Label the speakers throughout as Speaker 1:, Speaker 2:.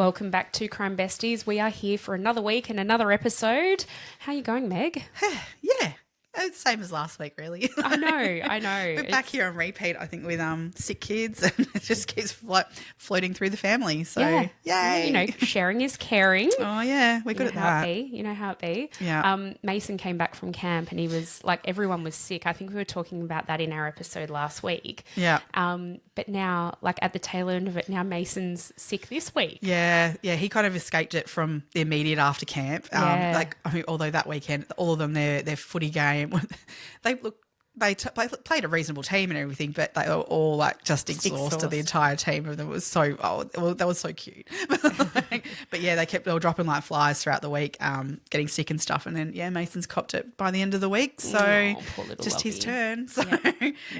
Speaker 1: Welcome back to Crime Besties. We are here for another week and another episode. How are you going, Meg?
Speaker 2: Yeah. It's the same as last week, really.
Speaker 1: I know.
Speaker 2: We're back here on repeat, I think, with sick kids, and it just keeps floating through the family. So, yay.
Speaker 1: You know, sharing is caring.
Speaker 2: Oh, yeah. We're good at that.
Speaker 1: You know how it be.
Speaker 2: Yeah.
Speaker 1: Mason came back from camp and he was like, everyone was sick. I think we were talking about that in our episode last week.
Speaker 2: Yeah.
Speaker 1: But now, like at the tail end of it, now Mason's sick this week.
Speaker 2: Yeah. He kind of escaped it from the immediate after camp. Although that weekend, all of them, their footy game, they played a reasonable team and everything, but they were all like just exhausted. The entire team of them was that was so cute. But yeah, they were dropping like flies throughout the week, getting sick and stuff. And then Mason's copped it by the end of the week. So just his turn. So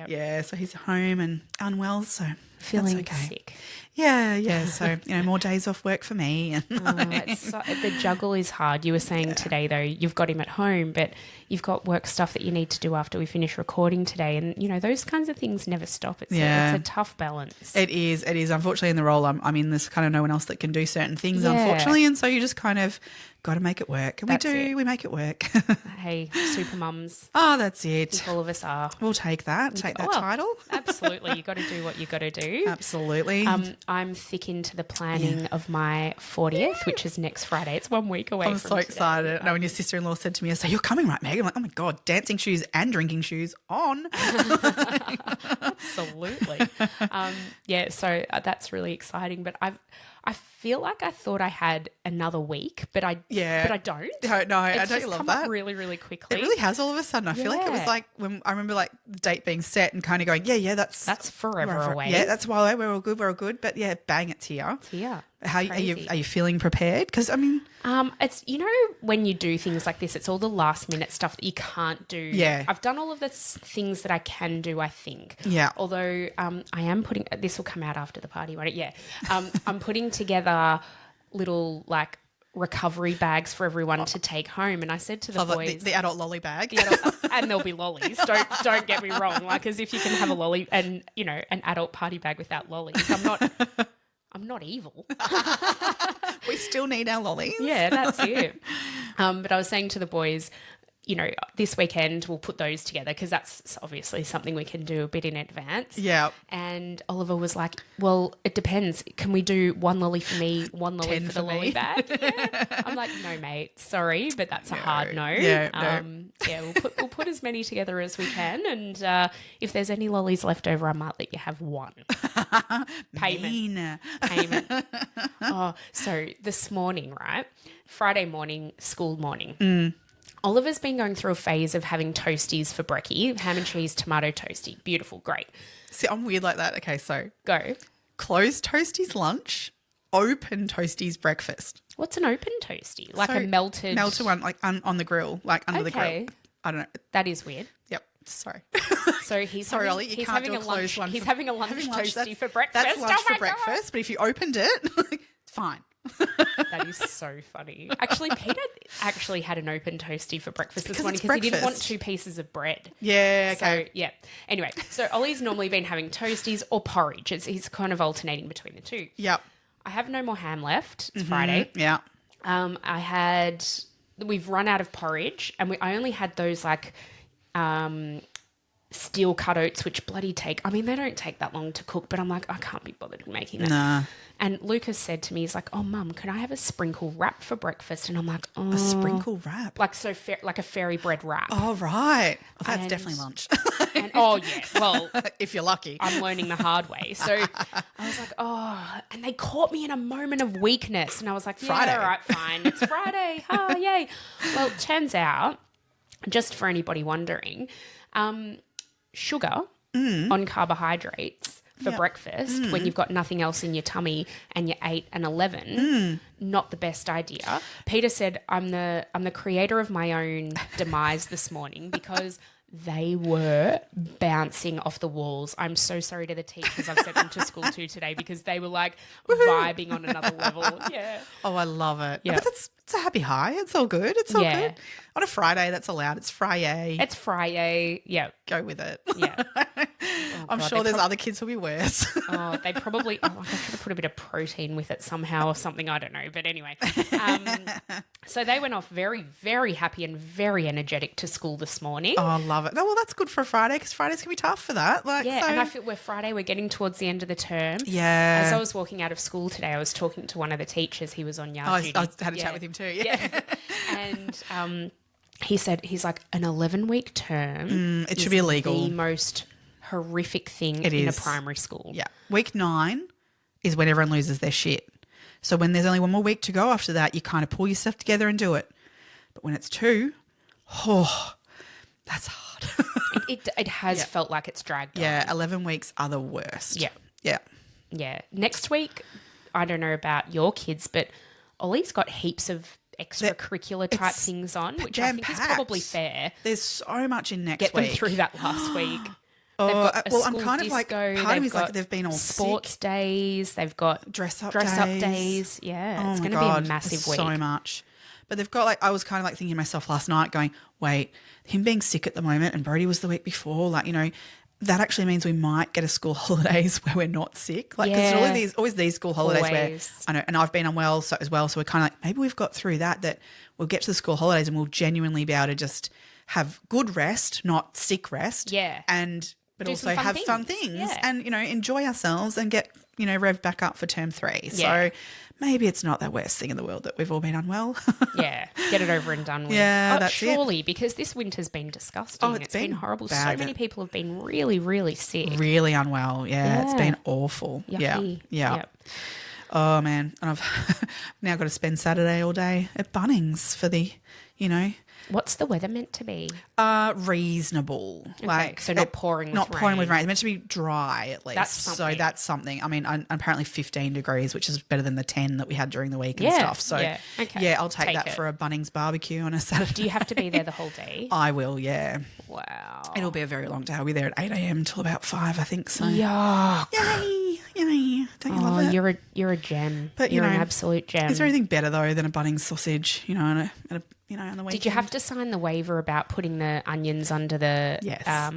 Speaker 1: Yep.
Speaker 2: So he's home and unwell. So
Speaker 1: feeling
Speaker 2: that's okay.
Speaker 1: sick.
Speaker 2: Yeah. So, more days off work for me.
Speaker 1: The juggle is hard. You were saying today, though, you've got him at home, but you've got work stuff that you need to do after we finish recording today. And, those kinds of things never stop. It's a tough balance.
Speaker 2: It is. Unfortunately, in the role I'm in, there's kind of no one else that can do certain things, unfortunately. And so you just kind of got to make it work. And we make it work.
Speaker 1: Hey, super mums.
Speaker 2: Oh, that's it.
Speaker 1: I think all of us are.
Speaker 2: We'll take that. Take that title.
Speaker 1: Absolutely. You got to do what you got to do.
Speaker 2: Absolutely.
Speaker 1: I'm thick into the planning of my 40th, which is next Friday. It's 1 week away.
Speaker 2: I'm so excited. I know when your sister-in-law said to me, I said, "You're coming, right, Meg?" I'm like, "Oh my God, dancing shoes and drinking shoes on."
Speaker 1: Absolutely. So that's really exciting. But I feel like I thought I had another week, but I don't.
Speaker 2: No, I don't love that.
Speaker 1: Really, really quickly.
Speaker 2: It really has all of a sudden. I feel like it was like when I remember like the date being set and kind of going, that's
Speaker 1: forever away.
Speaker 2: Yeah, that's why we're all good. But yeah, bang, it's here.
Speaker 1: It's here.
Speaker 2: Are you feeling prepared? Because
Speaker 1: it's when you do things like this, it's all the last minute stuff that you can't do.
Speaker 2: Yeah,
Speaker 1: I've done all of the things that I can do, I think.
Speaker 2: Yeah.
Speaker 1: Although I am putting this will come out after the party, won't it? Yeah. I'm putting together little like recovery bags for everyone to take home, and I said to the boys,
Speaker 2: the adult lolly bag,
Speaker 1: and there'll be lollies. Don't get me wrong. Like as if you can have a lolly and an adult party bag without lollies. I'm not evil.
Speaker 2: We still need our lollies.
Speaker 1: Yeah, that's it. But I was saying to the boys, this weekend we'll put those together because that's obviously something we can do a bit in advance.
Speaker 2: Yeah.
Speaker 1: And Oliver was like, well, it depends. Can we do one lolly for me, one lolly for the lolly bag? Yeah. I'm like, no, mate, sorry, but that's a hard no.
Speaker 2: Yeah,
Speaker 1: we'll put as many together as we can. And if there's any lollies left over, I might let you have one. Payment. So this morning, right? Friday morning, school morning. Oliver's been going through a phase of having toasties for brekkie, ham and cheese, tomato toasty. Beautiful, great.
Speaker 2: See, I'm weird like that. Okay, so
Speaker 1: go.
Speaker 2: Closed toasties lunch, open toasties breakfast.
Speaker 1: What's an open toasty? Like a melted
Speaker 2: one, like on the grill, like under the grill. I don't know.
Speaker 1: That is weird.
Speaker 2: Yep. Sorry.
Speaker 1: So he's
Speaker 2: sorry,
Speaker 1: having,
Speaker 2: Ollie. You
Speaker 1: he's
Speaker 2: can't
Speaker 1: having
Speaker 2: do a closed one.
Speaker 1: He's having a lunch toasty for breakfast.
Speaker 2: That's lunch for breakfast. But if you opened it, fine.
Speaker 1: That is so funny. Actually, Peter actually had an open toasty for breakfast this morning because he didn't want 2 pieces of bread.
Speaker 2: Yeah, okay.
Speaker 1: So, yeah. Anyway, so Ollie's normally been having toasties or porridge. He's kind of alternating between the two.
Speaker 2: Yep.
Speaker 1: I have no more ham left. It's Friday.
Speaker 2: Yeah.
Speaker 1: We've run out of porridge and I only had those like steel cut oats, which bloody they don't take that long to cook, but I'm like, I can't be bothered making that.
Speaker 2: Nah.
Speaker 1: And Lucas said to me, he's like, oh, Mum, can I have a sprinkle wrap for breakfast? And I'm like, oh.
Speaker 2: A sprinkle wrap?
Speaker 1: Like like a fairy bread wrap.
Speaker 2: Oh, right. Oh, that's definitely lunch.
Speaker 1: Well,
Speaker 2: if you're lucky.
Speaker 1: I'm learning the hard way. So I was like, oh, and they caught me in a moment of weakness. And I was like,
Speaker 2: Friday.
Speaker 1: Yeah, all right, fine. It's Friday. Oh, yay. Well, it turns out, just for anybody wondering, sugar on carbohydrates for breakfast when you've got nothing else in your tummy and you're 8 and 11, not the best idea. Peter said, I'm the creator of my own demise this morning because they were bouncing off the walls. I'm so sorry to the teachers I've sent them to school to today because they were like vibing on another level. Yeah.
Speaker 2: Oh, I love it.
Speaker 1: Yeah.
Speaker 2: But it's a happy high. It's all good. It's all good. On a Friday, that's allowed. It's Friday.
Speaker 1: It's Friday. Yeah.
Speaker 2: Go with it.
Speaker 1: Yeah.
Speaker 2: I'm
Speaker 1: God,
Speaker 2: sure there's other kids who'll be worse.
Speaker 1: Oh, they probably. Oh, I should have put a bit of protein with it somehow or something. I don't know. But anyway, so they went off very, very happy and very energetic to school this morning.
Speaker 2: Oh, I love it. No, well, that's good for a Friday because Fridays can be tough for that. Like,
Speaker 1: Yeah,
Speaker 2: so...
Speaker 1: and I feel we're getting towards the end of the term.
Speaker 2: Yeah.
Speaker 1: As I was walking out of school today, I was talking to one of the teachers. He was on yard duty.
Speaker 2: I had a chat with him too. Yeah.
Speaker 1: And he said he's like an 11-week term.
Speaker 2: It should be illegal.
Speaker 1: The most horrific thing in a primary school.
Speaker 2: Yeah. Week 9 is when everyone loses their shit. So when there's only one more week to go after that, you kind of pull yourself together and do it. But when it's 2, that's hard.
Speaker 1: It has felt like it's dragged on.
Speaker 2: Yeah, 11 weeks are the worst.
Speaker 1: Yeah.
Speaker 2: Yeah.
Speaker 1: Yeah. Next week, I don't know about your kids, but Ollie's got heaps of extracurricular type things on, which I think is probably fair.
Speaker 2: There's so much in next
Speaker 1: week. Get them through that last week. I'm kind of like, part of me is like they've been all
Speaker 2: sports
Speaker 1: days, they've got
Speaker 2: dress up
Speaker 1: days. Yeah, it's going to be a massive week.
Speaker 2: So much. But they've got I was kind of like thinking to myself last night going, wait, him being sick at the moment and Brody was the week before, that actually means we might get a school holidays where we're not sick. Like, because there's always these school holidays where I know, and I've been unwell as well. So we're kind of like, maybe we've got through that we'll get to the school holidays and we'll genuinely be able to just have good rest, not sick rest.
Speaker 1: Yeah.
Speaker 2: But also have fun things and, enjoy ourselves and get, revved back up for term 3.
Speaker 1: Yeah.
Speaker 2: So maybe it's not the worst thing in the world that we've all been unwell.
Speaker 1: Yeah. Get it over and done with.
Speaker 2: Yeah, that's
Speaker 1: surely, because this winter's been disgusting.
Speaker 2: Oh,
Speaker 1: it's been horrible.
Speaker 2: Bad.
Speaker 1: So many people have been really, really sick.
Speaker 2: Really unwell. Yeah. It's been awful.
Speaker 1: Yucky.
Speaker 2: Yeah.
Speaker 1: Yep.
Speaker 2: Oh, man. And I've now got to spend Saturday all day at Bunnings for the,
Speaker 1: What's the weather meant to be?
Speaker 2: Reasonable.
Speaker 1: Okay, so not pouring with rain.
Speaker 2: Not pouring with rain. It's meant to be dry at least.
Speaker 1: That's something.
Speaker 2: So that's something. I mean, apparently 15 degrees, which is better than the 10 that we had during the week and stuff. So, I'll take that for a Bunnings barbecue on a Saturday.
Speaker 1: Do you have to be there the whole day?
Speaker 2: I will, yeah.
Speaker 1: Wow.
Speaker 2: It'll be a very long day. I'll be there at 8 a.m. till about 5, I think. So.
Speaker 1: Yuck.
Speaker 2: Yay. Don't you love it?
Speaker 1: You're a gem.
Speaker 2: But,
Speaker 1: you're an absolute gem.
Speaker 2: Is there anything better, though, than a Bunnings sausage, on the weekend?
Speaker 1: Did you have to sign the waiver about putting the onions under the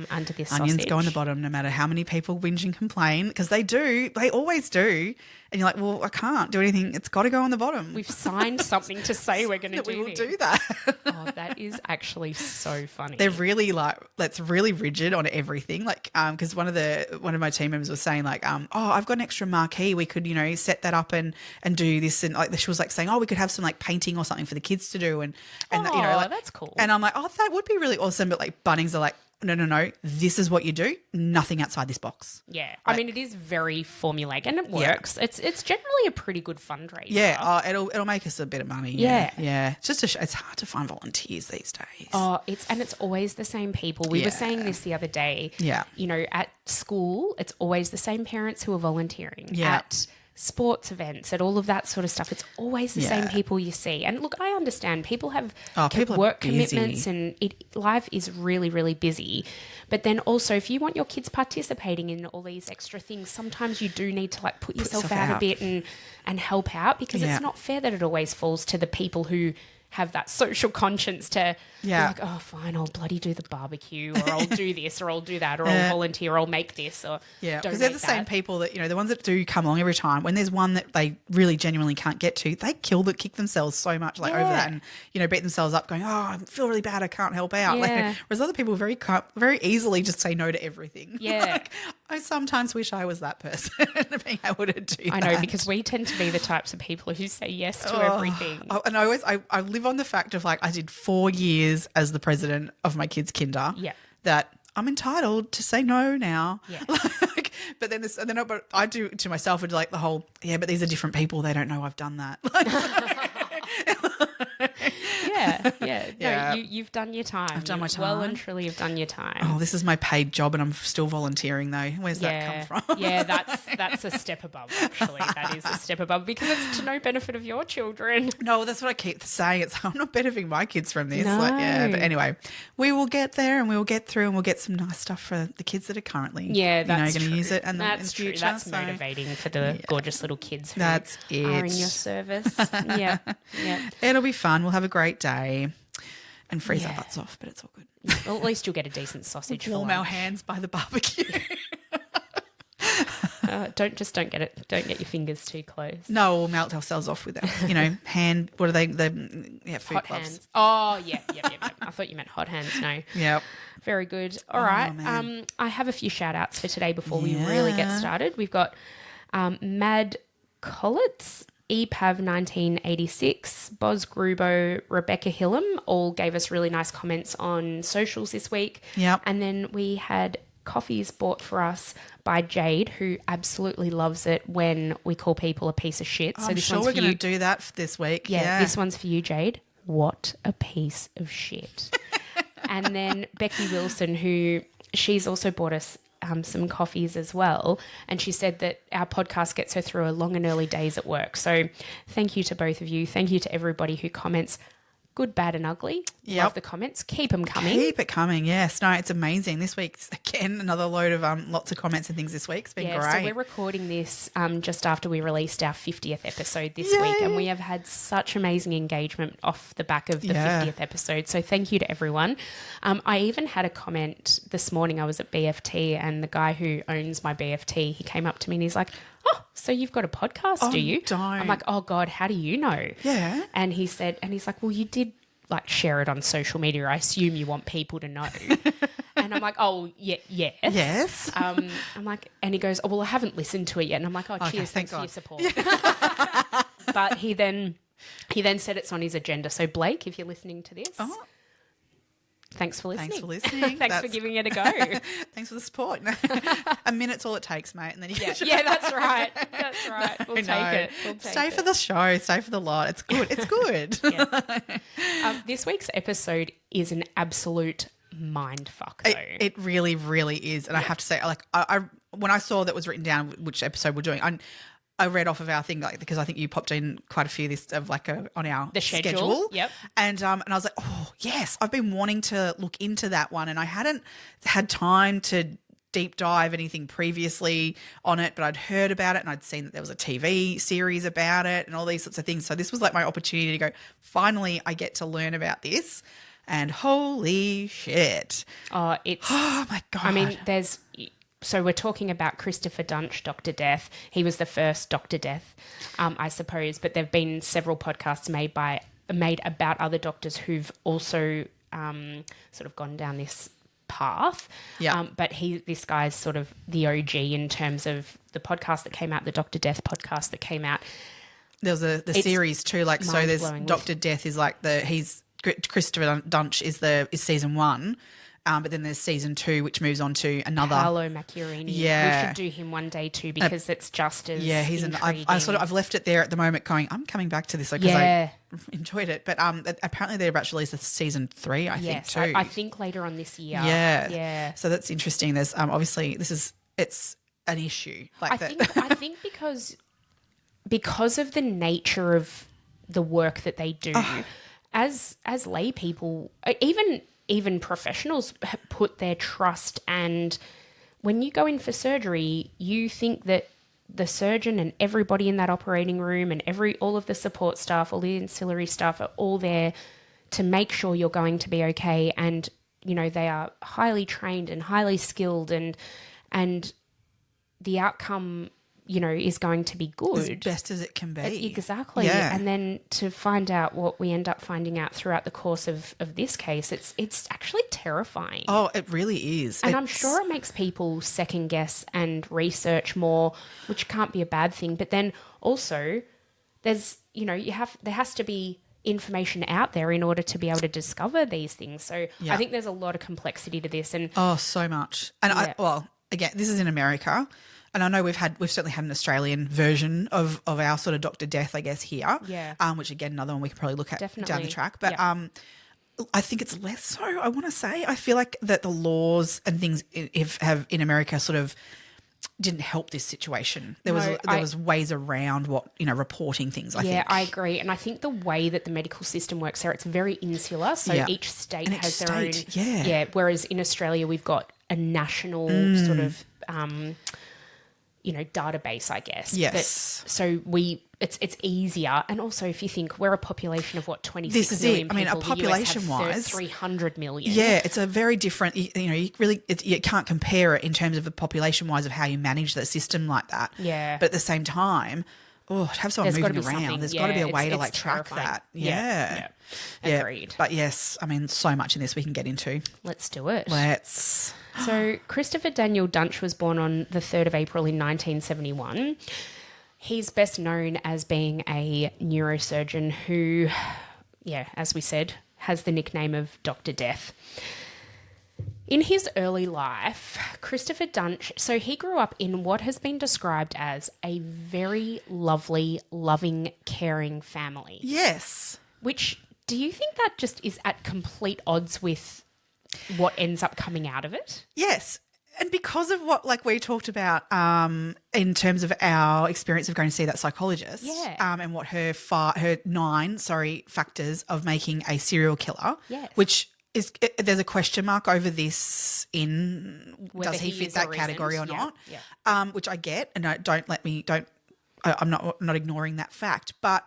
Speaker 1: under this sausage?
Speaker 2: Onions go on the bottom no matter how many people whinge and complain, because they do. They always do. And you're like, well, I can't do anything. It's got to go on the bottom.
Speaker 1: We've signed something to say we're going to do
Speaker 2: we will do that.
Speaker 1: Oh, that is actually so funny.
Speaker 2: They're really that's really rigid on everything. Like, because one of my team members was saying I've got an extra marquee. We could, set that up and do this. And she was saying, we could have some painting or something for the kids to do. And
Speaker 1: that's cool.
Speaker 2: And I'm like, that would be really awesome. But Bunnings are like, no, this is what you do. Nothing outside this box.
Speaker 1: Yeah. I mean, it is very formulaic and it works. Yeah. It's generally a pretty good fundraiser.
Speaker 2: Yeah. It'll make us a bit of money. Yeah. Yeah. It's just it's hard to find volunteers these days.
Speaker 1: Oh, it's always the same people. We were saying this the other day.
Speaker 2: Yeah.
Speaker 1: At school, it's always the same parents who are volunteering.
Speaker 2: Yeah.
Speaker 1: At sports events, at all of that sort of stuff, it's always the same people you see. And look, I understand people have work commitments and life is really, really busy. But then also, if you want your kids participating in all these extra things, sometimes you do need to put yourself out a bit and help out, because it's not fair that it always falls to the people who have that social conscience to be like, oh, fine, I'll bloody do the barbecue, or I'll do this, or I'll do that, or I'll volunteer, or I'll make this, or
Speaker 2: because they're the same people that, the ones that do come along every time. When there's one that they really genuinely can't get to, they kick themselves so much over that and, beat themselves up going, oh, I feel really bad, I can't help out.
Speaker 1: Yeah.
Speaker 2: Whereas other people very easily just say no to everything.
Speaker 1: Yeah.
Speaker 2: I sometimes wish I was that person being able to do that.
Speaker 1: I know, because we tend to be the types of people who say yes to everything.
Speaker 2: And I live on the fact of I did 4 years as the president of my kids' kinder.
Speaker 1: Yeah.
Speaker 2: That I'm entitled to say no now.
Speaker 1: Yeah.
Speaker 2: But I do to myself with the whole, but these are different people. They don't know I've done that.
Speaker 1: No, you've done your time.
Speaker 2: I've done my time.
Speaker 1: Well and truly, you've done your time.
Speaker 2: Oh, this is my paid job and I'm still volunteering though. Where's that come from?
Speaker 1: Yeah, that's a step above, actually. That is a step above, because it's to no benefit of your children.
Speaker 2: No, that's what I keep saying. I'm not benefiting my kids from this.
Speaker 1: No.
Speaker 2: But anyway, we will get there and we will get through and we'll get some nice stuff for the kids that are currently going to use it and
Speaker 1: that's
Speaker 2: in the future.
Speaker 1: True. That's motivating for the gorgeous little kids who are in your service. Yeah.
Speaker 2: It'll be fun. We'll have a great day and freeze our butts off, but it's all good.
Speaker 1: Well, at least you'll get a decent sausage.
Speaker 2: Warm our hands by the barbecue.
Speaker 1: Don't get your fingers too close.
Speaker 2: No, we'll melt ourselves off with that. Hand. What are they? Food
Speaker 1: Hot
Speaker 2: gloves.
Speaker 1: hands. Oh, yeah. I thought you meant hot hands. No.
Speaker 2: Yep.
Speaker 1: Very good. All right.
Speaker 2: Man.
Speaker 1: I have a few shout outs for today before we really get started. We've got Mad Collitz, EPAV 1986, Boz Grubo, Rebecca Hillam all gave us really nice comments on socials this week.
Speaker 2: Yep.
Speaker 1: And then we had coffees bought for us by Jade, who absolutely loves it when we call people a piece of shit. So
Speaker 2: I'm
Speaker 1: this
Speaker 2: sure
Speaker 1: one's
Speaker 2: we're
Speaker 1: for
Speaker 2: going
Speaker 1: you.
Speaker 2: to do that this week.
Speaker 1: Yeah, this one's for you, Jade. What a piece of shit. And then Becky Wilson, who she's also bought us some coffees as well. And she said that our podcast gets her through a long and early days at work. So thank you to both of you. Thank you to everybody who comments. Good, bad and ugly.
Speaker 2: Yep.
Speaker 1: Love the comments. Keep them coming.
Speaker 2: Keep it coming. Yes. No, it's amazing. This week's, again, another load of lots of comments and things this week. It's been great.
Speaker 1: So we're recording this just after we released our 50th episode this
Speaker 2: Yay.
Speaker 1: week, and we have had such amazing engagement off the back of the 50th episode. So thank you to everyone. I even had a comment this morning. I was at BFT, and the guy who owns my BFT, he came up to me and he's like, "Oh, so you've got a podcast, do you?"
Speaker 2: Don't.
Speaker 1: I'm like, "Oh God, how do you know?"
Speaker 2: Yeah.
Speaker 1: And he's like, "Well, you did like share it on social media. I assume you want people to know." And I'm like, "Oh, yeah, yes."
Speaker 2: Yes.
Speaker 1: I'm like, and he goes, "Oh, well, I haven't listened to it yet." And I'm like, "Oh,
Speaker 2: Okay,
Speaker 1: cheers,
Speaker 2: thank
Speaker 1: thanks for your
Speaker 2: God.
Speaker 1: support." But he then said it's on his agenda. So Blake, if you're listening to this, thanks for listening.
Speaker 2: Thanks for listening.
Speaker 1: Thanks for giving it a go.
Speaker 2: Thanks for the support. A minute's all it takes, mate. And then you
Speaker 1: Yeah, that's right. That's right. We'll take it.
Speaker 2: Stay for the show. Stay for the lot. It's good. It's good.
Speaker 1: This week's episode is an absolute mind fuck, though.
Speaker 2: It really, really is. And I have to say, like, I when I saw that was written down which episode we're doing, I read off of our thing, like, because I think you popped in quite a few this of like on our
Speaker 1: The schedule. Yep.
Speaker 2: And I was like, oh yes, I've been wanting to look into that one, and I hadn't had time to deep dive anything previously on it, but I'd heard about it and I'd seen that there was a TV series about it and all these sorts of things. So this was like my opportunity to go, finally, I get to learn about this. And holy shit.
Speaker 1: Oh
Speaker 2: my God.
Speaker 1: I mean, so we're talking about Christopher Duntsch, Dr. Death. He was the first Dr. Death, I suppose, but there've been several podcasts made about other doctors who've also sort of gone down this path.
Speaker 2: Yeah.
Speaker 1: But this guy's sort of the OG in terms of the podcast that came out, the Dr. Death podcast that came out.
Speaker 2: There's the series too, like, so there's
Speaker 1: mind-blowing.
Speaker 2: Dr. Death is like Christopher Duntsch is season 1. But then there's season 2, which moves on to another.
Speaker 1: Paolo Macchiarini.
Speaker 2: Yeah.
Speaker 1: We should do him one day too, because it's just as intriguing.
Speaker 2: I've left it there at the moment going, I'm coming back to this because I enjoyed it. But apparently they're about to release a season 3, I think, too.
Speaker 1: I think later on this year.
Speaker 2: Yeah.
Speaker 1: Yeah.
Speaker 2: So that's interesting. There's obviously it's an issue. Like
Speaker 1: I think because of the nature of the work that they do, as lay people, even professionals put their trust, and when you go in for surgery, you think that the surgeon and everybody in that operating room and all of the support staff, all the ancillary staff are all there to make sure you're going to be okay. And, you know, they are highly trained and highly skilled, and the outcome, you know, is going to be good.
Speaker 2: as best as it can be.
Speaker 1: Exactly.
Speaker 2: Yeah.
Speaker 1: And then to find out what we end up finding out throughout the course of this case, it's actually terrifying.
Speaker 2: Oh, it really is.
Speaker 1: And I'm sure it makes people second guess and research more, which can't be a bad thing. But then also there's, you know, there has to be information out there in order to be able to discover these things. So I think there's a lot of complexity to this. And
Speaker 2: so much. And again, this is in America. And I know we've certainly had an Australian version of our sort of Dr. Death, I guess, here.
Speaker 1: Yeah.
Speaker 2: Which, again, another one we could probably look at
Speaker 1: Definitely.
Speaker 2: down the track. But I think it's less so, I want to say. I feel like that the laws and things have in America sort of didn't help this situation. There was ways around reporting things, I think.
Speaker 1: Yeah, I agree. And I think the way that the medical system works there, it's very insular. So each state has their own. Yeah. Whereas in Australia, we've got a national sort of database, I guess.
Speaker 2: Yes.
Speaker 1: So it's easier. And also, if you think we're a population of 26
Speaker 2: This is
Speaker 1: million
Speaker 2: it. I mean,
Speaker 1: people,
Speaker 2: a population-wise,
Speaker 1: 300 million.
Speaker 2: Yeah, it's a very different, you can't compare it in terms of the population-wise of how you manage the system like that.
Speaker 1: Yeah.
Speaker 2: But at the same time, to have someone
Speaker 1: There's gotta
Speaker 2: moving
Speaker 1: be
Speaker 2: around,
Speaker 1: something.
Speaker 2: there's got to be a way to
Speaker 1: it's
Speaker 2: track
Speaker 1: terrifying.
Speaker 2: that.
Speaker 1: Yeah. Agreed.
Speaker 2: But yes, I mean, so much in this we can get into.
Speaker 1: Let's do it.
Speaker 2: Let's.
Speaker 1: So Christopher Daniel Dunsch was born on the 3rd of April in 1971. He's best known as being a neurosurgeon who, as we said, has the nickname of Dr. Death. In his early life, Christopher Duntsch, so he grew up in what has been described as a very lovely, loving, caring family.
Speaker 2: Yes.
Speaker 1: Which, do you think that just is at complete odds with what ends up coming out of it?
Speaker 2: Yes. And because of what, we talked about in terms of our experience of going to see that psychologist, and what her 9 factors of making a serial killer, which is there's a question mark over this in
Speaker 1: whether
Speaker 2: does he fit that category or not, which I get, and I'm not ignoring that fact, but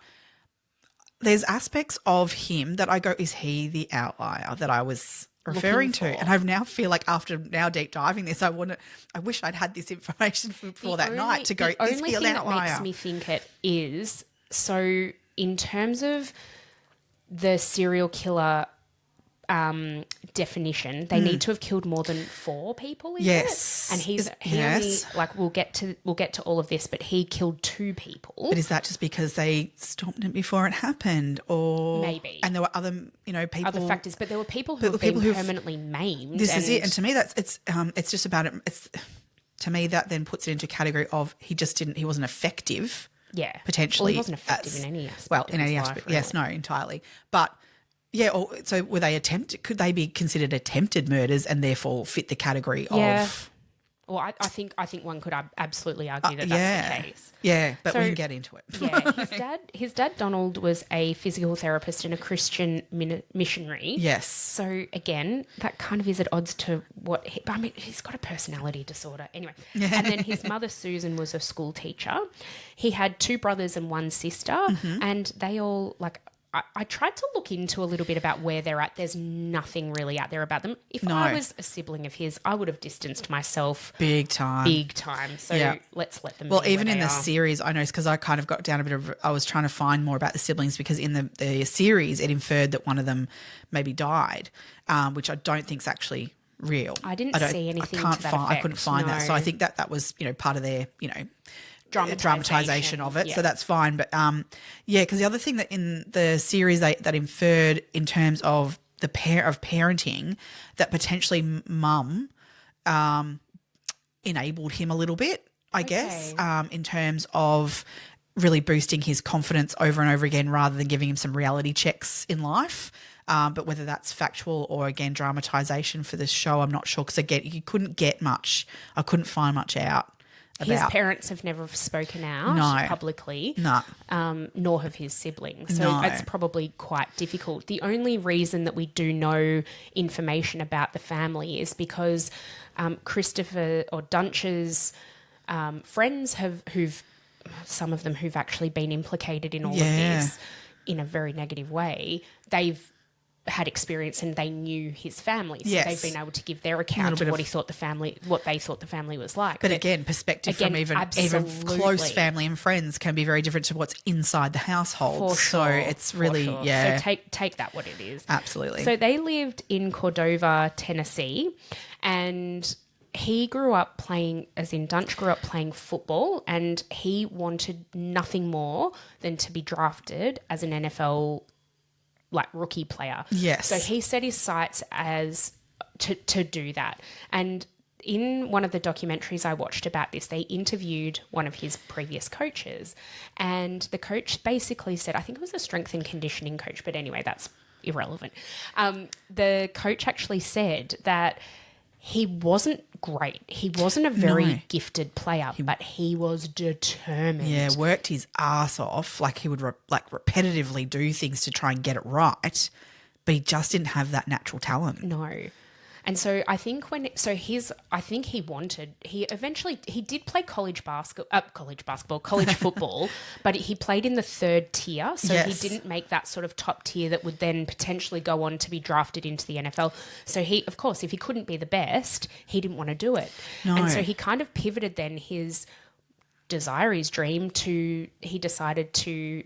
Speaker 2: there's aspects of him that I go, is he the outlier that I was referring to? And I now feel like after now deep diving this, I wish I'd had this information before that night to go, is he an outlier?
Speaker 1: The only thing that makes me think it is, so in terms of the serial killer definition, they need to have killed more than 4 people, is it? And he only, we'll get to all of this, but he killed 2 people.
Speaker 2: But is that just because they stopped it before it happened, or
Speaker 1: maybe?
Speaker 2: And there were other, people,
Speaker 1: other factors, but there were people who have been permanently maimed.
Speaker 2: This is it, and to me, it's just about it. To me, that then puts it into a category of he wasn't effective.
Speaker 1: Yeah,
Speaker 2: potentially.
Speaker 1: Well, he wasn't effective in any aspect.
Speaker 2: Well, in any aspect, really. Yes, no, entirely, but. Yeah, so were they could they be considered attempted murders and therefore fit the category of?
Speaker 1: Well, I think one could absolutely argue that that's the case.
Speaker 2: Yeah, but we can get into it.
Speaker 1: Yeah, his dad Donald was a physical therapist and a Christian missionary.
Speaker 2: Yes.
Speaker 1: So again, that kind of is at odds to what he's got a personality disorder. Anyway, and then his mother Susan was a school teacher. He had 2 brothers and 1 sister, and they all I tried to look into a little bit about where they're at. There's nothing really out there about them. If I was a sibling of his, I would have distanced myself
Speaker 2: big time.
Speaker 1: So let's let them.
Speaker 2: Well, even in the series, I know because I kind of got down a bit of. I was trying to find more about the siblings because in the series it inferred that one of them maybe died, which I don't think is actually real.
Speaker 1: I didn't see anything.
Speaker 2: I couldn't find that. So I think that was part of their dramatization of it, so that's fine. But because the other thing that in the series that inferred in terms of the pair of parenting, that potentially mum enabled him a little bit, I guess, in terms of really boosting his confidence over and over again rather than giving him some reality checks in life. But whether that's factual or, again, dramatization for this show, I'm not sure because, again, you couldn't get much. I couldn't find much out.
Speaker 1: His parents have never spoken out publicly, nor have his siblings. So it's probably quite difficult. The only reason that we do know information about the family is because Christopher or Dunsch's friends some of them who've actually been implicated in all of this in a very negative way, they've had experience and they knew his family, so they've been able to give their account of what they thought the family was like.
Speaker 2: But again, perspective from even close family and friends can be very different to what's inside the household. So it's really
Speaker 1: So take that what it is.
Speaker 2: Absolutely.
Speaker 1: So they lived in Cordova, Tennessee, and he grew up playing, as in Dunch grew up playing football, and he wanted nothing more than to be drafted as an NFL rookie player.
Speaker 2: Yes.
Speaker 1: So he set his sights as to do that. And in one of the documentaries I watched about this, they interviewed one of his previous coaches, and the coach basically said, I think it was a strength and conditioning coach, but anyway, that's irrelevant. The coach actually said that he wasn't great. He wasn't a very gifted player, but he was determined.
Speaker 2: Yeah, worked his ass off. He would repetitively do things to try and get it right, but he just didn't have that natural talent.
Speaker 1: No. And so I think he eventually did play college football, but he played in the third tier. So he didn't make that sort of top tier that would then potentially go on to be drafted into the NFL. So he, of course, if he couldn't be the best, he didn't want to do it.
Speaker 2: No.
Speaker 1: And so he kind of pivoted then his desire, his dream he decided to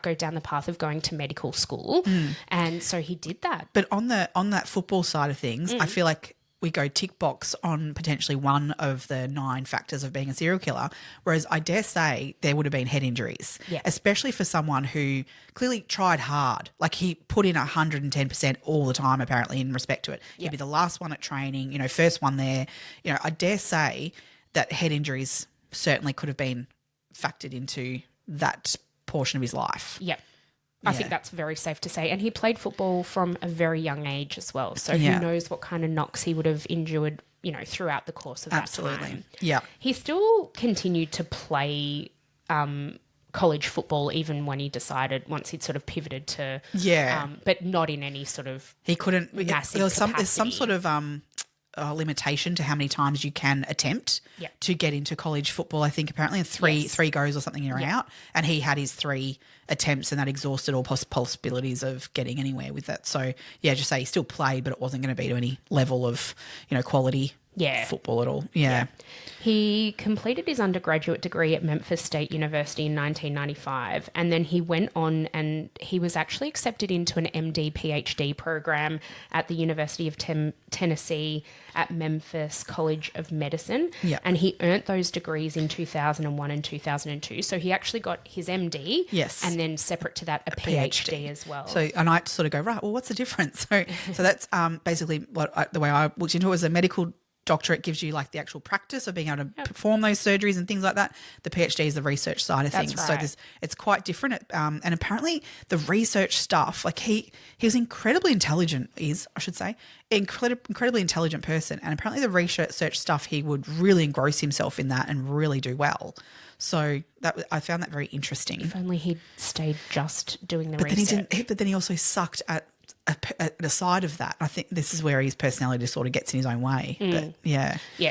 Speaker 1: go down the path of going to medical school. And so he did that.
Speaker 2: But on that football side of things, I feel like we go tick box on potentially one of the 9 factors of being a serial killer, whereas I dare say there would have been head injuries, especially for someone who clearly tried hard. Like he put in 110% all the time, apparently, in respect to it. He'd be the last one at training, first one there. I dare say that head injuries certainly could have been factored into that portion of his life.
Speaker 1: Yep. I think that's very safe to say. And he played football from a very young age as well. So who knows what kind of knocks he would have endured, throughout the course of that time.
Speaker 2: Yeah.
Speaker 1: He still continued to play college football even when he decided, once he'd sort of pivoted to but not in any sort of
Speaker 2: he couldn't
Speaker 1: massive
Speaker 2: there's some
Speaker 1: capacity.
Speaker 2: sort of limitation to how many times you can attempt to get into college football. I think apparently three goes or something, you're out. And he had his 3 attempts and that exhausted all possibilities of getting anywhere with that. So, just say he still played, but it wasn't going to be to any level of, quality football at all. Yeah.
Speaker 1: He completed his undergraduate degree at Memphis State University in 1995, and then he went on and he was actually accepted into an MD PhD program at the University of Tennessee at Memphis College of Medicine, and he earned those degrees in 2001 and 2002. So he actually got his MD, and then separate to that a PhD as well.
Speaker 2: So, and I sort of go, right, well, what's the difference? So that's basically the way I looked into it was a medical doctorate gives you like the actual practice of being able to perform those surgeries and things like that. The PhD is the research side of things.
Speaker 1: Right.
Speaker 2: So it's quite different. And apparently the research stuff, like he was incredibly intelligent, incredibly intelligent person. And apparently the research stuff, he would really engross himself in that and really do well. So I found that very interesting.
Speaker 1: If only he'd stayed just doing the research.
Speaker 2: But then he also sucked at a side of that. I think this is where his personality sort of gets in his own way. But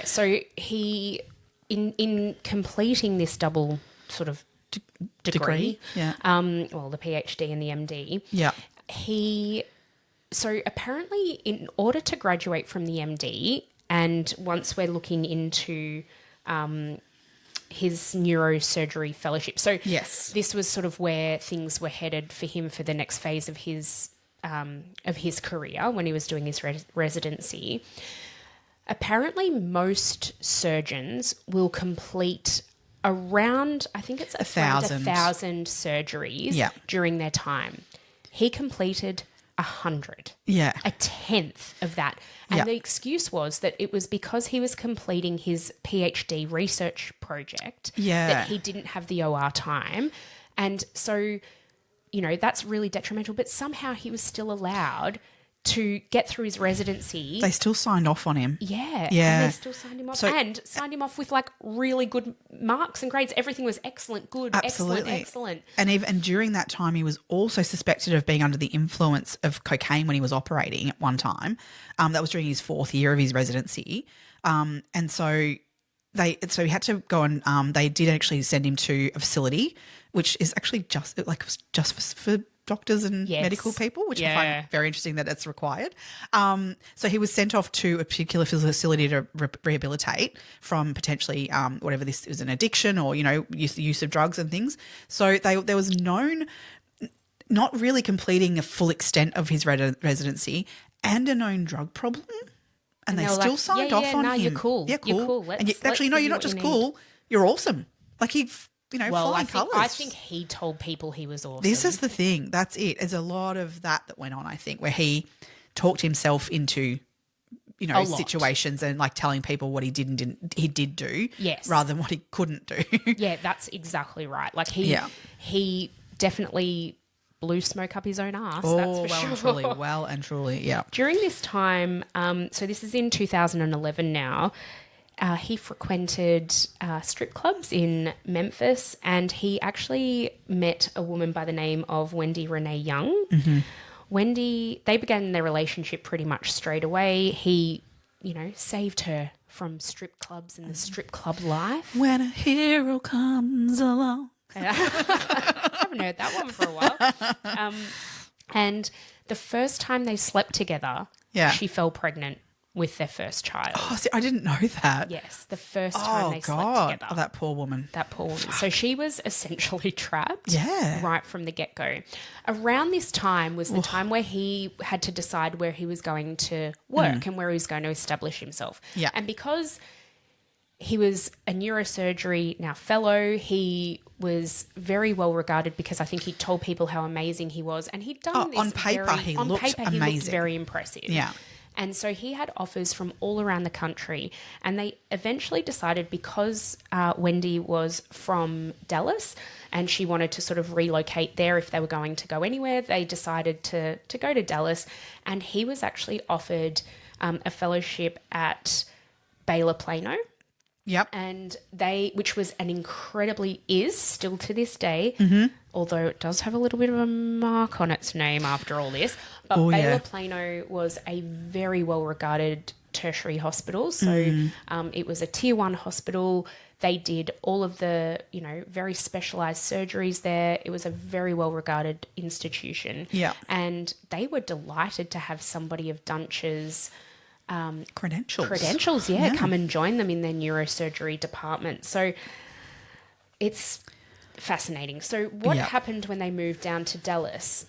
Speaker 1: so he in completing this double sort of degree, the PhD and the MD, so apparently in order to graduate from the MD, and once we're looking into his neurosurgery fellowship, so this was sort of where things were headed for him for the next phase of his career when he was doing his residency. Apparently most surgeons will complete around, I think it's 1,000 surgeries during their time. He completed 100.
Speaker 2: Yeah.
Speaker 1: A tenth of that. And the excuse was that it was because he was completing his PhD research project that he didn't have the OR time. And so, that's really detrimental. But somehow he was still allowed to get through his residency.
Speaker 2: They still signed off on him.
Speaker 1: Yeah. And they still signed him off. And signed him off with like really good marks and grades. Everything was excellent, good, excellent.
Speaker 2: And during that time, he was also suspected of being under the influence of cocaine when he was operating at one time. That was during his 4th year of his residency. And so he had to go and they did actually send him to a facility, which is actually just for doctors and medical people, which I find very interesting that it's required. So he was sent off to a particular facility to rehabilitate from potentially whatever this was, an addiction or, use of drugs and things. So there was known not really completing a full extent of his residency and a known drug problem. And they still signed off on him.
Speaker 1: You're cool.
Speaker 2: Yeah, cool.
Speaker 1: You're cool.
Speaker 2: You're not just cool. You're awesome. Like flying colours.
Speaker 1: I think he told people he was awesome.
Speaker 2: This is the thing. That's it. There's a lot of that went on, I think, where he talked himself into, situations and like telling people what he did do, rather than what he couldn't do.
Speaker 1: Yeah, that's exactly right. Like he definitely blew smoke up his own ass. That's for sure.
Speaker 2: Well and truly, yeah.
Speaker 1: During this time, so this is in 2011 now. He frequented strip clubs in Memphis, and he actually met a woman by the name of Wendy Renee Young. Wendy, they began their relationship pretty much straight away. He, saved her from strip clubs and the strip club life.
Speaker 2: When a hero comes along.
Speaker 1: I haven't heard that one for a while. And the first time they slept together, she fell pregnant with their first child.
Speaker 2: Oh, see, I didn't know that.
Speaker 1: Yes, the first time they slept together.
Speaker 2: Oh, that poor woman.
Speaker 1: So she was essentially trapped right from the get-go. Around this time was the time where he had to decide where he was going to work and where he was going to establish himself.
Speaker 2: Yeah.
Speaker 1: And because he was a neurosurgery now fellow, he was very well regarded because I think he told people how amazing he was. And he'd done this
Speaker 2: on paper, he looked amazing.
Speaker 1: He looked very impressive.
Speaker 2: Yeah.
Speaker 1: And so he had offers from all around the country, and they eventually decided, because Wendy was from Dallas and she wanted to sort of relocate there if they were going to go anywhere, they decided to go to Dallas, and he was actually offered a fellowship at Baylor Plano.
Speaker 2: Yep.
Speaker 1: And which was is still to this day, although it does have a little bit of a mark on its name after all this. But Baylor Plano was a very well-regarded tertiary hospital. So it was a tier 1 hospital. They did all of the, very specialised surgeries there. It was a very well-regarded institution.
Speaker 2: Yeah.
Speaker 1: And they were delighted to have somebody of Dunsch's
Speaker 2: credentials,
Speaker 1: come and join them in their neurosurgery department. So it's fascinating. So what happened when they moved down to Dallas?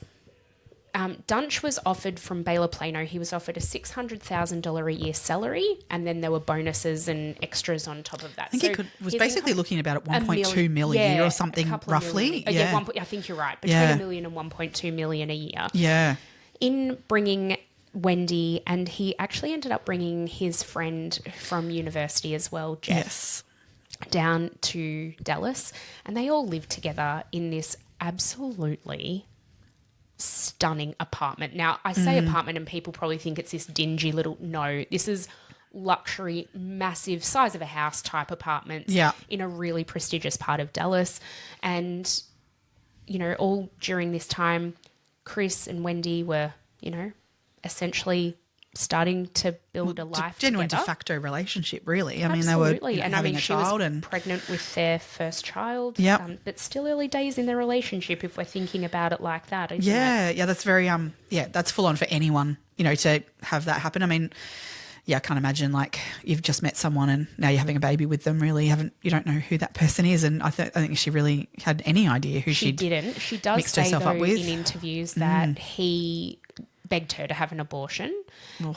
Speaker 1: Dunch was offered from Baylor Plano. He was offered a $600,000 a year salary, and then there were bonuses and extras on top of that.
Speaker 2: I think he was basically looking about at 1.2 million a year or something, roughly.
Speaker 1: I think you're right. Between $1 million and 1.2 million a year.
Speaker 2: Yeah.
Speaker 1: In bringing Wendy, and he actually ended up bringing his friend from university as well, Jeff, down to Dallas, and they all lived together in this absolutely stunning apartment. Now, I say apartment and people probably think it's this dingy little, no, this is luxury, massive, size of a house type apartments in a really prestigious part of Dallas. And, all during this time, Chris and Wendy were, essentially starting to build a life
Speaker 2: genuine
Speaker 1: together.
Speaker 2: de facto relationship, really. I mean,
Speaker 1: Absolutely.
Speaker 2: they were having a child,
Speaker 1: was
Speaker 2: and
Speaker 1: pregnant with their first child. But still early days in their relationship, if we're thinking about it like that. Isn't it?
Speaker 2: Yeah, that's very that's full on for anyone, to have that happen. I mean, I can't imagine like you've just met someone and now you're having a baby with them. Really, you don't know who that person is, and I think she really had any idea who she
Speaker 1: didn't. She does
Speaker 2: mixed
Speaker 1: say
Speaker 2: herself
Speaker 1: though
Speaker 2: up with
Speaker 1: in interviews that he begged her to have an abortion,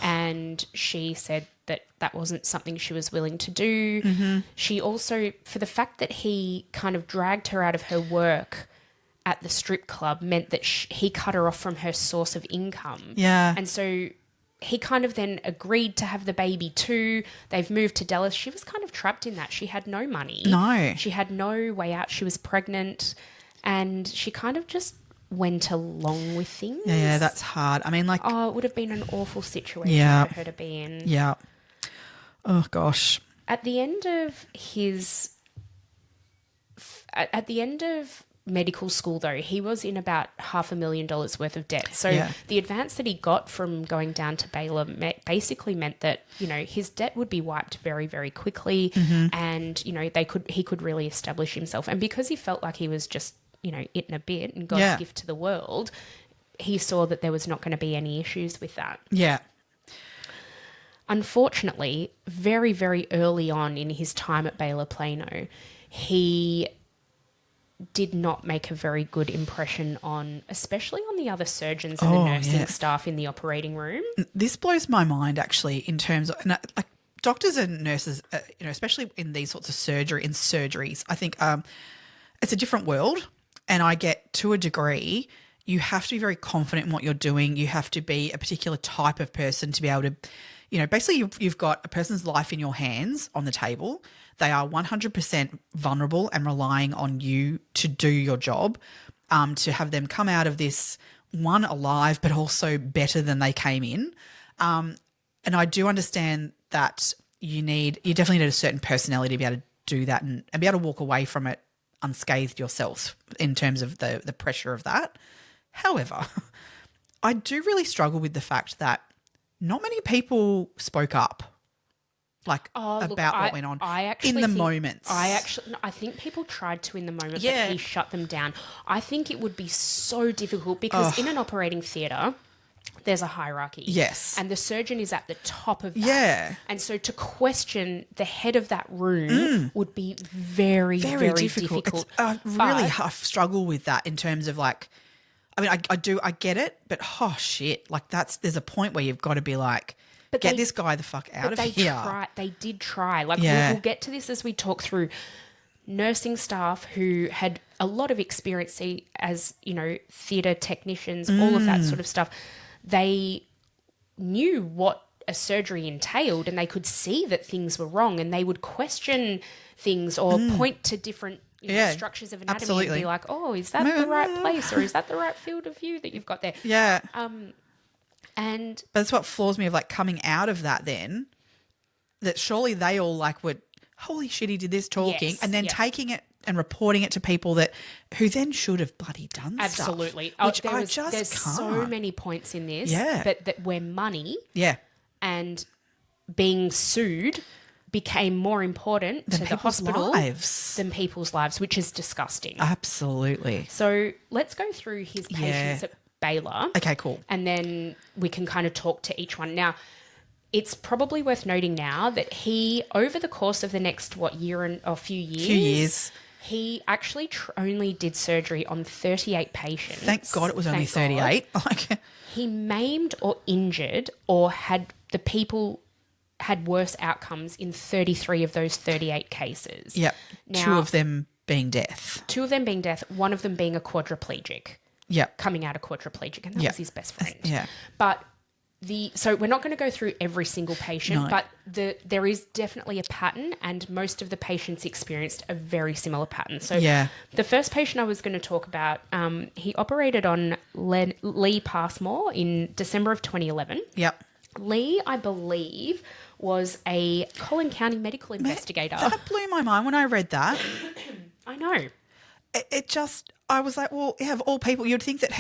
Speaker 1: and she said that wasn't something she was willing to do. She also, for the fact that he kind of dragged her out of her work at the strip club, meant that he cut her off from her source of income. And so he kind of then agreed to have the baby too. They've moved to Dallas. She was kind of trapped in that. She had no money.
Speaker 2: No.
Speaker 1: She had no way out. She was pregnant, and she kind of just went along with things.
Speaker 2: Yeah, that's hard. I mean, like...
Speaker 1: Oh, it would have been an awful situation for her to be in.
Speaker 2: Yeah. Oh, gosh.
Speaker 1: At the end of medical school, though, he was in about $500,000 worth of debt. So the advance that he got from going down to Baylor basically meant that, his debt would be wiped very, very quickly, and, he could really establish himself. And because he felt like he was just it in a bit and God's gift to the world, he saw that there was not going to be any issues with that.
Speaker 2: Yeah.
Speaker 1: Unfortunately, very, very early on in his time at Baylor Plano, he did not make a very good impression especially on the other surgeons and the nursing staff in the operating room.
Speaker 2: This blows my mind, actually, in terms of, like, doctors and nurses, especially in these sorts of surgeries, I think it's a different world. And I get, to a degree, you have to be very confident in what you're doing. You have to be a particular type of person to be able to, basically you've got a person's life in your hands on the table. They are 100% vulnerable and relying on you to do your job, to have them come out of this, one, alive, but also better than they came in. And I do understand that you definitely need a certain personality to be able to do that and be able to walk away from it unscathed yourself in terms of the pressure of that. However, I do really struggle with the fact that not many people spoke up, about what went on in the moments.
Speaker 1: I think people tried to in the moment,
Speaker 2: Yeah.
Speaker 1: but he shut them down. I think it would be so difficult because in an operating theatre, there's a hierarchy.
Speaker 2: Yes.
Speaker 1: And the surgeon is at the top of that.
Speaker 2: Yeah.
Speaker 1: And so to question the head of that room would be very, very difficult.
Speaker 2: I struggle with that in terms of I get it, but shit. There's a point where you've got to be get this guy the fuck out of here.
Speaker 1: They did try.
Speaker 2: Yeah.
Speaker 1: We'll get to this as we talk through nursing staff who had a lot of experience as, theatre technicians, all of that sort of stuff. They knew what a surgery entailed and they could see that things were wrong and they would question things or point to different structures of anatomy
Speaker 2: absolutely.
Speaker 1: and be like, oh, is that the right place or is that the right field of view that you've got there?
Speaker 2: Yeah.
Speaker 1: But
Speaker 2: that's what floors me of coming out of that then, that surely they all would, holy shit, he did this talking,
Speaker 1: Yes,
Speaker 2: and then taking it and reporting it to people who then should have bloody done
Speaker 1: absolutely.
Speaker 2: stuff. Which
Speaker 1: There's
Speaker 2: can't.
Speaker 1: so many points in this but where money and being sued became more important to the hospital than people's lives, which is disgusting.
Speaker 2: Absolutely.
Speaker 1: So let's go through his patients at Baylor.
Speaker 2: Okay, cool.
Speaker 1: And then we can kind of talk to each one. Now, it's probably worth noting now that he, over the course of the next, few years, he actually only did surgery on 38 patients.
Speaker 2: Thank God it was only 38.
Speaker 1: He maimed or injured or had worse outcomes in 33 of those 38 cases.
Speaker 2: Yep.
Speaker 1: Now,
Speaker 2: 2 of them being death.
Speaker 1: 2 of them being death, 1 of them being a quadriplegic.
Speaker 2: Yep.
Speaker 1: Coming out a quadriplegic, and that was his best friend.
Speaker 2: Yeah.
Speaker 1: But so we're not going to go through every single patient, but there is definitely a pattern, and most of the patients experienced a very similar pattern. So the first patient I was going to talk about, he operated on Lee Passmore in December of 2011.
Speaker 2: Yep.
Speaker 1: Lee, I believe, was a Collin County medical investigator.
Speaker 2: That blew my mind when I read that.
Speaker 1: I know.
Speaker 2: I was like, well, of all people, you'd think that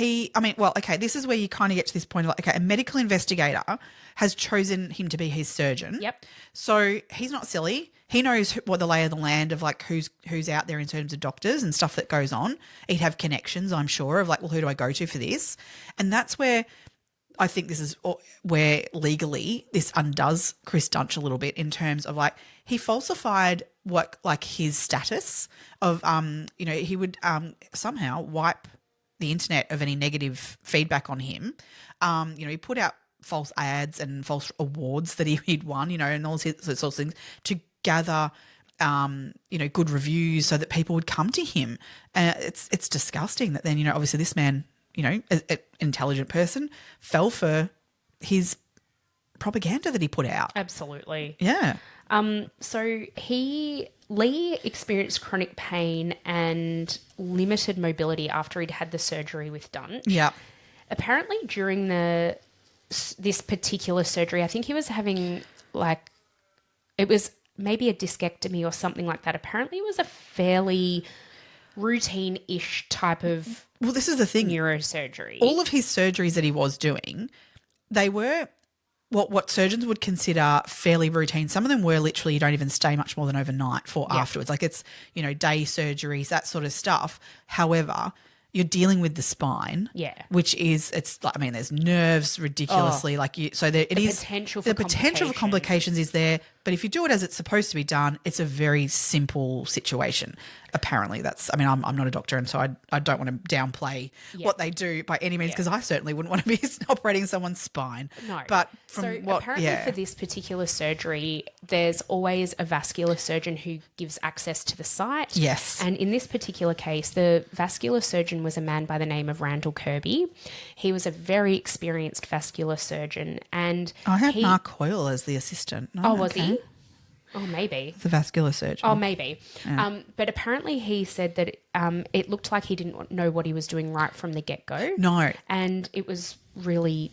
Speaker 2: this is where you kind of get to this point of a medical investigator has chosen him to be his surgeon.
Speaker 1: Yep.
Speaker 2: So he's not silly. He knows what the lay of the land of who's out there in terms of doctors and stuff that goes on. He'd have connections, I'm sure, of who do I go to for this? And that's where I think this is where legally this undoes Chris Duntsch a little bit in terms of he falsified his status of he would somehow wipe the internet of any negative feedback on him. He put out false ads and false awards that he'd won, and all sorts of things to gather good reviews so that people would come to him. It's disgusting that then obviously this man, an intelligent person, fell for his propaganda that he put out.
Speaker 1: Absolutely.
Speaker 2: Yeah.
Speaker 1: So Lee experienced chronic pain and limited mobility after he'd had the surgery with Dunch.
Speaker 2: Yeah.
Speaker 1: Apparently during this particular surgery, I think he was having it was maybe a discectomy or something like that. Apparently it was a fairly routine-ish type of
Speaker 2: this is the thing.
Speaker 1: Neurosurgery.
Speaker 2: All of his surgeries that he was doing, they were what surgeons would consider fairly routine. Some of them were literally you don't even stay much more than overnight for afterwards. It's, day surgeries, that sort of stuff. However, you're dealing with the spine, which is there's nerves ridiculously the potential for complications is there. But if you do it as it's supposed to be done, it's a very simple situation. Apparently, I'm not a doctor, and so I don't want to downplay what they do by any means because I certainly wouldn't want to be operating someone's spine.
Speaker 1: No,
Speaker 2: but
Speaker 1: apparently for this particular surgery, there's always a vascular surgeon who gives access to the site.
Speaker 2: Yes,
Speaker 1: and in this particular case, the vascular surgeon was a man by the name of Randall Kirby. He was a very experienced vascular surgeon, and
Speaker 2: I had Mark Hoyle as the assistant.
Speaker 1: Was he? Oh, maybe.
Speaker 2: The vascular surgeon.
Speaker 1: Oh, maybe. Yeah. But apparently he said that it looked like he didn't know what he was doing right from the get-go.
Speaker 2: No.
Speaker 1: And it was really,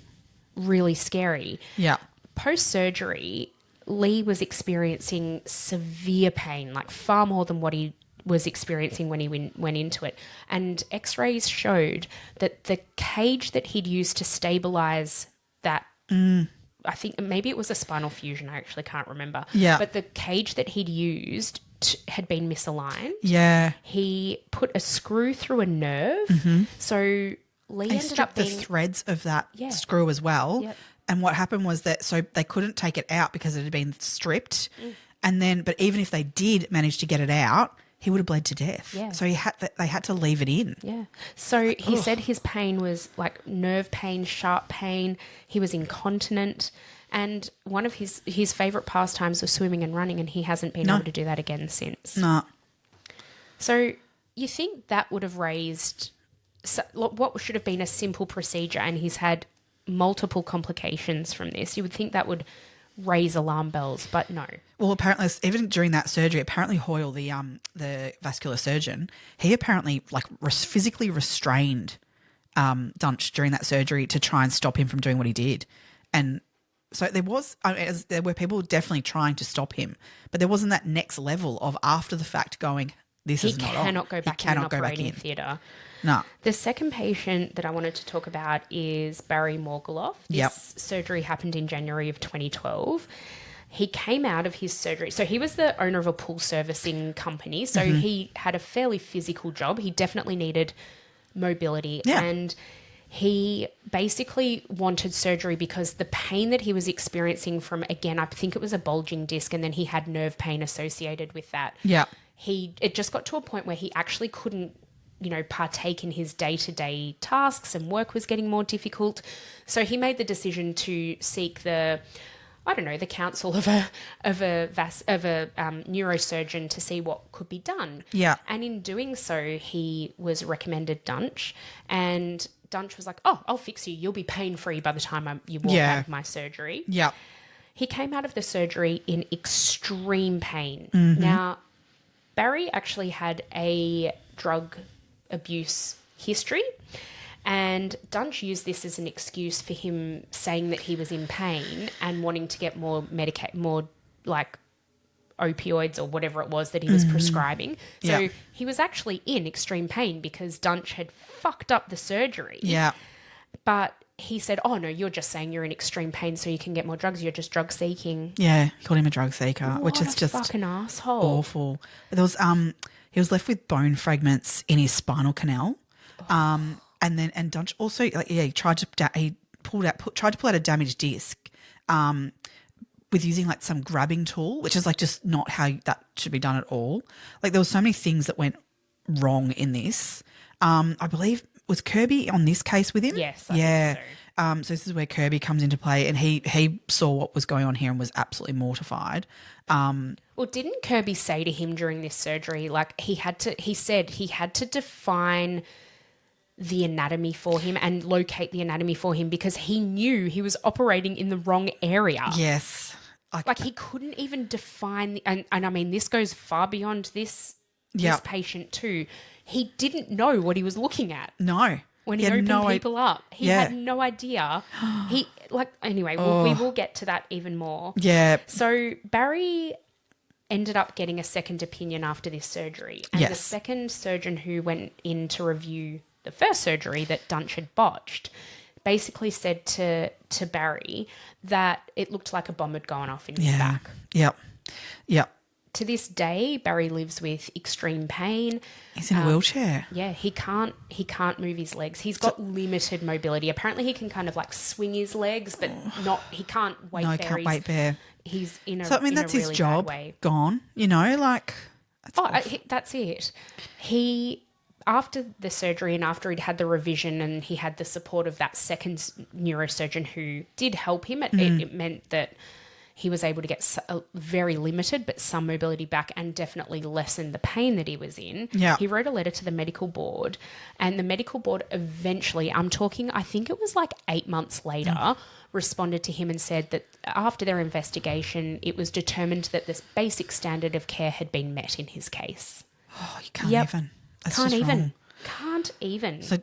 Speaker 1: really scary.
Speaker 2: Yeah.
Speaker 1: Post-surgery, Lee was experiencing severe pain, far more than what he was experiencing when he went into it. And x-rays showed that the cage that he'd used to stabilize that, I think maybe it was a spinal fusion, I actually can't remember.
Speaker 2: Yeah.
Speaker 1: But the cage that he'd used had been misaligned.
Speaker 2: Yeah.
Speaker 1: He put a screw through a nerve. So Lee
Speaker 2: He
Speaker 1: ended up
Speaker 2: stripped the
Speaker 1: being...
Speaker 2: threads of that screw as well.
Speaker 1: Yep.
Speaker 2: And what happened was that so they couldn't take it out because it had been stripped. And then, but even if they did manage to get it out, he would have bled to death.
Speaker 1: Yeah.
Speaker 2: So they had to leave it in.
Speaker 1: Yeah. So he said his pain was like nerve pain, sharp pain. He was incontinent. And one of his favourite pastimes was swimming and running, and he hasn't been able to do that again since.
Speaker 2: No.
Speaker 1: So you think that would have raised what should have been a simple procedure, and he's had multiple complications from this. You would think that would raise alarm bells, but no.
Speaker 2: Well, apparently, even during that surgery, apparently Hoyle, the vascular surgeon, he apparently physically restrained Dunch during that surgery to try and stop him from doing what he did. And so there were people definitely trying to stop him, but there wasn't that next level of after the fact going, this is not on.
Speaker 1: He cannot go back in an operating theatre.
Speaker 2: No.
Speaker 1: The second patient that I wanted to talk about is Barry Morgulov. This surgery happened in January of 2012. He came out of his surgery. So he was the owner of a pool servicing company. So he had a fairly physical job. He definitely needed mobility.
Speaker 2: Yeah.
Speaker 1: And he basically wanted surgery because the pain that he was experiencing from, again, I think it was a bulging disc, and then he had nerve pain associated with that.
Speaker 2: Yeah.
Speaker 1: It just got to a point where he actually couldn't, partake in his day-to-day tasks, and work was getting more difficult. So he made the decision to seek the counsel of a neurosurgeon to see what could be done.
Speaker 2: Yeah.
Speaker 1: And in doing so, he was recommended Dunch, and Dunch was like, "Oh, I'll fix you. You'll be pain-free by the time you walk out of my surgery."
Speaker 2: Yeah.
Speaker 1: He came out of the surgery in extreme pain. Now, Barry actually had a drug abuse history, and Dunch used this as an excuse for him saying that he was in pain and wanting to get more like opioids or whatever it was that he was prescribing. So he was actually in extreme pain because Dunch had fucked up the surgery.
Speaker 2: Yeah.
Speaker 1: But he said, "Oh no, you're just saying you're in extreme pain so you can get more drugs. You're just drug seeking."
Speaker 2: Yeah, he called him a drug seeker, which is just
Speaker 1: fucking asshole.
Speaker 2: Awful. There was he was left with bone fragments in his spinal canal, and Dunch also he tried to pull out a damaged disc, with using some grabbing tool, which is just not how that should be done at all. There were so many things that went wrong in this. I believe. Was Kirby on this case with him?
Speaker 1: Yes, I think so.
Speaker 2: So this is where Kirby comes into play, and he saw what was going on here and was absolutely mortified.
Speaker 1: Well, didn't Kirby say to him during this surgery, he said he had to define the anatomy for him and locate the anatomy for him because he knew he was operating in the wrong area.
Speaker 2: Yes.
Speaker 1: He couldn't even define, and I mean, this goes far beyond this patient too. He didn't know what he was looking at.
Speaker 2: No.
Speaker 1: When he opened people up. He had no idea. Anyway, we will get to that even more.
Speaker 2: Yeah.
Speaker 1: So Barry ended up getting a second opinion after this surgery. And the second surgeon who went in to review the first surgery that Dunch had botched basically said to Barry that it looked like a bomb had gone off in his back.
Speaker 2: Yep. Yep.
Speaker 1: To this day, Barry lives with extreme pain.
Speaker 2: He's in a wheelchair.
Speaker 1: Yeah, he can't move his legs. He's got limited mobility. Apparently, he can kind of swing his legs, but he can't weight bear.
Speaker 2: No, can't weight bear.
Speaker 1: He's in a
Speaker 2: So I mean, that's
Speaker 1: a
Speaker 2: his
Speaker 1: really
Speaker 2: job.
Speaker 1: bad way.
Speaker 2: Gone.
Speaker 1: That's it. He after the surgery and after he'd had the revision and he had the support of that second neurosurgeon who did help him, it meant that he was able to get very limited but some mobility back and definitely lessen the pain that he was in.
Speaker 2: Yeah.
Speaker 1: He wrote a letter to the medical board, and the medical board eventually, I think it was 8 months later, responded to him and said that after their investigation, it was determined that this basic standard of care had been met in his case.
Speaker 2: Oh, you can't even. That's
Speaker 1: Can't
Speaker 2: just
Speaker 1: even.
Speaker 2: wrong.
Speaker 1: Can't even.
Speaker 2: So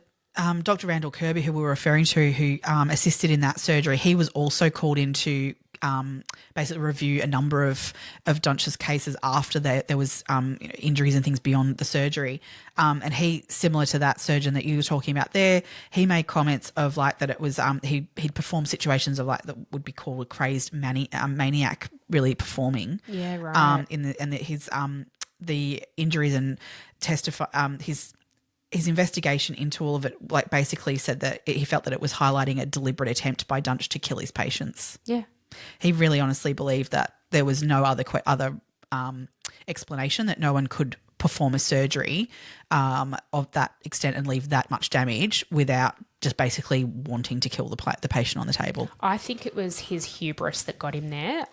Speaker 2: Dr. Randall Kirby, who we were referring to, who assisted in that surgery, he was also called in to basically review a number of Dunsch's cases after there was injuries and things beyond the surgery. And he, similar to that surgeon that you were talking about there, he made comments of like that it was he'd performed situations of like that would be called a crazed maniac really performing.
Speaker 1: Yeah, right.
Speaker 2: The injuries and his investigation into all of it, like basically said that he felt that it was highlighting a deliberate attempt by Dunch to kill his patients.
Speaker 1: Yeah.
Speaker 2: He really honestly believed that there was no other explanation, that no one could perform a surgery of that extent and leave that much damage without just basically wanting to kill the patient on the table.
Speaker 1: I think it was his hubris that got him there.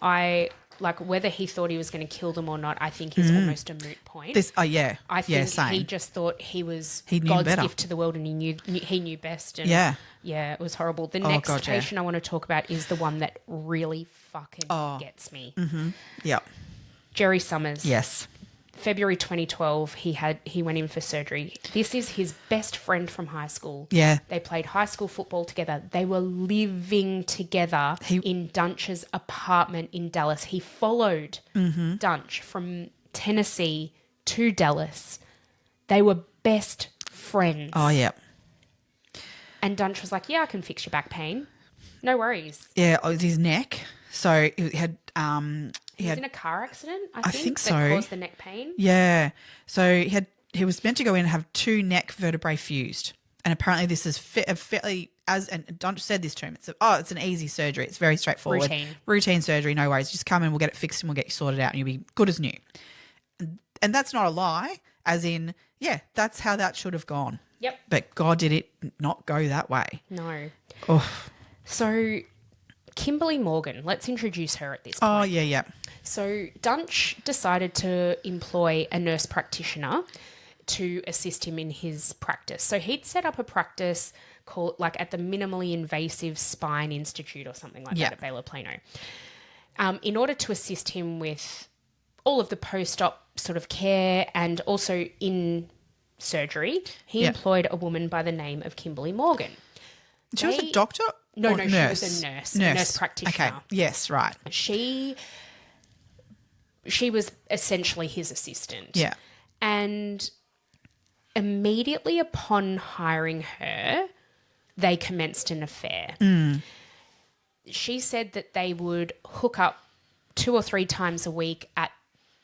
Speaker 1: Like whether he thought he was going to kill them or not, I think is almost a moot point. I think he just thought he was God's gift to the world, and he knew best. And yeah, it was horrible. The next patient I want to talk about is the one that really fucking gets me.
Speaker 2: Mm-hmm. Yeah,
Speaker 1: Jerry Summers.
Speaker 2: Yes.
Speaker 1: February 2012, he went in for surgery. This is his best friend from high school.
Speaker 2: Yeah.
Speaker 1: They played high school football together. They were living together in Dunch's apartment in Dallas. He followed Dunch from Tennessee to Dallas. They were best friends.
Speaker 2: Oh, yeah.
Speaker 1: And Dunch was like, yeah, I can fix your back pain. No worries.
Speaker 2: Yeah, it was his neck. So he had...
Speaker 1: he was in a car accident, I think
Speaker 2: so.
Speaker 1: That caused the neck pain.
Speaker 2: Yeah. So he was meant to go in and have 2 neck vertebrae fused. And apparently this is fairly, and Dunch said this to him, it's an easy surgery. It's very straightforward. Routine surgery, no worries. Just come in, we'll get it fixed and we'll get you sorted out and you'll be good as new. And that's not a lie, as in, yeah, that's how that should have gone.
Speaker 1: Yep.
Speaker 2: But God, did it not go that way?
Speaker 1: No.
Speaker 2: Oh.
Speaker 1: So Kimberly Morgan, let's introduce her at this point.
Speaker 2: Oh, yeah.
Speaker 1: So Dunch decided to employ a nurse practitioner to assist him in his practice. So he'd set up a practice called like at the Minimally Invasive Spine Institute or something like that at Baylor Plano. In order to assist him with all of the post-op sort of care and also in surgery, he employed a woman by the name of Kimberly Morgan.
Speaker 2: She was a doctor?
Speaker 1: No,
Speaker 2: nurse?
Speaker 1: She was a nurse practitioner.
Speaker 2: Okay, yes, right.
Speaker 1: She was essentially his assistant.
Speaker 2: Yeah.
Speaker 1: And immediately upon hiring her, they commenced an affair. She said that they would hook up 2 or 3 times a week at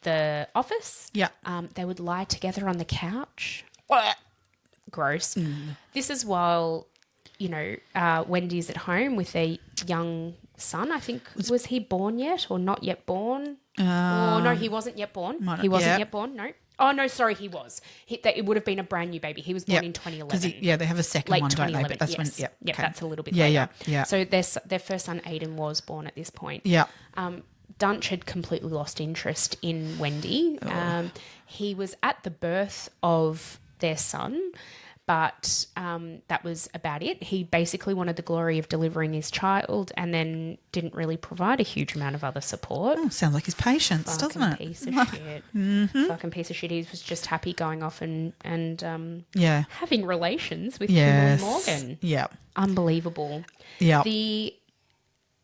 Speaker 1: the office.
Speaker 2: Yeah.
Speaker 1: They would lie together on the couch. Gross. This is while, Wendy's at home with their young son. I think, was he born yet or not yet born? No, he wasn't yet born. He wasn't yet born, no. Oh, no, sorry, he was. It would have been a brand new baby. He was born in 2011.
Speaker 2: They have a second
Speaker 1: late
Speaker 2: one, don't they?
Speaker 1: 2011,
Speaker 2: But that's
Speaker 1: yes.
Speaker 2: when,
Speaker 1: That's a little bit later.
Speaker 2: Yeah.
Speaker 1: So their first son, Aiden, was born at this point.
Speaker 2: Yeah.
Speaker 1: Dunch had completely lost interest in Wendy. He was at the birth of their son, but that was about it. He basically wanted the glory of delivering his child and then didn't really provide a huge amount of other support.
Speaker 2: Sounds like his patience, doesn't it?
Speaker 1: Piece of shit. Fucking piece of shit. He was just happy going off and having relations with Kimberly Morgan.
Speaker 2: Yeah.
Speaker 1: Unbelievable.
Speaker 2: Yeah.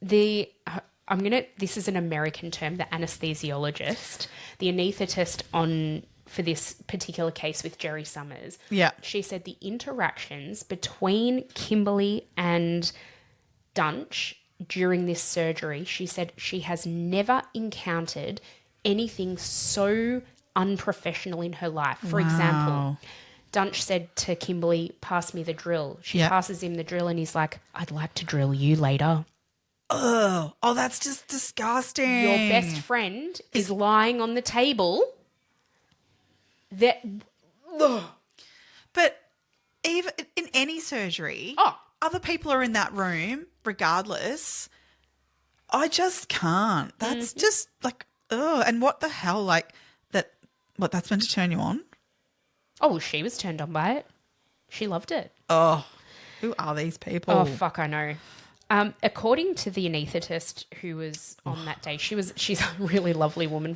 Speaker 1: This is an American term, the anesthesiologist, the anaesthetist for this particular case with Jerry Summers.
Speaker 2: Yeah.
Speaker 1: She said the interactions between Kimberly and Dunch during this surgery, she said she has never encountered anything so unprofessional in her life. For example, Dunch said to Kimberly, pass me the drill. She passes him the drill and he's like, I'd like to drill you later.
Speaker 2: Oh, that's just disgusting.
Speaker 1: Your best friend is lying on the table.
Speaker 2: But even in any surgery, other people are in that room regardless. I just can't. That's just like, and what the hell, like that's meant to turn you on?
Speaker 1: Oh, well, she was turned on by it. She loved it.
Speaker 2: Oh, who are these people?
Speaker 1: Oh, fuck, I know. According to the anaesthetist who was on that day, she's a really lovely woman.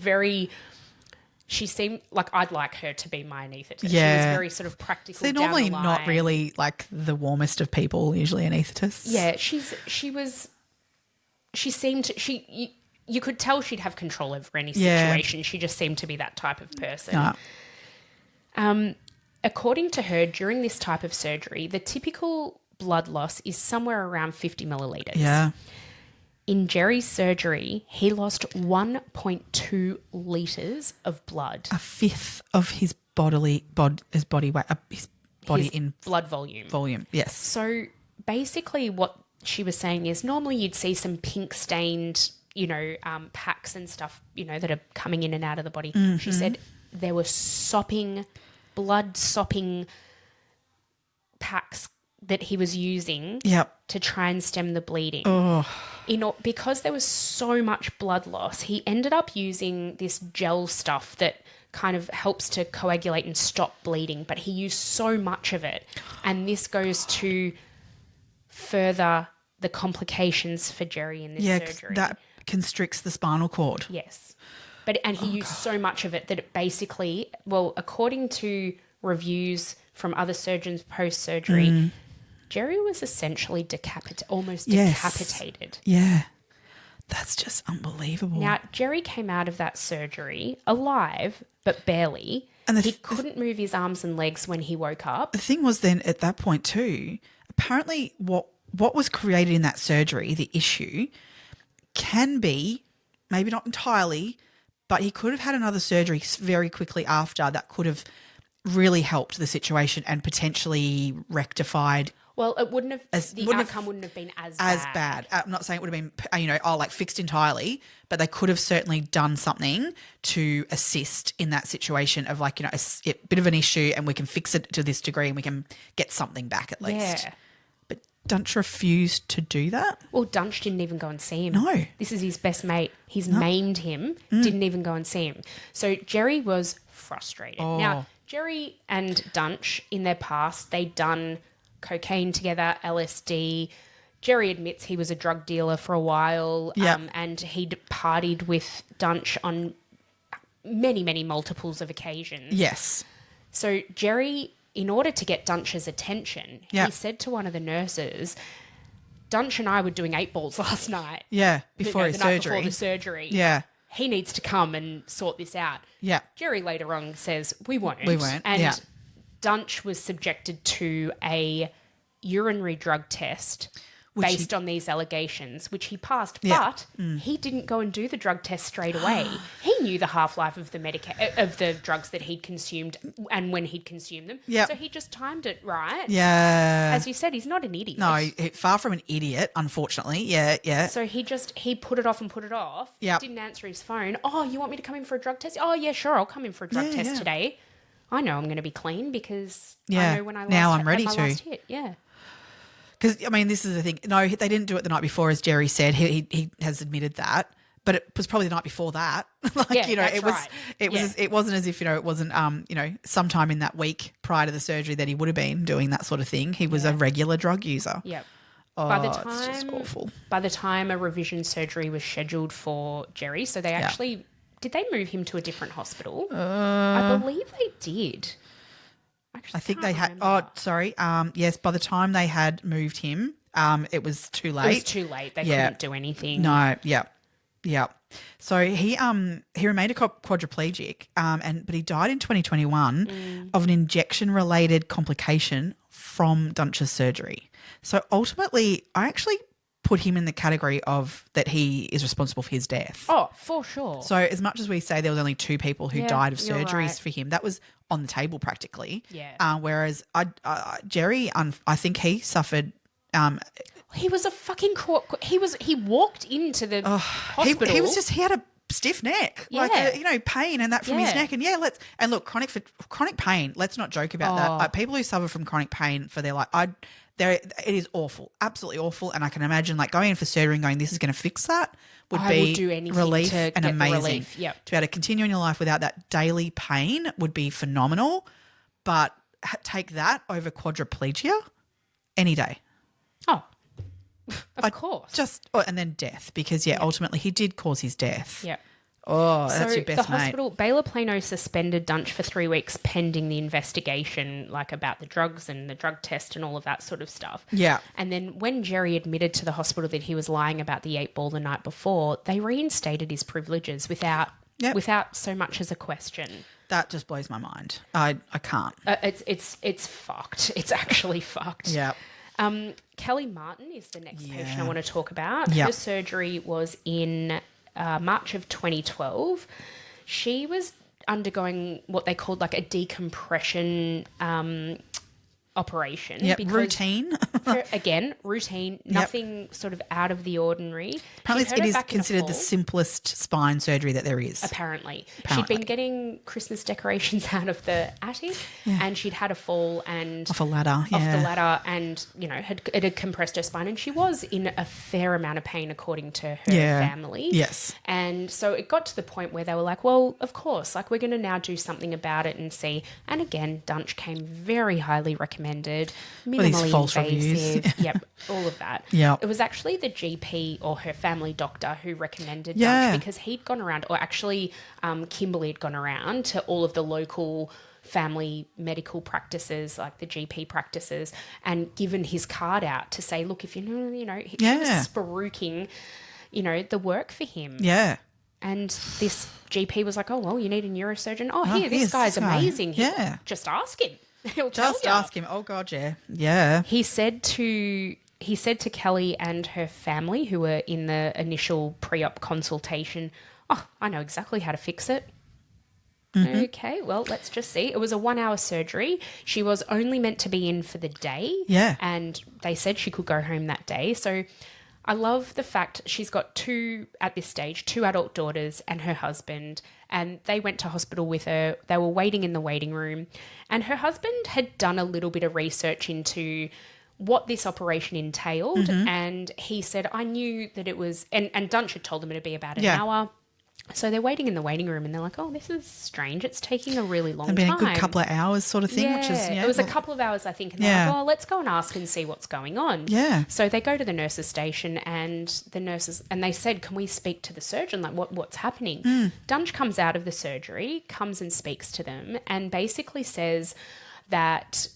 Speaker 1: She seemed like I'd like her to be my anaesthetist.
Speaker 2: Yeah.
Speaker 1: She was very sort of practical.
Speaker 2: They're normally not really like the warmest of people, usually anaesthetists.
Speaker 1: Yeah, she was she seemed you could tell she'd have control over any situation. She just seemed to be that type of person. According to her, during this type of surgery, the typical blood loss is somewhere around 50 millilitres.
Speaker 2: Yeah.
Speaker 1: In Jerry's surgery, he lost 1.2 litres of blood.
Speaker 2: A fifth of his body weight, his
Speaker 1: blood volume.
Speaker 2: Volume, yes.
Speaker 1: So basically what she was saying is normally you'd see some pink stained, packs and stuff, that are coming in and out of the body. Mm-hmm. She said there were blood sopping packs that he was using to try and stem the bleeding.
Speaker 2: Oh.
Speaker 1: Because there was so much blood loss, he ended up using this gel stuff that kind of helps to coagulate and stop bleeding, but he used so much of it. And this goes to further the complications for Jerry in this surgery.
Speaker 2: That constricts the spinal cord.
Speaker 1: Yes. And he used so much of it that it basically, according to reviews from other surgeons post-surgery, Jerry was essentially decapitated.
Speaker 2: Yeah. That's just unbelievable.
Speaker 1: Now, Jerry came out of that surgery alive, but barely. And he couldn't move his arms and legs when he woke up.
Speaker 2: The thing was then at that point too, apparently what was created in that surgery, the issue, can be, maybe not entirely, but he could have had another surgery very quickly after that could have really helped the situation and potentially rectified.
Speaker 1: Well, it wouldn't have. The outcome wouldn't have been as bad.
Speaker 2: I'm not saying it would have been, fixed entirely, but they could have certainly done something to assist in that situation of a bit of an issue, and we can fix it to this degree, and we can get something back at least.
Speaker 1: Yeah.
Speaker 2: But Dunch refused to do that.
Speaker 1: Well, Dunch didn't even go and see him.
Speaker 2: No.
Speaker 1: This is his best mate. He's maimed him. Didn't even go and see him. So Jerry was frustrated.
Speaker 2: Oh.
Speaker 1: Now, Jerry and Dunch in their past, they'd done cocaine together, LSD. Jerry admits he was a drug dealer for a while, and he'd partied with Dunch on many, many multiples of occasions.
Speaker 2: Yes.
Speaker 1: So Jerry, in order to get Dunch's attention, he said to one of the nurses, Dunch and I were doing 8 balls last night.
Speaker 2: Yeah, before his surgery.
Speaker 1: Before the surgery.
Speaker 2: Yeah.
Speaker 1: He needs to come and sort this out.
Speaker 2: Yeah.
Speaker 1: Jerry later on says, we won't.
Speaker 2: And
Speaker 1: Dunch was subjected to a urinary drug test based on these allegations, which he passed, but he didn't go and do the drug test straight away. He knew the half-life of the drugs that he'd consumed and when he'd consumed them.
Speaker 2: Yep.
Speaker 1: So he just timed it right.
Speaker 2: Yeah.
Speaker 1: As you said, he's not an idiot.
Speaker 2: No, far from an idiot, unfortunately. Yeah.
Speaker 1: So he put it off and put it off.
Speaker 2: Yep.
Speaker 1: Didn't answer his phone. Oh, you want me to come in for a drug test? Oh, yeah, sure. I'll come in for a drug test today. I know I'm going to be clean because I know when I last hit. Yeah.
Speaker 2: Because, this is the thing. No, they didn't do it the night before, as Jerry said. He has admitted that. But it was probably the night before that. It wasn't as if, it wasn't, sometime in that week prior to the surgery that he would have been doing that sort of thing. He was a regular drug user.
Speaker 1: Yep.
Speaker 2: Oh, it's just awful.
Speaker 1: By the time a revision surgery was scheduled for Jerry, so they actually... Did they move him to a different hospital? I believe they did.
Speaker 2: I think they had. Oh, sorry. Yes, by the time they had moved him, it was too late.
Speaker 1: It was too late. They couldn't do anything.
Speaker 2: No. Yeah. So he remained a quadriplegic, but he died in 2021 of an injection-related complication from Dunsch's surgery. So ultimately, I actually put him in the category of that he is responsible for his death.
Speaker 1: Oh, for sure.
Speaker 2: So as much as we say there was only 2 people who died of surgeries
Speaker 1: right.
Speaker 2: for him, that was on the table practically.
Speaker 1: Yeah.
Speaker 2: Whereas Jerry, I think he suffered.
Speaker 1: He was a fucking he walked into the hospital.
Speaker 2: He had a stiff neck, pain and that from his neck. And look, chronic pain. Let's not joke about that. People who suffer from chronic pain for their life, it is awful, absolutely awful. And I can imagine going in for surgery and going, this is going to fix that would be relief and amazing.
Speaker 1: Yep.
Speaker 2: To be able to continue in your life without that daily pain would be phenomenal. But take that over quadriplegia any day.
Speaker 1: Oh, of course.
Speaker 2: And then death, because ultimately he did cause his death.
Speaker 1: Yeah.
Speaker 2: Oh, that's your best
Speaker 1: the
Speaker 2: mate.
Speaker 1: hospital, Baylor Plano suspended Dunch for 3 weeks pending the investigation, like about the drugs and the drug test and all of that sort of stuff.
Speaker 2: Yeah.
Speaker 1: And then when Jerry admitted to the hospital that he was lying about the 8 ball the night before, they reinstated his privileges without so much as a question.
Speaker 2: That just blows my mind. I can't.
Speaker 1: It's fucked. It's actually fucked.
Speaker 2: Yeah.
Speaker 1: Kelly Martin is the next patient I want to talk about.
Speaker 2: Yeah.
Speaker 1: Her surgery was in March of 2012. She was undergoing what they called like a decompression operation.
Speaker 2: Yep, routine.
Speaker 1: Routine, nothing sort of out of the ordinary.
Speaker 2: Apparently it is considered the simplest spine surgery that there is.
Speaker 1: Apparently. She'd been getting Christmas decorations out of the attic and she'd had a fall and...
Speaker 2: Off a ladder,
Speaker 1: and, it had compressed her spine and she was in a fair amount of pain according to her family.
Speaker 2: Yes.
Speaker 1: And so it got to the point where they were like, well, of course, like we're going to now do something about it and see. And again, Dunch came very highly recommended, minimally
Speaker 2: false
Speaker 1: invasive.
Speaker 2: reviews.
Speaker 1: Yep, all of that.
Speaker 2: Yep.
Speaker 1: It was actually the GP or her family doctor who recommended Dunch because he'd gone around, or actually Kimberly had gone around to all of the local family medical practices, like the GP practices, and given his card out to say, look, if she was spruiking, the work for him.
Speaker 2: Yeah.
Speaker 1: And this GP was like, oh, well, you need a neurosurgeon. Oh, here, this guy's amazing.
Speaker 2: Yeah.
Speaker 1: Just ask him. He'll
Speaker 2: Just
Speaker 1: tell you.
Speaker 2: ask him. Oh, God, yeah. Yeah.
Speaker 1: He said to Kelly and her family who were in the initial pre-op consultation, oh, I know exactly how to fix it. Mm-hmm. Okay, well, let's just see. It was a 1-hour surgery. She was only meant to be in for the day.
Speaker 2: Yeah.
Speaker 1: And they said she could go home that day. So I love the fact she's got two adult daughters and her husband, and they went to hospital with her. They were waiting in the waiting room, and her husband had done a little bit of research into what this operation entailed, and he said, I knew that it was, and Dunch had told them it'd be about an hour. So they're waiting in the waiting room and they're like, oh, this is strange. It's taking a really long time.
Speaker 2: It's been a good couple of hours sort of thing, which is,
Speaker 1: it was a couple of hours, I think. And they're like, oh, let's go and ask and see what's going on.
Speaker 2: Yeah.
Speaker 1: So they go to the nurses' station and the nurses, and they said, can we speak to the surgeon? Like, what's happening? Dunch comes out of the surgery, comes and speaks to them and basically says that,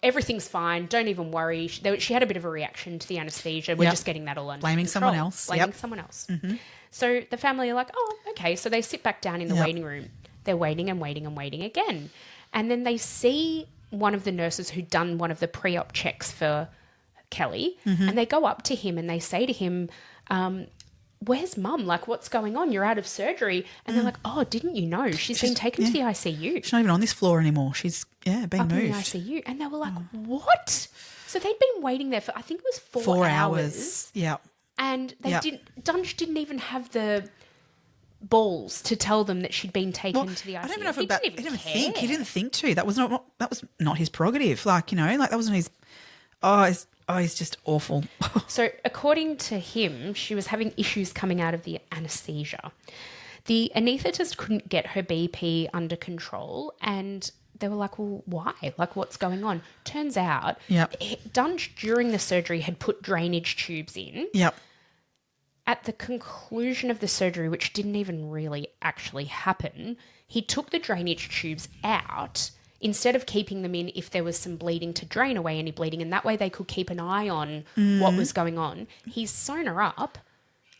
Speaker 1: everything's fine. Don't even worry. She had a bit of a reaction to the anaesthesia. We're just getting that all under
Speaker 2: Blaming
Speaker 1: control.
Speaker 2: someone else.
Speaker 1: Blaming someone else. Mm-hmm. So the family are like, oh, okay. So they sit back down in the waiting room. They're waiting and waiting and waiting again. And then they see one of the nurses who'd done one of the pre-op checks for Kelly, and they go up to him and they say to him, where's mum? Like, what's going on? You're out of surgery. And they're like, oh, didn't you know? She's been taken to the ICU.
Speaker 2: She's not even on this floor anymore. She's, being
Speaker 1: up
Speaker 2: moved.
Speaker 1: in the ICU. And they were like, what? So they'd been waiting there for, I think it was 4 hours.
Speaker 2: Yeah.
Speaker 1: And Dunch didn't even have the balls to tell them that she'd been taken to the ICU.
Speaker 2: I don't even know if he didn't think to. That was not his prerogative. Like, that wasn't his. He's just awful.
Speaker 1: So according to him, she was having issues coming out of the anaesthesia. The anaesthetist couldn't get her BP under control, and they were like, well, why? Like, what's going on? Turns out Dunch, during the surgery, had put drainage tubes in.
Speaker 2: Yep.
Speaker 1: At the conclusion of the surgery, which didn't even really actually happen, he took the drainage tubes out instead of keeping them in if there was some bleeding to drain away any bleeding, and that way they could keep an eye on what was going on. He's sewn her up,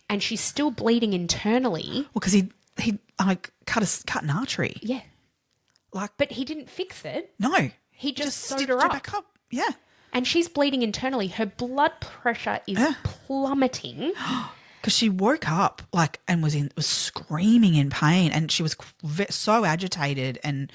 Speaker 1: and she's still bleeding internally.
Speaker 2: Well, because he cut an artery.
Speaker 1: Yeah. But he didn't fix it.
Speaker 2: No.
Speaker 1: He just sewed her up.
Speaker 2: Back up. Yeah.
Speaker 1: And she's bleeding internally. Her blood pressure is plummeting.
Speaker 2: Because she woke up and was screaming in pain, and she was so agitated and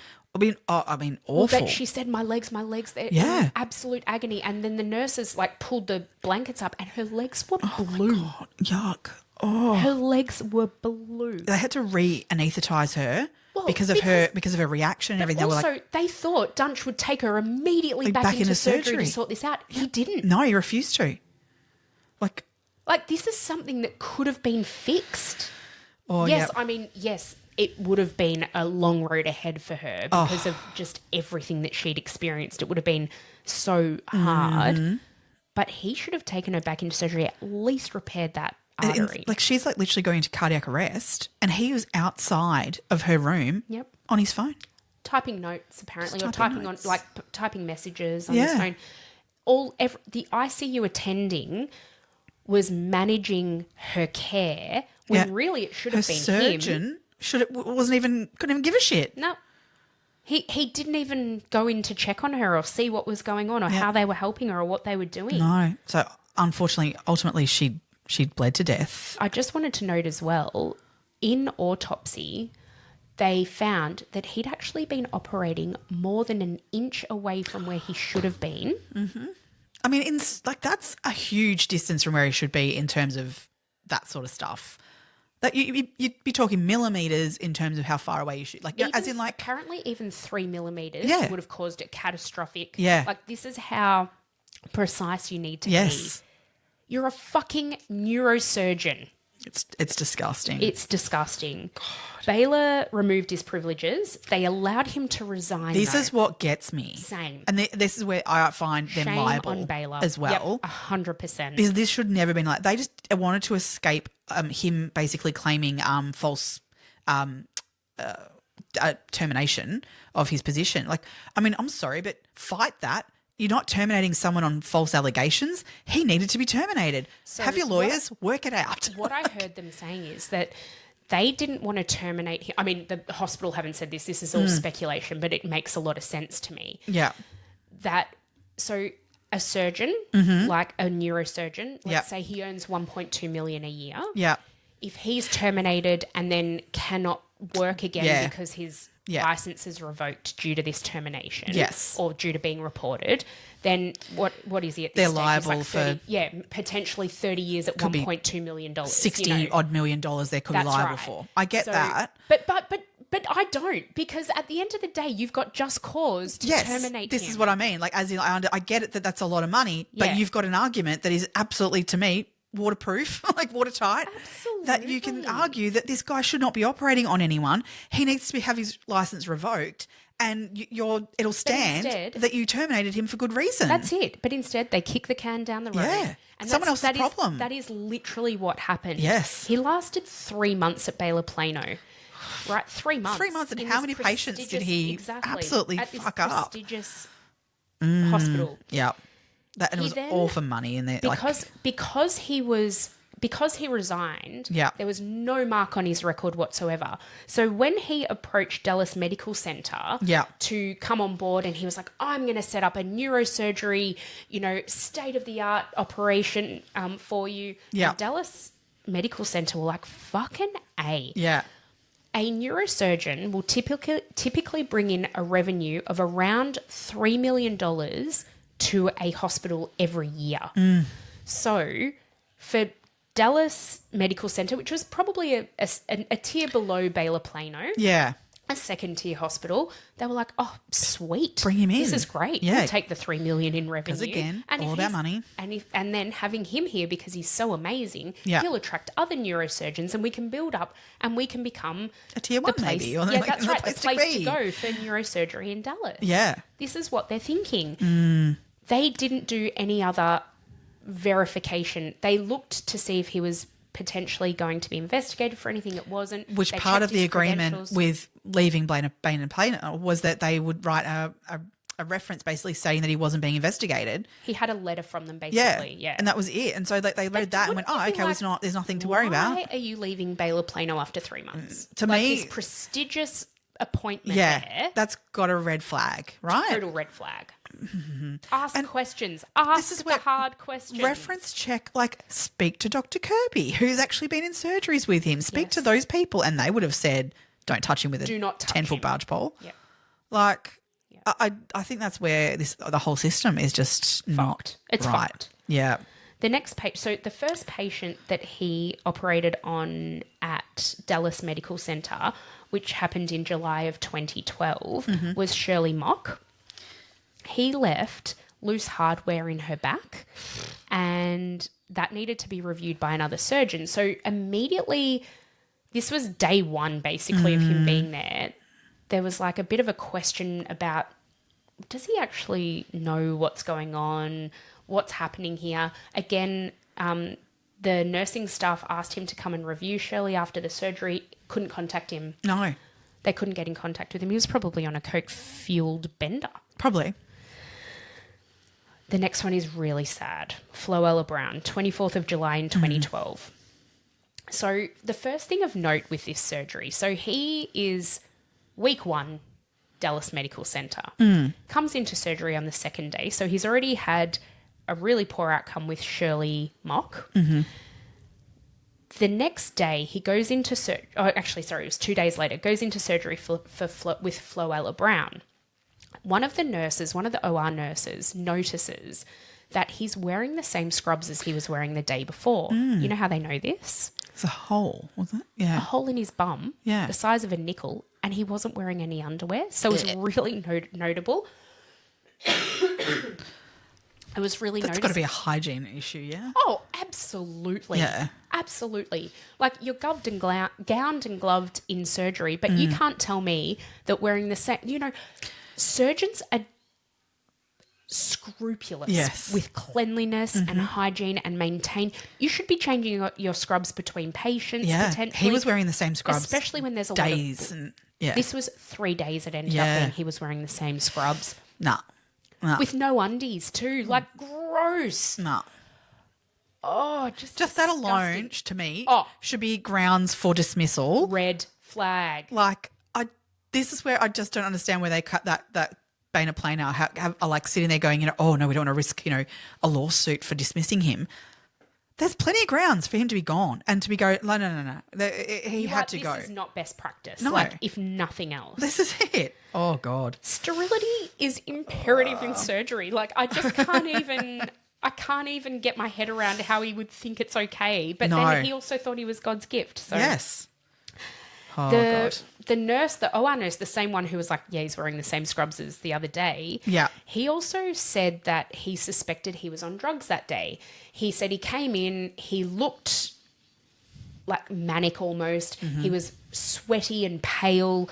Speaker 2: awful.
Speaker 1: Well, she said, my legs, they're in absolute agony. And then the nurses pulled the blankets up and her legs were blue.
Speaker 2: My God, yuck. Oh.
Speaker 1: Her legs were blue.
Speaker 2: They had to re-anaesthetise her. Because of her reaction and everything.
Speaker 1: Also, they thought Dunch would take her immediately back into surgery to sort this out. He didn't.
Speaker 2: No, he refused to.
Speaker 1: This is something that could have been fixed.
Speaker 2: Oh,
Speaker 1: yes, yes, it would have been a long road ahead for her because of just everything that she'd experienced. It would have been so hard. But he should have taken her back into surgery, at least repaired that artery.
Speaker 2: Like she's like literally going into cardiac arrest and he was outside of her room on his phone.
Speaker 1: Typing notes apparently, or
Speaker 2: typing
Speaker 1: typing
Speaker 2: notes.
Speaker 1: on, like typing messages on his phone. The ICU attending was managing her care when really it should have been
Speaker 2: surgeon
Speaker 1: him.
Speaker 2: couldn't even give a shit.
Speaker 1: No. He didn't even go in to check on her or see what was going on or how they were helping her or what they were doing.
Speaker 2: No. So unfortunately, ultimately she bled to death.
Speaker 1: I just wanted to note as well, in autopsy, they found that he'd actually been operating more than an inch away from where he should have been.
Speaker 2: Mm-hmm. I mean, that's a huge distance from where he should be in terms of that sort of stuff. That you'd be talking millimeters in terms of how far away you should, like
Speaker 1: Even,
Speaker 2: as in like
Speaker 1: apparently even 3 millimeters would have caused it catastrophic.
Speaker 2: Yeah,
Speaker 1: like this is how precise you need to be. You're a fucking neurosurgeon.
Speaker 2: It's disgusting.
Speaker 1: It's disgusting. God. Baylor removed his privileges. They allowed him to resign.
Speaker 2: This is what gets me.
Speaker 1: Same.
Speaker 2: And this is where I find them liable
Speaker 1: on Baylor
Speaker 2: as well.
Speaker 1: 100%.
Speaker 2: Because this should never have been like, they just wanted to escape him basically claiming false termination of his position. Like, I mean, I'm sorry, but fight that. You're not terminating someone on false allegations. He needed to be terminated. So have your lawyers work it out.
Speaker 1: What I heard them saying is that they didn't want to terminate him. I mean, the hospital haven't said this. This is all speculation, but it makes a lot of sense to me.
Speaker 2: Yeah.
Speaker 1: So a surgeon, like a neurosurgeon, let's say he earns $1.2 million a year.
Speaker 2: Yeah.
Speaker 1: If he's terminated and then cannot work again because his license is revoked due to this termination or due to being reported, then what is he at this
Speaker 2: They're
Speaker 1: stage?
Speaker 2: liable
Speaker 1: like 30,
Speaker 2: for...
Speaker 1: potentially 30 years at $1.2 million.
Speaker 2: $60-odd million they could be liable for. I get that.
Speaker 1: But I don't, because at the end of the day, you've got just cause to terminate
Speaker 2: this
Speaker 1: him.
Speaker 2: is what I mean. Like, as in, I get it that that's a lot of money, but you've got an argument that is absolutely, to me, waterproof, like watertight.
Speaker 1: Absolutely.
Speaker 2: That you can argue that this guy should not be operating on anyone. He needs to have his license revoked, and it'll stand that you terminated him for good reason.
Speaker 1: That's it. But instead, they kick the can down the road.
Speaker 2: Yeah. And someone else's problem.
Speaker 1: That is literally what happened.
Speaker 2: Yes.
Speaker 1: He lasted 3 months at Baylor Plano. Right, 3 months.
Speaker 2: 3 months, and how many patients did he absolutely
Speaker 1: at this
Speaker 2: fuck up?
Speaker 1: Prestigious hospital.
Speaker 2: Yeah. That, and it was all for money in there.
Speaker 1: Because he resigned, there was no mark on his record whatsoever. So when he approached Dallas Medical Center to come on board, and he was like, I'm going to set up a neurosurgery, state-of-the-art operation for you.
Speaker 2: Yeah.
Speaker 1: And Dallas Medical Center were like, fucking A.
Speaker 2: Yeah.
Speaker 1: A neurosurgeon will typically bring in a revenue of around $3 million to a hospital every year. So for Dallas Medical Center, which was probably a tier below Baylor Plano, a second-tier hospital, they were like, oh, sweet.
Speaker 2: Bring him in.
Speaker 1: This is great.
Speaker 2: Yeah.
Speaker 1: We'll take the $3 million in revenue.
Speaker 2: Because again,
Speaker 1: and
Speaker 2: all about money.
Speaker 1: And then having him here because he's so amazing, he'll attract other neurosurgeons, and we can build up and we can become
Speaker 2: a tier one maybe. Or
Speaker 1: that's right, the place to
Speaker 2: be.
Speaker 1: go for neurosurgery in Dallas.
Speaker 2: Yeah.
Speaker 1: This is what they're thinking. They didn't do any other verification. They looked to see if he was potentially going to be investigated for anything. It wasn't.
Speaker 2: Which
Speaker 1: they
Speaker 2: part of the
Speaker 1: his
Speaker 2: agreement with leaving Bain and Plano was that they would write a reference basically saying that he wasn't being investigated.
Speaker 1: He had a letter from them basically, yeah.
Speaker 2: And that was it. And so they read that and went, oh, okay, like, there's nothing to worry about.
Speaker 1: Why are you leaving Baylor Plano after 3 months?
Speaker 2: To me...
Speaker 1: This prestigious appointment there.
Speaker 2: That's got a red flag, right?
Speaker 1: Total red flag. Ask questions. Ask the hard questions.
Speaker 2: Reference check, like speak to Dr. Kirby, who's actually been in surgeries with him. Speak to those people, and they would have said, don't touch him with a 10-foot barge pole.
Speaker 1: Yeah.
Speaker 2: Like, I think that's where the whole system is just not
Speaker 1: It's
Speaker 2: right.
Speaker 1: fucked.
Speaker 2: Yeah.
Speaker 1: The next so the first patient that he operated on at Dallas Medical Center, which happened in July of 2012, was Shirley Mock. He left loose hardware in her back, and that needed to be reviewed by another surgeon. So immediately, this was day one basically of him being there. There was like a bit of a question about, does he actually know what's going on? What's happening here? Again, The nursing staff asked him to come and review Shirley after the surgery. Couldn't contact him.
Speaker 2: No.
Speaker 1: They couldn't get in contact with him. He was probably on a coke-fueled bender.
Speaker 2: Probably.
Speaker 1: The next one is really sad. Floella Brown, 24th of July in 2012. So the first thing of note with this surgery, so he is week 1, Dallas Medical Center. Comes into surgery on the second day. So he's already had a really poor outcome with Shirley Mock. The next day, he goes into surgery. Oh, actually, sorry, it was 2 days later. Goes into surgery with Floella Brown. One of the OR nurses, notices that he's wearing the same scrubs as he was wearing the day before. You know how they know this?
Speaker 2: It's a hole, wasn't it? Yeah.
Speaker 1: A hole in his bum, the size of a nickel, and he wasn't wearing any underwear. So it was really notable. It was really
Speaker 2: That's got to be a hygiene issue, yeah?
Speaker 1: Oh, absolutely.
Speaker 2: Yeah.
Speaker 1: Absolutely. Like, you're gowned and gloved in surgery, but you can't tell me that wearing the same... You know, surgeons are scrupulous with cleanliness and hygiene and maintain... You should be changing your scrubs between patients, potentially.
Speaker 2: He was wearing the same scrubs.
Speaker 1: Especially when there's a
Speaker 2: days
Speaker 1: lot of...
Speaker 2: and
Speaker 1: This was 3 days it ended up being he was wearing the same scrubs.
Speaker 2: Nah.
Speaker 1: With no undies too. Like, gross.
Speaker 2: No.
Speaker 1: Oh, just
Speaker 2: that alone, to me,
Speaker 1: Oh.
Speaker 2: should be grounds for dismissal.
Speaker 1: Red flag.
Speaker 2: Like, this is where I just don't understand where they cut that Bane Planer are like sitting there going, oh, no, we don't want to risk, a lawsuit for dismissing him. There's plenty of grounds for him to be gone and to be no. He had to go.
Speaker 1: This is not best practice.
Speaker 2: No.
Speaker 1: Like, if nothing else.
Speaker 2: This is it. Oh, God.
Speaker 1: Sterility is imperative in surgery. Like, I just can't even... I can't even get my head around how he would think it's okay. But then he also thought he was God's gift. So
Speaker 2: yes. Oh, God.
Speaker 1: The nurse, the OR nurse, the same one who was like, he's wearing the same scrubs as the other day.
Speaker 2: Yeah.
Speaker 1: He also said that he suspected he was on drugs that day. He said he came in, he looked like manic almost. He was sweaty and pale.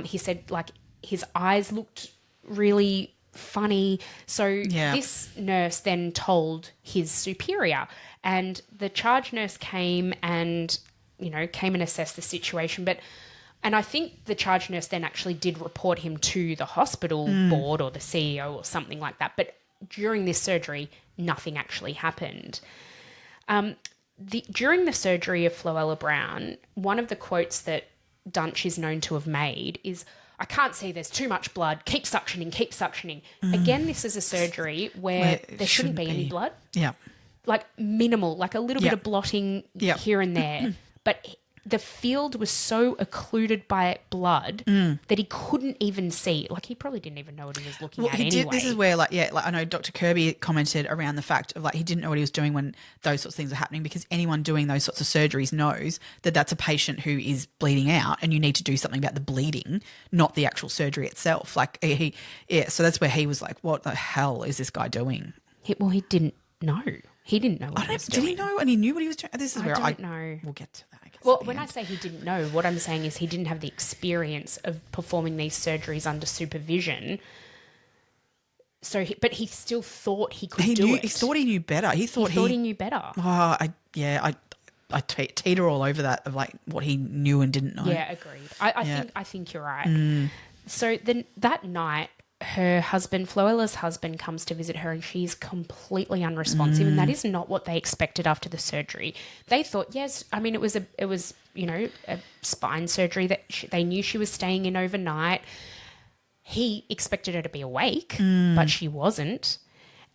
Speaker 1: He said like his eyes looked really funny. So this nurse then told his superior, and the charge nurse came and assessed the situation. And I think the charge nurse then actually did report him to the hospital board or the CEO or something like that. But during this surgery, nothing actually happened. During the surgery of Floella Brown, one of the quotes that Dunch is known to have made is, "I can't see, there's too much blood. Keep suctioning, keep suctioning." Again, this is a surgery where there shouldn't be any blood.
Speaker 2: Yeah.
Speaker 1: Like minimal, like a little bit of blotting here and there. But the field was so occluded by blood that he couldn't even see. Like, he probably didn't even know what he was looking at anyway.
Speaker 2: This is where, I know Dr. Kirby commented around the fact of, he didn't know what he was doing when those sorts of things are happening, because anyone doing those sorts of surgeries knows that that's a patient who is bleeding out and you need to do something about the bleeding, not the actual surgery itself. So that's where he was like, what the hell is this guy doing?
Speaker 1: He didn't know. He didn't know what he was doing.
Speaker 2: Did he know? And he knew what he was doing? This is where I
Speaker 1: don't know.
Speaker 2: We'll get to that, I guess.
Speaker 1: Well, when I say he didn't know, what I'm saying is he didn't have the experience of performing these surgeries under supervision. So, but he still thought he could do it.
Speaker 2: He thought he knew better. He thought
Speaker 1: he knew better.
Speaker 2: Oh, I teeter all over that of what he knew and didn't know.
Speaker 1: Yeah, agreed. I think you're right. So then that night, her husband, Floella's husband, comes to visit her, and she's completely unresponsive, and that is not what they expected after the surgery. They thought, it was a spine surgery that they knew she was staying in overnight. He expected her to be awake, but she wasn't.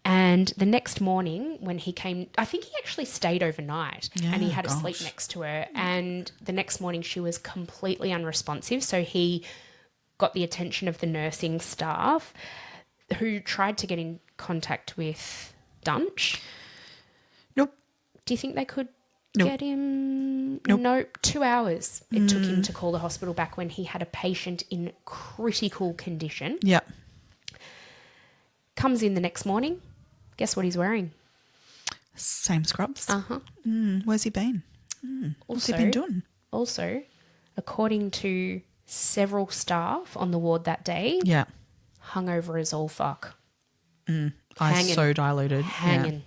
Speaker 1: And the next morning when he came, I think he actually stayed overnight, and he had to sleep next to her. And the next morning she was completely unresponsive. So he got the attention of the nursing staff, who tried to get in contact with Dunch.
Speaker 2: Nope.
Speaker 1: Do you think they could get him? Nope. 2 hours it took him to call the hospital back when he had a patient in critical condition.
Speaker 2: Yeah.
Speaker 1: Comes in the next morning. Guess what he's wearing?
Speaker 2: Same scrubs.
Speaker 1: Uh-huh.
Speaker 2: Where's he been? What's he been doing?
Speaker 1: Also, according to several staff on the ward that day, hungover as all fuck.
Speaker 2: Eyes so diluted.
Speaker 1: Hanging.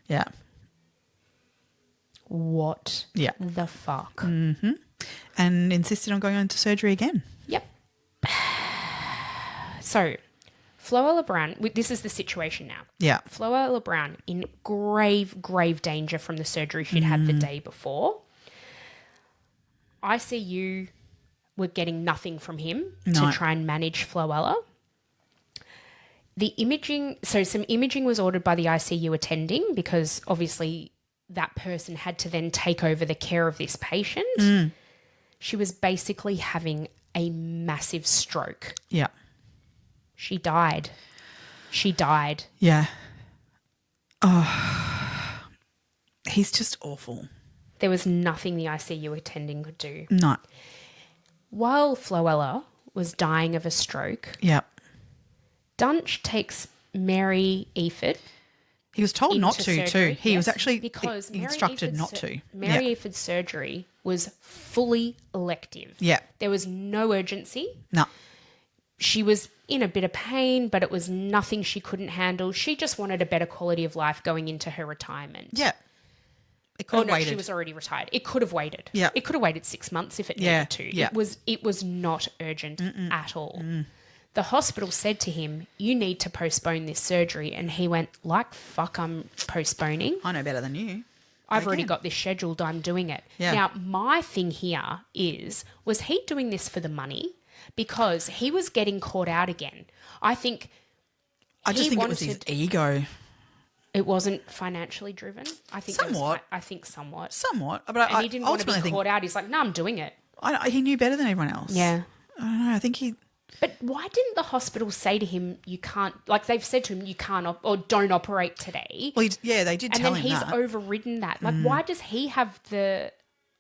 Speaker 2: Yeah.
Speaker 1: what
Speaker 2: Yeah.
Speaker 1: the fuck?
Speaker 2: And insisted on going on to surgery again.
Speaker 1: Yep. So, Floella Brown, this is the situation now.
Speaker 2: Yeah.
Speaker 1: Floella Brown in grave, grave danger from the surgery she'd had the day before. ICU were getting nothing from him to try and manage Floella. Some imaging was ordered by the ICU attending because obviously that person had to then take over the care of this patient. She was basically having a massive stroke.
Speaker 2: Yeah.
Speaker 1: She died.
Speaker 2: Yeah. Oh, he's just awful.
Speaker 1: There was nothing the ICU attending could do.
Speaker 2: No.
Speaker 1: While Floella was dying of a stroke,
Speaker 2: Yeah.
Speaker 1: Dunch takes Mary Eaford.
Speaker 2: He was told not to,
Speaker 1: surgery.
Speaker 2: too. He was
Speaker 1: Yes,
Speaker 2: actually
Speaker 1: because
Speaker 2: instructed not to.
Speaker 1: Mary Eaford's surgery was fully elective.
Speaker 2: Yeah.
Speaker 1: There was no urgency.
Speaker 2: No.
Speaker 1: She was in a bit of pain, but it was nothing she couldn't handle. She just wanted a better quality of life going into her retirement.
Speaker 2: Yeah. It could have waited.
Speaker 1: She was already retired. It could have waited.
Speaker 2: Yeah.
Speaker 1: It could have waited 6 months if it needed to.
Speaker 2: Yeah.
Speaker 1: It was not urgent at all. The hospital said to him, you need to postpone this surgery. And he went, like, fuck, I'm postponing.
Speaker 2: I know better than you.
Speaker 1: I've already got this scheduled. I'm doing it.
Speaker 2: Yeah.
Speaker 1: Now, my thing here was he doing this for the money? Because he was getting caught out again. I just think it was his
Speaker 2: ego.
Speaker 1: It wasn't financially driven. I think
Speaker 2: somewhat.
Speaker 1: Somewhat.
Speaker 2: But
Speaker 1: and he didn't want to be caught out. He's like, no, I'm doing it.
Speaker 2: He knew better than everyone else.
Speaker 1: Yeah.
Speaker 2: I don't know. I think he...
Speaker 1: But why didn't the hospital say to him, you can't, like they've said to him, you can't or don't operate today?
Speaker 2: Well, they did tell him that.
Speaker 1: And then he's overridden that. Like, why does he have the...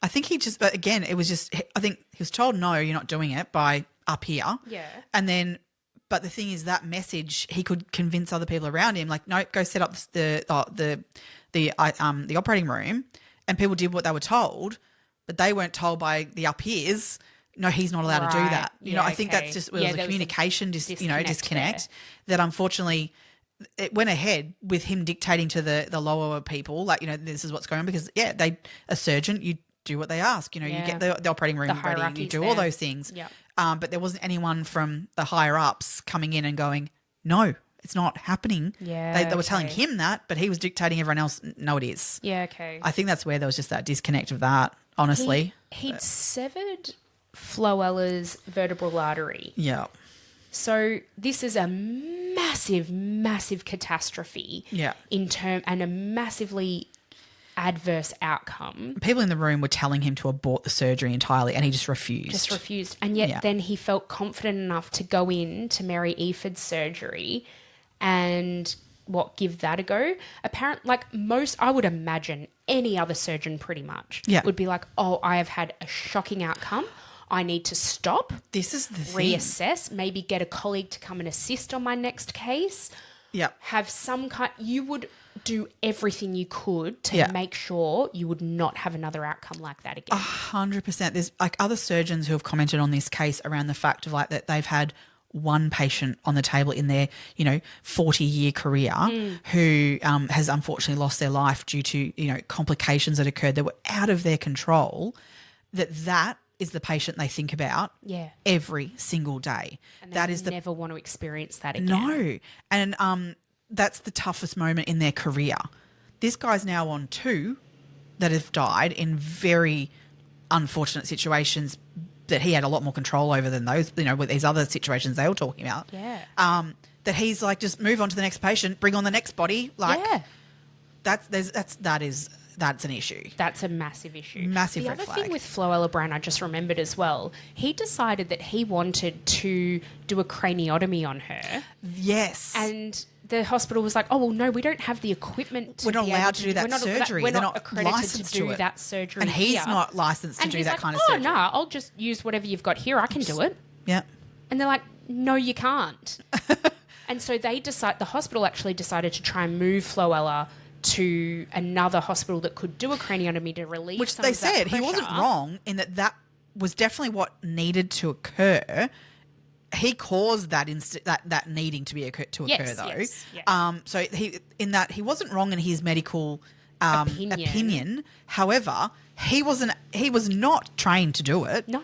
Speaker 2: I think he just, but again, it was just, I think he was told, no, you're not doing it by up here.
Speaker 1: Yeah.
Speaker 2: And then, but the thing is that message, he could convince other people around him, like, no, go set up the operating room. And people did what they were told, but they weren't told by the up here's, no, he's not allowed to do that. I think that's just, was a communication disconnect that unfortunately it went ahead with him dictating to the lower people, like, this is what's going on because, a surgeon, you do what they ask. You get the operating room ready and you do all those things.
Speaker 1: Yeah.
Speaker 2: But there wasn't anyone from the higher ups coming in and going, no, it's not happening.
Speaker 1: Yeah.
Speaker 2: They were telling him that, but he was dictating everyone else, no, it is.
Speaker 1: Yeah, okay.
Speaker 2: I think that's where there was just that disconnect of that, honestly.
Speaker 1: He'd severed Floella's vertebral artery.
Speaker 2: Yeah.
Speaker 1: So this is a massive, massive catastrophe.
Speaker 2: Yeah.
Speaker 1: And a massively adverse outcome.
Speaker 2: People in the room were telling him to abort the surgery entirely and he just refused.
Speaker 1: And yet then he felt confident enough to go in to Mary Eaford's surgery and give that a go. Apparently, I would imagine any other surgeon pretty much would be like, oh, I have had a shocking outcome. I need to stop.
Speaker 2: This is the thing.
Speaker 1: Reassess, maybe get a colleague to come and assist on my next case.
Speaker 2: Yeah.
Speaker 1: Have some kind, you would do everything you could to make sure you would not have another outcome like that again.
Speaker 2: 100%. There's other surgeons who have commented on this case around the fact of that they've had one patient on the table in their 40-year career who has unfortunately lost their life due to complications that occurred that were out of their control. That is the patient they think about every single day.
Speaker 1: And they never want to experience that again.
Speaker 2: No. And that's the toughest moment in their career. This guy's now on 2 that have died in very unfortunate situations that he had a lot more control over than those, with these other situations they were talking about.
Speaker 1: Yeah.
Speaker 2: That he's like, just move on to the next patient, bring on the next body. That's an issue.
Speaker 1: That's a massive issue.
Speaker 2: Massive
Speaker 1: red
Speaker 2: flag.
Speaker 1: The other thing with Floella Brown, I just remembered as well, he decided that he wanted to do a craniotomy on her.
Speaker 2: Yes.
Speaker 1: And the hospital was like, oh, well, no, we don't have the equipment.
Speaker 2: We're not allowed to do that surgery.
Speaker 1: We're
Speaker 2: They're
Speaker 1: not
Speaker 2: not
Speaker 1: accredited
Speaker 2: licensed
Speaker 1: to do
Speaker 2: it.
Speaker 1: that surgery
Speaker 2: And he's
Speaker 1: here.
Speaker 2: not licensed to do that kind of
Speaker 1: surgery.
Speaker 2: surgery.
Speaker 1: Oh, no, I'll just use whatever you've got here. I can do it.
Speaker 2: Yeah.
Speaker 1: And they're like, no, you can't. And so the hospital actually decided to try and move Floella to another hospital that could do a craniotomy to relieve
Speaker 2: Which
Speaker 1: some
Speaker 2: they
Speaker 1: of that
Speaker 2: said he
Speaker 1: pressure.
Speaker 2: wasn't wrong in that was definitely what needed to occur. He caused that that needing to occur though.
Speaker 1: Yes, yeah.
Speaker 2: So he wasn't wrong in his medical opinion. However, he was not trained to do it.
Speaker 1: No.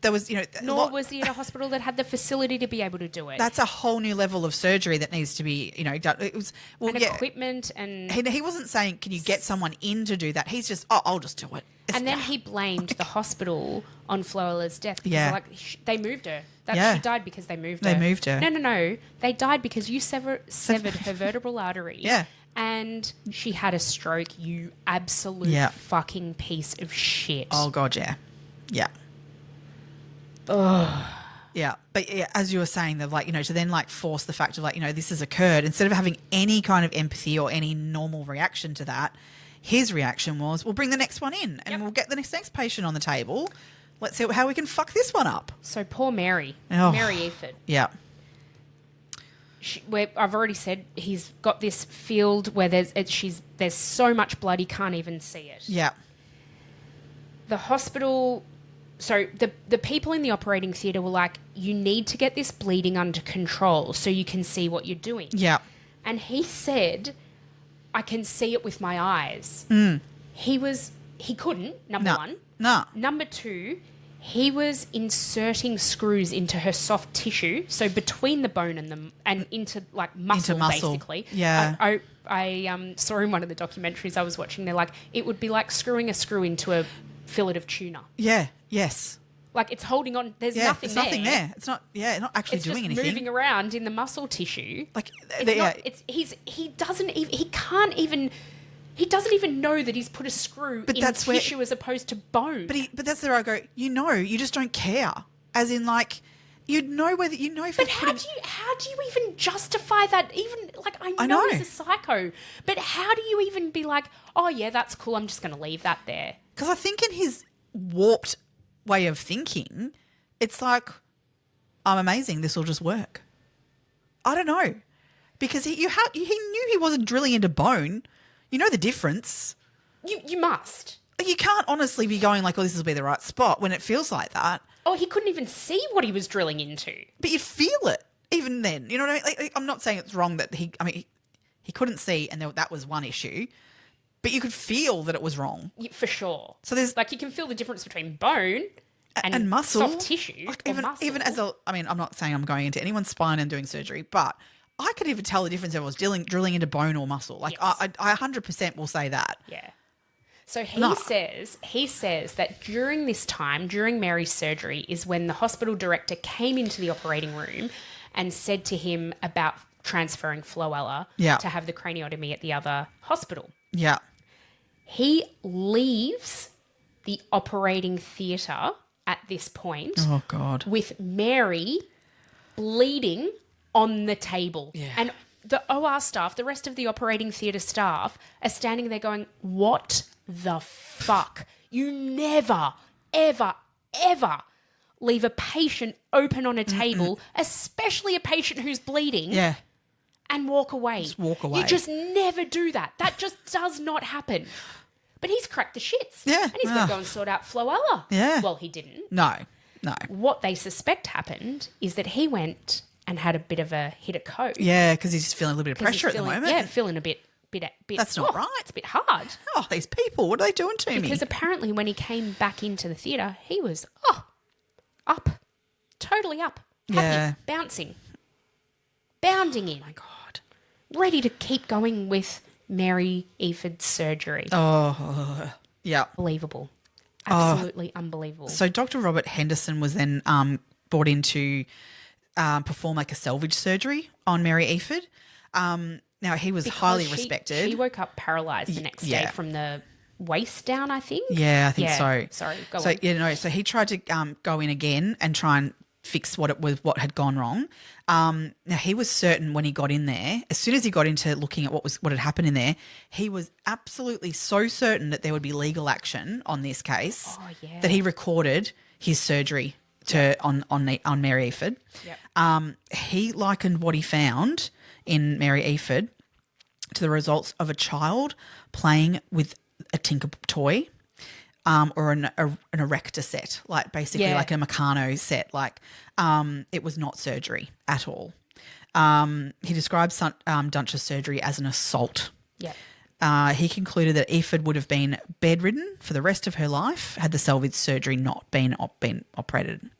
Speaker 2: There was,
Speaker 1: Nor was he in a hospital that had the facility to be able to do it.
Speaker 2: That's a whole new level of surgery that needs to be, done. It was
Speaker 1: Equipment and
Speaker 2: he wasn't saying, "Can you get someone in to do that?" He's just, "Oh, I'll just do it."
Speaker 1: And then he blamed the hospital on Floella's death.
Speaker 2: Yeah.
Speaker 1: They moved her. She died because they moved her.
Speaker 2: They moved her.
Speaker 1: No. They died because you severed her vertebral artery.
Speaker 2: Yeah.
Speaker 1: And she had a stroke, you absolute fucking piece of shit.
Speaker 2: Oh, God, yeah. Yeah.
Speaker 1: Ugh.
Speaker 2: Yeah. But as you were saying, to then force the fact of this has occurred, instead of having any kind of empathy or any normal reaction to that, his reaction was, we'll bring the next one in and we'll get the next patient on the table. Let's see how we can fuck this one up.
Speaker 1: So poor Mary.
Speaker 2: Oh.
Speaker 1: Mary Eaford.
Speaker 2: Yeah.
Speaker 1: I've already said he's got this field where there's so much blood he can't even see it.
Speaker 2: Yeah.
Speaker 1: The hospital... So the people in the operating theatre were like, you need to get this bleeding under control so you can see what you're doing.
Speaker 2: Yeah.
Speaker 1: And he said, I can see it with my eyes. He couldn't, number one.
Speaker 2: No.
Speaker 1: Number two, he was inserting screws into her soft tissue, so between the bone and into muscle, basically.
Speaker 2: Yeah.
Speaker 1: I saw in one of the documentaries I was watching, they're like, it would be like screwing a screw into a fillet of tuna.
Speaker 2: Yeah. Yes.
Speaker 1: Like it's holding on. There's nothing there.
Speaker 2: Nothing there. It's not. Yeah, not actually doing anything.
Speaker 1: It's just moving around in the muscle tissue. He doesn't even know that he's put a screw in tissue as opposed to bone.
Speaker 2: But that's where I go. You just don't care. As in, you'd know whether if.
Speaker 1: But how do you even justify that? Even I know he's a psycho, but how do you even be like, oh yeah, that's cool. I'm just going to leave that there.
Speaker 2: Because I think in his warped way of thinking, it's like, I'm amazing. This will just work. I don't know, because he knew he wasn't drilling into bone. You know the difference.
Speaker 1: You must.
Speaker 2: You can't honestly be going this will be the right spot when it feels like that.
Speaker 1: Oh, he couldn't even see what he was drilling into.
Speaker 2: But you feel it even then. You know what I mean? I'm not saying it's wrong that he couldn't see, and that was one issue. But you could feel that it was wrong.
Speaker 1: For sure.
Speaker 2: So there's
Speaker 1: you can feel the difference between bone and
Speaker 2: muscle,
Speaker 1: soft tissue.
Speaker 2: Even as I'm not saying I'm going into anyone's spine and doing surgery, but I could even tell the difference if I was drilling into bone or muscle.
Speaker 1: Yes.
Speaker 2: I 100% will say that.
Speaker 1: Yeah. So he says that during this time, during Mary's surgery, is when the hospital director came into the operating room and said to him about transferring Floella to have the craniotomy at the other hospital.
Speaker 2: Yeah.
Speaker 1: He leaves the operating theatre at this point.
Speaker 2: Oh, God.
Speaker 1: With Mary bleeding on the table.
Speaker 2: Yeah.
Speaker 1: And the OR staff, the rest of the operating theatre staff, are standing there going, what the fuck? You never, ever, ever leave a patient open on a table, especially a patient who's bleeding.
Speaker 2: Yeah.
Speaker 1: And walk away.
Speaker 2: Just walk away.
Speaker 1: You just never do that. That just does not happen. But he's cracked the shits.
Speaker 2: Yeah.
Speaker 1: And he's going to go and sort out Floella.
Speaker 2: Yeah.
Speaker 1: Well, he didn't.
Speaker 2: No.
Speaker 1: What they suspect happened is that he went and had a bit of a hit of coke.
Speaker 2: Yeah, because he's just feeling a little bit of pressure at the moment.
Speaker 1: Yeah, feeling a bit.
Speaker 2: That's not right.
Speaker 1: It's a bit hard.
Speaker 2: Oh, these people, what are they doing to me?
Speaker 1: Because apparently when he came back into the theatre, he was, up. Totally up. Happy, bouncing. Bounding in.
Speaker 2: Oh, my God.
Speaker 1: Ready to keep going with Mary Eaford's surgery.
Speaker 2: Oh, yeah.
Speaker 1: Unbelievable. Absolutely unbelievable.
Speaker 2: So Dr. Robert Henderson was then brought in to perform a salvage surgery on Mary Eaford. Now, he was highly respected.
Speaker 1: She woke up paralysed the next day from the waist down, I think.
Speaker 2: Yeah, I think so.
Speaker 1: Sorry, go on.
Speaker 2: So he tried to go in again and try and fix what had gone wrong. Now, he was certain when he got in there, as soon as he got into looking at what had happened in there, he was absolutely so certain that there would be legal action on this case that he recorded his surgery on Mary Eaford. Yep. He likened what he found in Mary Eaford to the results of a child playing with a Tinker toy. Or an erector set, basically like a Meccano set. It was not surgery at all. He describes Dunsch's surgery as an assault.
Speaker 1: Yeah.
Speaker 2: he concluded that Eaford would have been bedridden for the rest of her life had the salvage surgery not been operated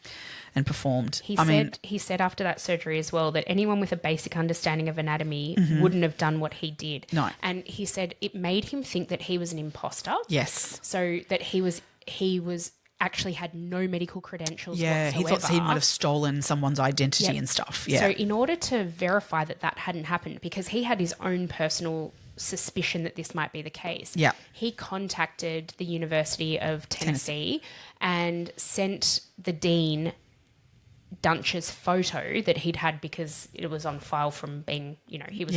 Speaker 2: and performed.
Speaker 1: He said after that surgery as well that anyone with a basic understanding of anatomy wouldn't have done what he did.
Speaker 2: No.
Speaker 1: And he said it made him think that he was an imposter.
Speaker 2: Yes.
Speaker 1: So that he was actually had no medical credentials
Speaker 2: Yeah,
Speaker 1: whatsoever.
Speaker 2: he thought he might have stolen someone's identity and stuff. Yeah.
Speaker 1: So in order to verify that hadn't happened, because he had his own personal suspicion that this might be the case, he contacted the University of Tennessee and sent the dean Dunsch's photo that he'd had because it was on file from being, he was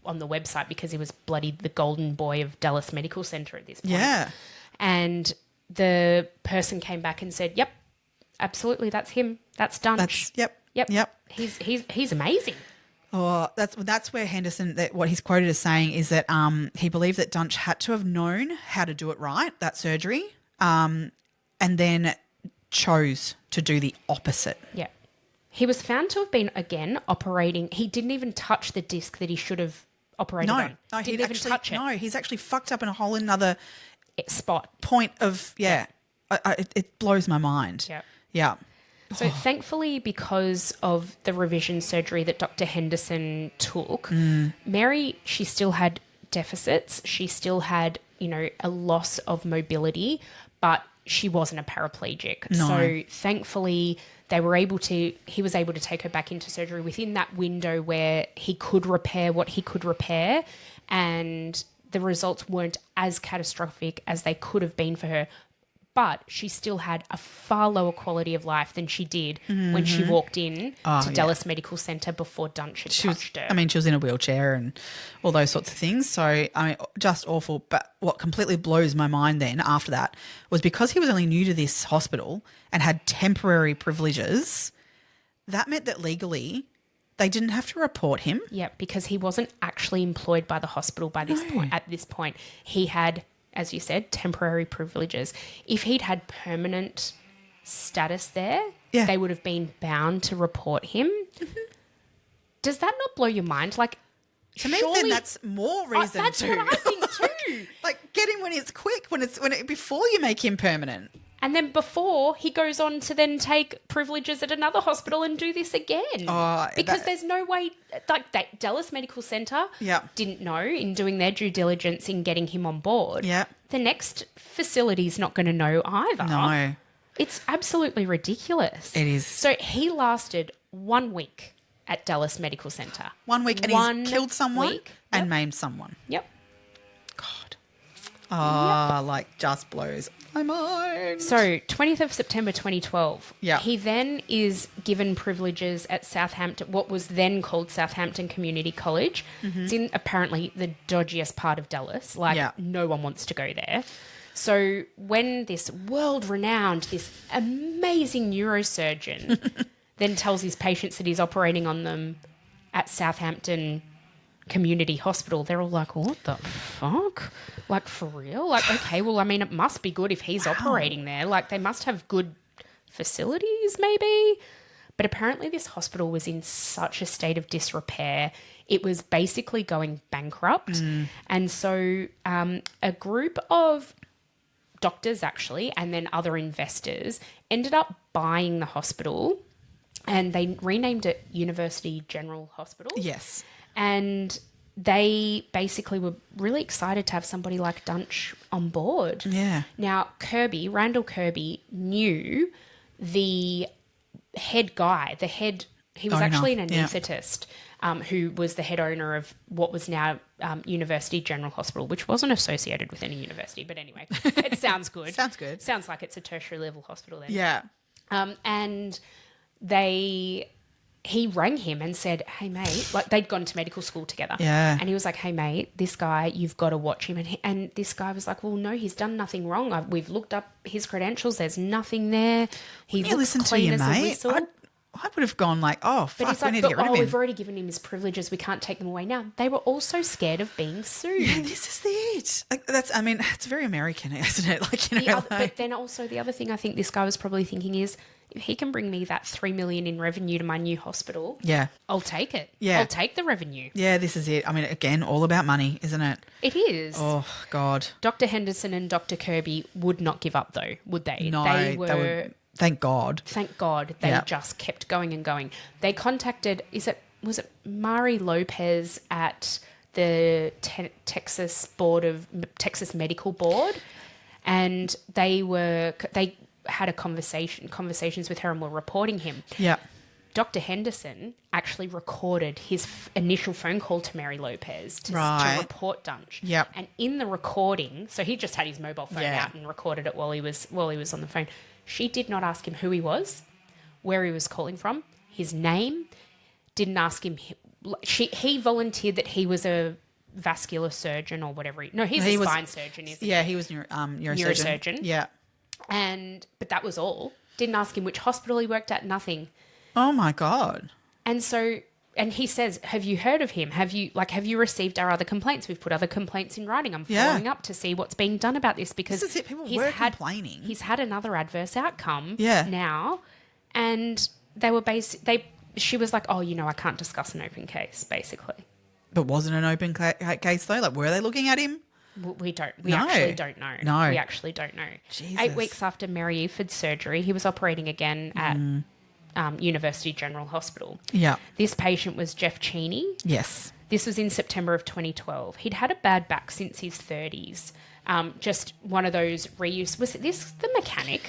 Speaker 1: on the website because he was bloody the golden boy of Dallas Medical Center at this point.
Speaker 2: Yeah.
Speaker 1: And the person came back and said, "Yep, absolutely, that's him. That's Dunch. Yep. He's amazing."
Speaker 2: Oh, that's where Henderson, what he's quoted as saying is that he believed that Dunch had to have known how to do it right, that surgery, and then chose to do the opposite.
Speaker 1: Yeah. He was found to have been, again, operating. He didn't even touch the disc that he should have operated on.
Speaker 2: No,
Speaker 1: didn't even touch it.
Speaker 2: No, he's actually fucked up in a whole another
Speaker 1: spot.
Speaker 2: Point of, it blows my mind.
Speaker 1: Yeah.
Speaker 2: Yeah.
Speaker 1: So thankfully, because of the revision surgery that Dr. Henderson took, Mary, she still had deficits. She still had, a loss of mobility, but she wasn't a paraplegic.
Speaker 2: No.
Speaker 1: So thankfully, he was able to take her back into surgery within that window where he could repair what he could repair, and the results weren't as catastrophic as they could have been for her. But she still had a far lower quality of life than she did when she walked in to Dallas Medical Center before Dunch had touched her.
Speaker 2: She was in a wheelchair and all those sorts of things. So, just awful. But what completely blows my mind then after that was because he was only new to this hospital and had temporary privileges, that meant that legally they didn't have to report him.
Speaker 1: Yeah, because he wasn't actually employed by the hospital at this point. He had, as you said, temporary privileges. If he'd had permanent status there, they would have been bound to report him. Does that not blow your mind? Like,
Speaker 2: to me, then that's more reason
Speaker 1: that's
Speaker 2: to.
Speaker 1: That's what I think too.
Speaker 2: Like, get him when it's quick, before you make him permanent.
Speaker 1: And then before he goes on to then take privileges at another hospital and do this again. Because there's no way, like that Dallas Medical Center didn't know in doing their due diligence in getting him on board.
Speaker 2: Yeah.
Speaker 1: The next facility's not going to know either.
Speaker 2: No.
Speaker 1: It's absolutely ridiculous.
Speaker 2: It is.
Speaker 1: So he lasted 1 week at Dallas Medical Center.
Speaker 2: 1 week and he's killed someone and maimed someone.
Speaker 1: Yep.
Speaker 2: God. Just blows my mind.
Speaker 1: So 20th of September 2012.
Speaker 2: Yeah.
Speaker 1: He then is given privileges at Southampton, what was then called Southampton Community College. It's in apparently the dodgiest part of Dallas. No one wants to go there. So when this world-renowned, this amazing neurosurgeon then tells his patients that he's operating on them at Southampton Community Hospital, they're all like, what the fuck? Like, for real? Like, okay, well, it must be good if he's operating there. Like, they must have good facilities maybe. But apparently this hospital was in such a state of disrepair. It was basically going bankrupt. And so a group of doctors actually and then other investors ended up buying the hospital, and they renamed it University General Hospital.
Speaker 2: Yes.
Speaker 1: And they basically were really excited to have somebody like Dunch on board.
Speaker 2: Yeah.
Speaker 1: Now, Randall Kirby knew the head guy, he was actually an anaesthetist who was the head owner of what was now University General Hospital, which wasn't associated with any university. But anyway, it sounds good.
Speaker 2: Sounds good.
Speaker 1: Sounds like it's a tertiary level hospital then.
Speaker 2: Yeah.
Speaker 1: And he rang him and said, hey, mate, like they'd gone to medical school together.
Speaker 2: Yeah.
Speaker 1: And he was like, hey, mate, this guy, you've got to watch him. And this guy was like, well, no, he's done nothing wrong. We've looked up his credentials. There's nothing there. He looks
Speaker 2: listen
Speaker 1: clean
Speaker 2: to you,
Speaker 1: as a
Speaker 2: mate.
Speaker 1: whistle.
Speaker 2: I would have gone like, oh,
Speaker 1: But
Speaker 2: fuck,
Speaker 1: he's
Speaker 2: we
Speaker 1: like,
Speaker 2: need to get rid of him.
Speaker 1: we've already given him his privileges. We can't take them away now. They were also scared of being sued.
Speaker 2: Yeah, this is it. Like, it's very American, isn't it? Like,
Speaker 1: But then also the other thing I think this guy was probably thinking is, if he can bring me that $3 million in revenue to my new hospital,
Speaker 2: yeah,
Speaker 1: I'll take it.
Speaker 2: Yeah.
Speaker 1: I'll take the revenue.
Speaker 2: Yeah, this is it. I mean, again, all about money, isn't it?
Speaker 1: It is.
Speaker 2: Oh, God.
Speaker 1: Dr. Henderson and Dr. Kirby would not give up, though, would they?
Speaker 2: No,
Speaker 1: they were.
Speaker 2: Thank God.
Speaker 1: Thank God they just kept going and going. They contacted, was it Mari Lopez at the Texas Medical Board, and they had conversations with her and were reporting him.
Speaker 2: Yeah.
Speaker 1: Dr. Henderson actually recorded his initial phone call to Mary Lopez to report Dunch.
Speaker 2: Yep.
Speaker 1: And in the recording, so he just had his mobile phone out and recorded it while he was on the phone. She did not ask him who he was, where he was calling from, his name. Didn't ask him. He volunteered that he was a vascular surgeon or whatever. He's a spine surgeon, isn't he?
Speaker 2: Yeah, he was neurosurgeon. Yeah.
Speaker 1: But that was all. Didn't ask him which hospital he worked at, nothing.
Speaker 2: Oh my God.
Speaker 1: And he says, have you heard of him? Have you received our other complaints? We've put other complaints in writing. I'm following up to see what's being done about this because
Speaker 2: this is it. People were complaining.
Speaker 1: He's had another adverse outcome now. And she was like, oh, I can't discuss an open case, basically.
Speaker 2: But wasn't an open case though? Like, were they looking at him?
Speaker 1: We actually don't know.
Speaker 2: No.
Speaker 1: We actually don't know.
Speaker 2: Jesus.
Speaker 1: 8 weeks after Mary Eaford's surgery, he was operating again at University General Hospital.
Speaker 2: Yeah.
Speaker 1: This patient was Jeff Cheney.
Speaker 2: Yes.
Speaker 1: This was in September of 2012. He'd had a bad back since his 30s. Just one of those reuse. Was this the mechanic?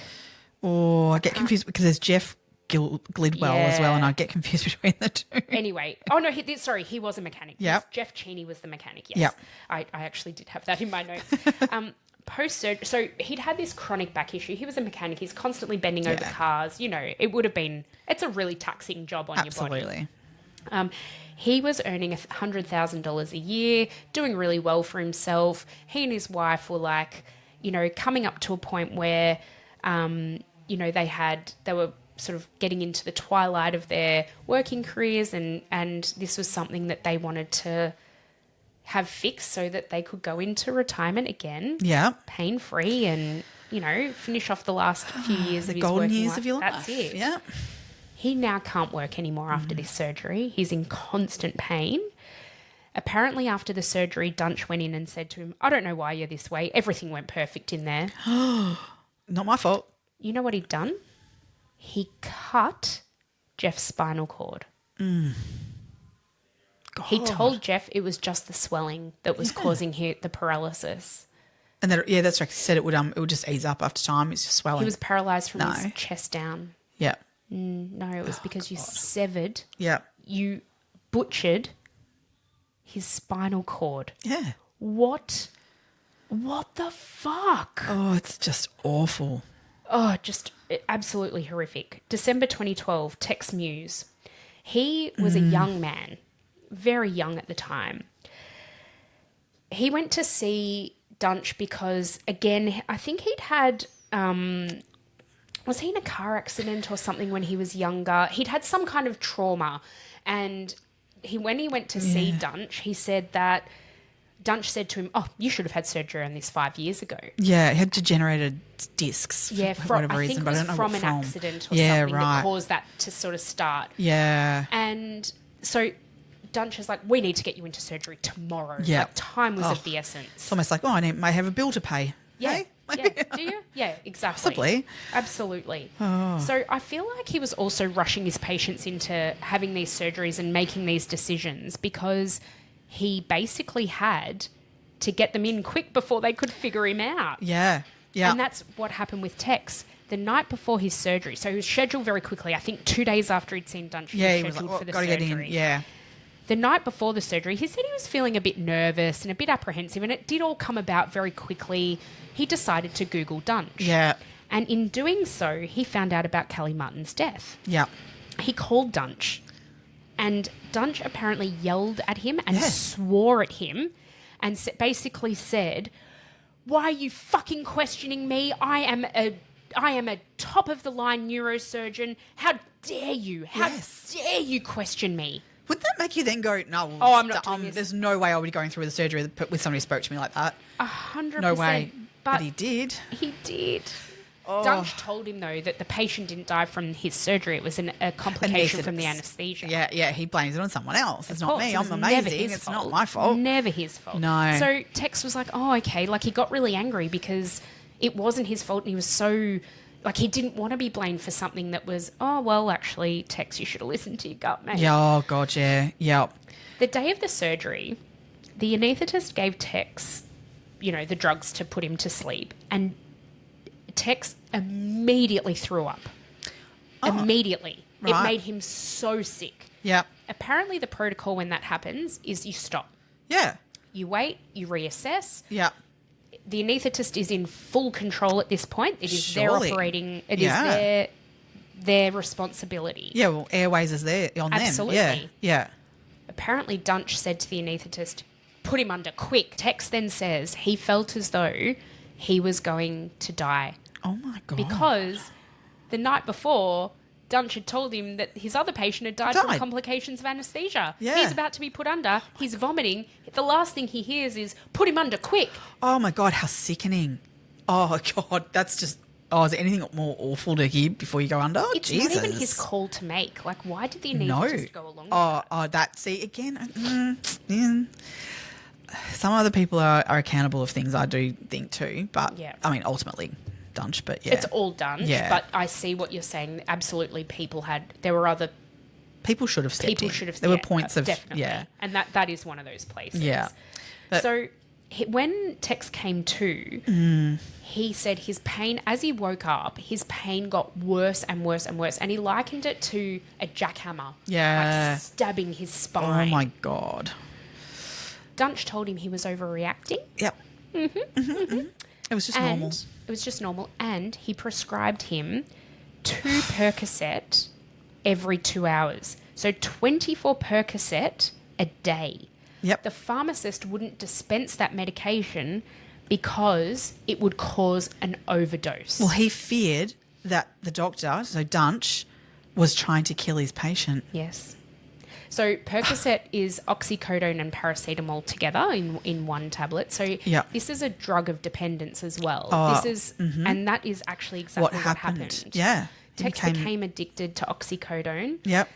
Speaker 2: Oh, I get confused because there's Jeff Glidwell as well, and I get confused between the two.
Speaker 1: Anyway. Oh, no, he was a mechanic.
Speaker 2: Yeah.
Speaker 1: Jeff Cheney was the mechanic, yes.
Speaker 2: Yep.
Speaker 1: I actually did have that in my notes. Post-surgery, so he'd had this chronic back issue. He was a mechanic. He's constantly bending over cars. It would have been, it's a really taxing job on your body.
Speaker 2: Absolutely.
Speaker 1: He was earning $100,000 a year, doing really well for himself. He and his wife were like, coming up to a point where, they were sort of getting into the twilight of their working careers and this was something that they wanted to have fixed so that they could go into retirement again.
Speaker 2: Yeah.
Speaker 1: Pain-free and, finish off the last few years of his
Speaker 2: golden
Speaker 1: working
Speaker 2: years
Speaker 1: life.
Speaker 2: of your life.
Speaker 1: That's it.
Speaker 2: Yeah.
Speaker 1: He now can't work anymore after this surgery. He's in constant pain. Apparently after the surgery, Dunch went in and said to him, I don't know why you're this way. Everything went perfect in there.
Speaker 2: Not my fault.
Speaker 1: You know what he'd done? He cut Jeff's spinal cord.
Speaker 2: God.
Speaker 1: He told Jeff it was just the swelling that was causing the paralysis.
Speaker 2: And then, that's right. He said it would just ease up after time. It's just swelling.
Speaker 1: He was paralysed from his chest down.
Speaker 2: Yeah.
Speaker 1: No, it was because you severed.
Speaker 2: Yeah.
Speaker 1: You butchered his spinal cord.
Speaker 2: Yeah.
Speaker 1: What the fuck?
Speaker 2: Oh, it's just awful.
Speaker 1: Oh, just absolutely horrific. December 2012, Tex Muse. He was a young man, very young at the time. He went to see Dunch because, again, I think he'd had, was he in a car accident or something when he was younger? He'd had some kind of trauma. And when he went to see Dunch, he said that Dunch said to him, oh, you should have had surgery on this 5 years ago.
Speaker 2: Yeah, he had degenerated discs
Speaker 1: for whatever reason, but I don't know what from. From an accident or something that caused that to sort of start.
Speaker 2: Yeah.
Speaker 1: And so Dunch is like, we need to get you into surgery tomorrow.
Speaker 2: Yeah.
Speaker 1: Like, time was of the essence.
Speaker 2: It's almost like, I may have a bill to pay.
Speaker 1: Yeah.
Speaker 2: Hey?
Speaker 1: Yeah. Do you? Yeah, exactly.
Speaker 2: Possibly.
Speaker 1: Absolutely.
Speaker 2: Oh.
Speaker 1: So I feel like he was also rushing his patients into having these surgeries and making these decisions because he basically had to get them in quick before they could figure him out.
Speaker 2: Yeah. Yeah.
Speaker 1: And that's what happened with Tex. The night before his surgery, so he was scheduled very quickly. I think 2 days after he'd seen Dunch, he was scheduled for the surgery. Get in.
Speaker 2: Yeah.
Speaker 1: The night before the surgery, he said he was feeling a bit nervous and a bit apprehensive, and it did all come about very quickly. He decided to Google Dunch.
Speaker 2: Yeah.
Speaker 1: And in doing so, he found out about Kelly Martin's death.
Speaker 2: Yeah.
Speaker 1: He called Dunch, and Dunch apparently yelled at him and swore at him and basically said, why are you fucking questioning me? I am a I am a top of the line neurosurgeon. How dare you? How
Speaker 2: Yes.
Speaker 1: dare you question me?
Speaker 2: Would that make you then go, no, well,
Speaker 1: I'm not doing this.
Speaker 2: there's no way I would be going through with a surgery with somebody who spoke to me like that.
Speaker 1: 100%.
Speaker 2: No way.
Speaker 1: But
Speaker 2: he did.
Speaker 1: He did.
Speaker 2: Oh.
Speaker 1: Dunch told him, though, that the patient didn't die from his surgery. It was a complication from the anaesthesia.
Speaker 2: Yeah, he blames it on someone else. It's
Speaker 1: Of
Speaker 2: not
Speaker 1: course,
Speaker 2: me.
Speaker 1: it was
Speaker 2: I'm
Speaker 1: never
Speaker 2: amazing.
Speaker 1: his
Speaker 2: It's
Speaker 1: fault.
Speaker 2: not my fault.
Speaker 1: Never his fault.
Speaker 2: No.
Speaker 1: So Tex was like, oh, okay. Like, he got really angry because it wasn't his fault and he was so... Like, he didn't want to be blamed for something that was, oh, well, actually, Tex, you should have listened to your gut, mate.
Speaker 2: Yeah, oh, God, yeah. Yep.
Speaker 1: The day of the surgery, the anaesthetist gave Tex, the drugs to put him to sleep, and Tex immediately threw up. Immediately.
Speaker 2: right.
Speaker 1: It made him so sick.
Speaker 2: Yep.
Speaker 1: Apparently, the protocol when that happens is you stop.
Speaker 2: Yeah.
Speaker 1: You wait, you reassess.
Speaker 2: Yep.
Speaker 1: The anaesthetist is in full control at this point. It is
Speaker 2: Surely.
Speaker 1: their operating. It is their responsibility.
Speaker 2: Yeah, well, Airways is there on
Speaker 1: Absolutely.
Speaker 2: them. Yeah.
Speaker 1: Apparently, Dunch said to the anaesthetist, put him under quick. Tex then says he felt as though he was going to die
Speaker 2: Oh, my God.
Speaker 1: because the night before, Dunch had told him that his other patient had died from complications of anaesthesia.
Speaker 2: Yeah.
Speaker 1: He's about to be put under. He's vomiting. The last thing he hears is, put him under quick.
Speaker 2: Oh, my God, how sickening. Oh, God, that's just... Oh, is there anything more awful to hear before you go under?
Speaker 1: It's
Speaker 2: Jesus.
Speaker 1: not even his call to make. Like, why did the anaesthetist go along with that?
Speaker 2: Oh, that... See, again... Some other people are accountable of things, I do think, too. But,
Speaker 1: Yeah.
Speaker 2: I mean, ultimately, Dunch, but yeah.
Speaker 1: It's all done.
Speaker 2: Yeah.
Speaker 1: But I see what you're saying. Absolutely, there were other...
Speaker 2: People should have stepped in.
Speaker 1: Should have...
Speaker 2: There were points of...
Speaker 1: Definitely.
Speaker 2: Yeah.
Speaker 1: And that is one of those places.
Speaker 2: Yeah. But-
Speaker 1: So when Tex came to, he said his pain, as he woke up, his pain got worse and worse and worse. And he likened it to a jackhammer.
Speaker 2: Yeah.
Speaker 1: Like stabbing his
Speaker 2: Oh,
Speaker 1: spine.
Speaker 2: my God.
Speaker 1: Dunch told him he was overreacting.
Speaker 2: Yep. It was just normal.
Speaker 1: It was just normal. And he prescribed him 2 Percocet every 2 hours. So 24 Percocet a day.
Speaker 2: Yep.
Speaker 1: The pharmacist wouldn't dispense that medication because it would cause an overdose.
Speaker 2: Well, he feared that the doctor, so Dunch, was trying to kill his patient.
Speaker 1: Yes. So Percocet is oxycodone and paracetamol together in one tablet. So
Speaker 2: Yeah.
Speaker 1: this is a drug of dependence as well.
Speaker 2: Oh,
Speaker 1: And that is actually exactly what happened.
Speaker 2: Yeah. He
Speaker 1: Tex became addicted to oxycodone.
Speaker 2: Yep.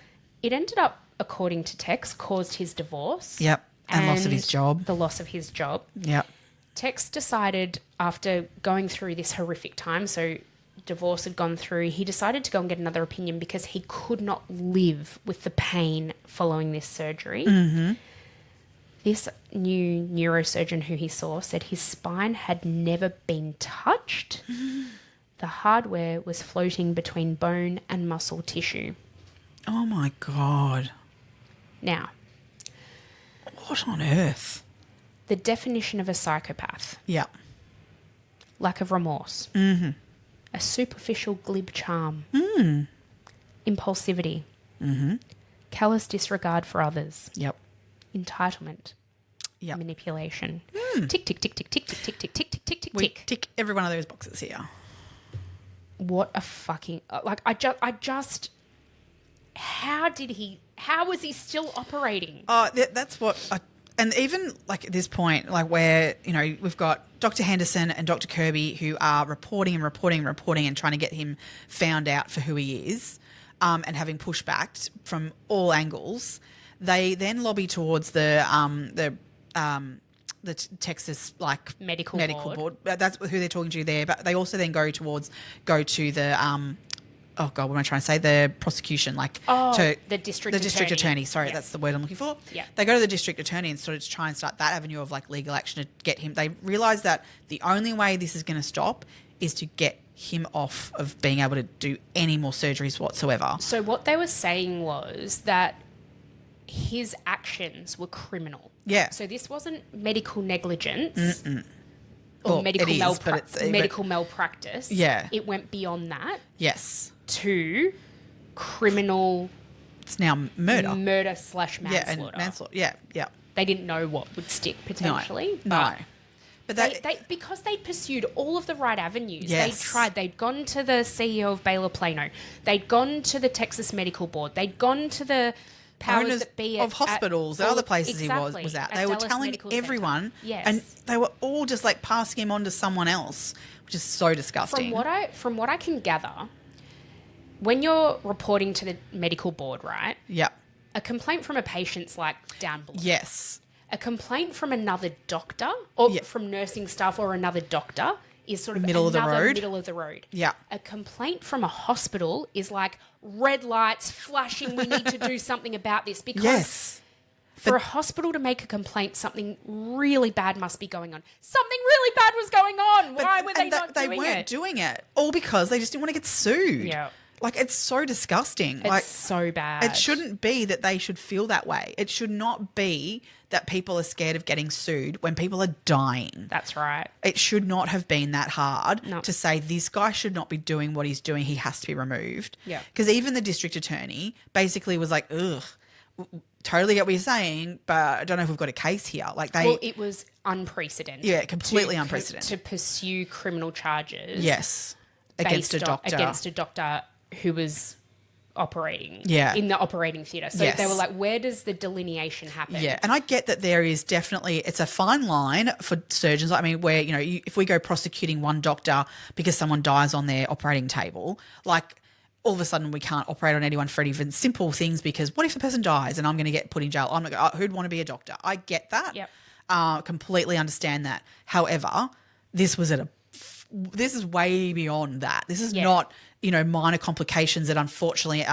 Speaker 1: It ended up, according to Tex, caused his divorce.
Speaker 2: Yep. And loss of his job.
Speaker 1: The loss of his job.
Speaker 2: Yep.
Speaker 1: Tex decided, after going through this horrific time, so divorce had gone through, he decided to go and get another opinion because he could not live with the pain following this surgery. Mm-hmm. This new neurosurgeon who he saw said his spine had never been touched. The hardware was floating between bone and muscle tissue.
Speaker 2: Oh, my God.
Speaker 1: Now,
Speaker 2: What on earth?
Speaker 1: the definition of a psychopath:
Speaker 2: Yeah.
Speaker 1: lack of remorse, a superficial glib charm, impulsivity, callous disregard for others,
Speaker 2: Yep.
Speaker 1: entitlement,
Speaker 2: Yep.
Speaker 1: manipulation. Tick, tick, tick, tick, tick, tick, tick, tick, tick, tick, tick, tick,
Speaker 2: We
Speaker 1: tick.
Speaker 2: tick every one of those boxes here.
Speaker 1: What a fucking... Like, I just... How was he still operating?
Speaker 2: Oh, that's what... and even, like, at this point, like, where, we've got Dr. Henderson and Dr. Kirby who are reporting and trying to get him found out for who he is, and having pushed back from all angles. They then lobby towards the Texas
Speaker 1: Medical
Speaker 2: board. That's who they're talking to there. But they also then go to the oh God, what am I trying to say? The prosecution,
Speaker 1: the district
Speaker 2: attorney. Sorry,
Speaker 1: Yeah.
Speaker 2: that's the word I'm looking for.
Speaker 1: Yeah.
Speaker 2: They go to the district attorney and sort of try and start that avenue of legal action to get him. They realise that the only way this is going to stop is to get him off of being able to do any more surgeries whatsoever.
Speaker 1: So what they were saying was that his actions were criminal.
Speaker 2: Yeah.
Speaker 1: So this wasn't medical negligence or
Speaker 2: Well,
Speaker 1: medical,
Speaker 2: it is, but
Speaker 1: medical malpractice.
Speaker 2: Yeah.
Speaker 1: It went beyond that
Speaker 2: Yes.
Speaker 1: to criminal
Speaker 2: It's now murder.
Speaker 1: murder/manslaughter.
Speaker 2: Yeah, and manslaughter. Yeah, yeah.
Speaker 1: They didn't know what would stick potentially.
Speaker 2: No. But
Speaker 1: they because they'd pursued all of the right avenues.
Speaker 2: Yes.
Speaker 1: They'd gone to the CEO of Baylor Plano. They'd gone to the Texas Medical Board. They'd gone to the powers
Speaker 2: owners
Speaker 1: that be
Speaker 2: of hospitals and other places
Speaker 1: exactly,
Speaker 2: he was at.
Speaker 1: at
Speaker 2: They were
Speaker 1: Dallas
Speaker 2: telling
Speaker 1: Medical
Speaker 2: everyone,
Speaker 1: Center. Yes.
Speaker 2: and they were all just like passing him on to someone else, which is so disgusting.
Speaker 1: From what I can gather, when you're reporting to the medical board, right?
Speaker 2: Yeah.
Speaker 1: A complaint from a patient's like down below.
Speaker 2: Yes.
Speaker 1: A complaint from another doctor or
Speaker 2: Yeah.
Speaker 1: from nursing staff or another doctor is sort of
Speaker 2: Middle of the road.
Speaker 1: middle of the road.
Speaker 2: Yeah.
Speaker 1: A complaint from a hospital is like red lights flashing. We need to do something about this because
Speaker 2: Yes.
Speaker 1: for a hospital to make a complaint, something really bad must be going on. Something really bad was going on. Why were they not doing it?
Speaker 2: They weren't doing it. All because they just didn't want to get sued.
Speaker 1: Yeah.
Speaker 2: Like, it's so disgusting.
Speaker 1: It's so bad.
Speaker 2: It shouldn't be that they should feel that way. It should not be that people are scared of getting sued when people are dying.
Speaker 1: That's right.
Speaker 2: It should not have been that hard
Speaker 1: No.
Speaker 2: to say this guy should not be doing what he's doing. He has to be removed.
Speaker 1: Yeah.
Speaker 2: Because even the district attorney basically was like, ugh, totally get what you're saying, but I don't know if we've got a case here. Like
Speaker 1: Well, it was unprecedented.
Speaker 2: Yeah, completely unprecedented.
Speaker 1: To pursue criminal charges.
Speaker 2: Yes. Against a doctor.
Speaker 1: Against a doctor who was operating
Speaker 2: Yeah.
Speaker 1: in the operating theatre. So
Speaker 2: Yes.
Speaker 1: they were like, where does the delineation happen?
Speaker 2: Yeah, and I get that there is definitely, it's a fine line for surgeons. I mean, where, if we go prosecuting one doctor because someone dies on their operating table, like all of a sudden we can't operate on anyone for even simple things because what if the person dies and I'm going to get put in jail? I'm like, who'd want to be a doctor? I get that.
Speaker 1: Yep.
Speaker 2: Completely understand that. However, this is way beyond that. This is not, minor complications that unfortunately,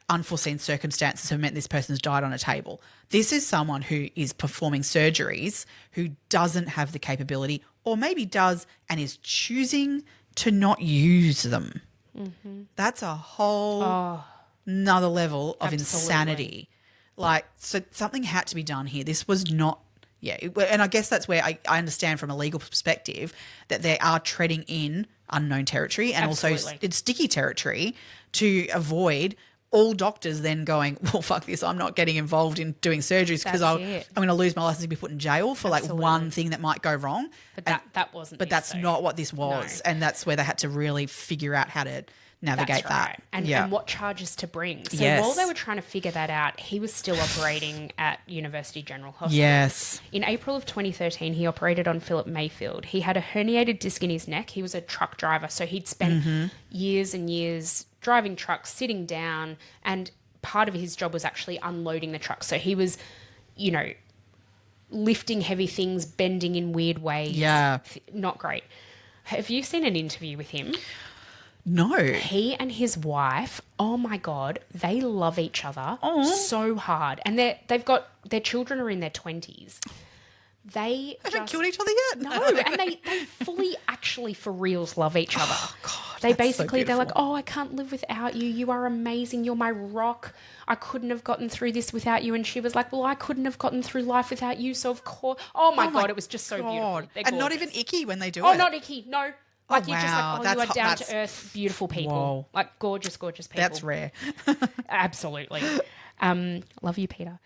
Speaker 2: unforeseen circumstances have meant this person's died on a table. This is someone who is performing surgeries who doesn't have the capability or maybe does and is choosing to not use them. Mm-hmm. That's a whole another level of insanity. Like, so something had to be done here. This was not. Yeah, and I guess that's where I understand from a legal perspective that they are treading in unknown territory and also it's sticky territory to avoid all doctors then going, well, fuck this, I'm not getting involved in doing surgeries because I'm going to lose my license and be put in jail for like one thing that might go wrong.
Speaker 1: But that wasn't.
Speaker 2: But that's not what this was. No. And that's where they had to really figure out how to navigate that.
Speaker 1: And what charges to bring. So while they were trying to figure that out, he was still operating at University General Hospital.
Speaker 2: Yes.
Speaker 1: In April of 2013, he operated on Philip Mayfield. He had a herniated disc in his neck. He was a truck driver, so he'd spent years and years driving trucks, sitting down, and part of his job was actually unloading the truck. So he was, lifting heavy things, bending in weird ways.
Speaker 2: Yeah.
Speaker 1: Not great. Have you seen an interview with him?
Speaker 2: No.
Speaker 1: He and his wife, oh my God, they love each other so hard. And they've got, their children are in their 20s. They
Speaker 2: haven't killed each other yet?
Speaker 1: No, and they fully actually for reals love each other.
Speaker 2: Oh, God,
Speaker 1: they basically,
Speaker 2: so
Speaker 1: they're like, oh, I can't live without you. You are amazing. You're my rock. I couldn't have gotten through this without you. And she was like, well, I couldn't have gotten through life without you. So of course, oh my God, it was just so beautiful.
Speaker 2: And not even icky when they do it.
Speaker 1: Oh, not icky. No. Like you're just
Speaker 2: wow.
Speaker 1: like, you are down to earth, beautiful people.
Speaker 2: Whoa.
Speaker 1: Like gorgeous, gorgeous people.
Speaker 2: That's rare.
Speaker 1: Absolutely. Love you, Peter.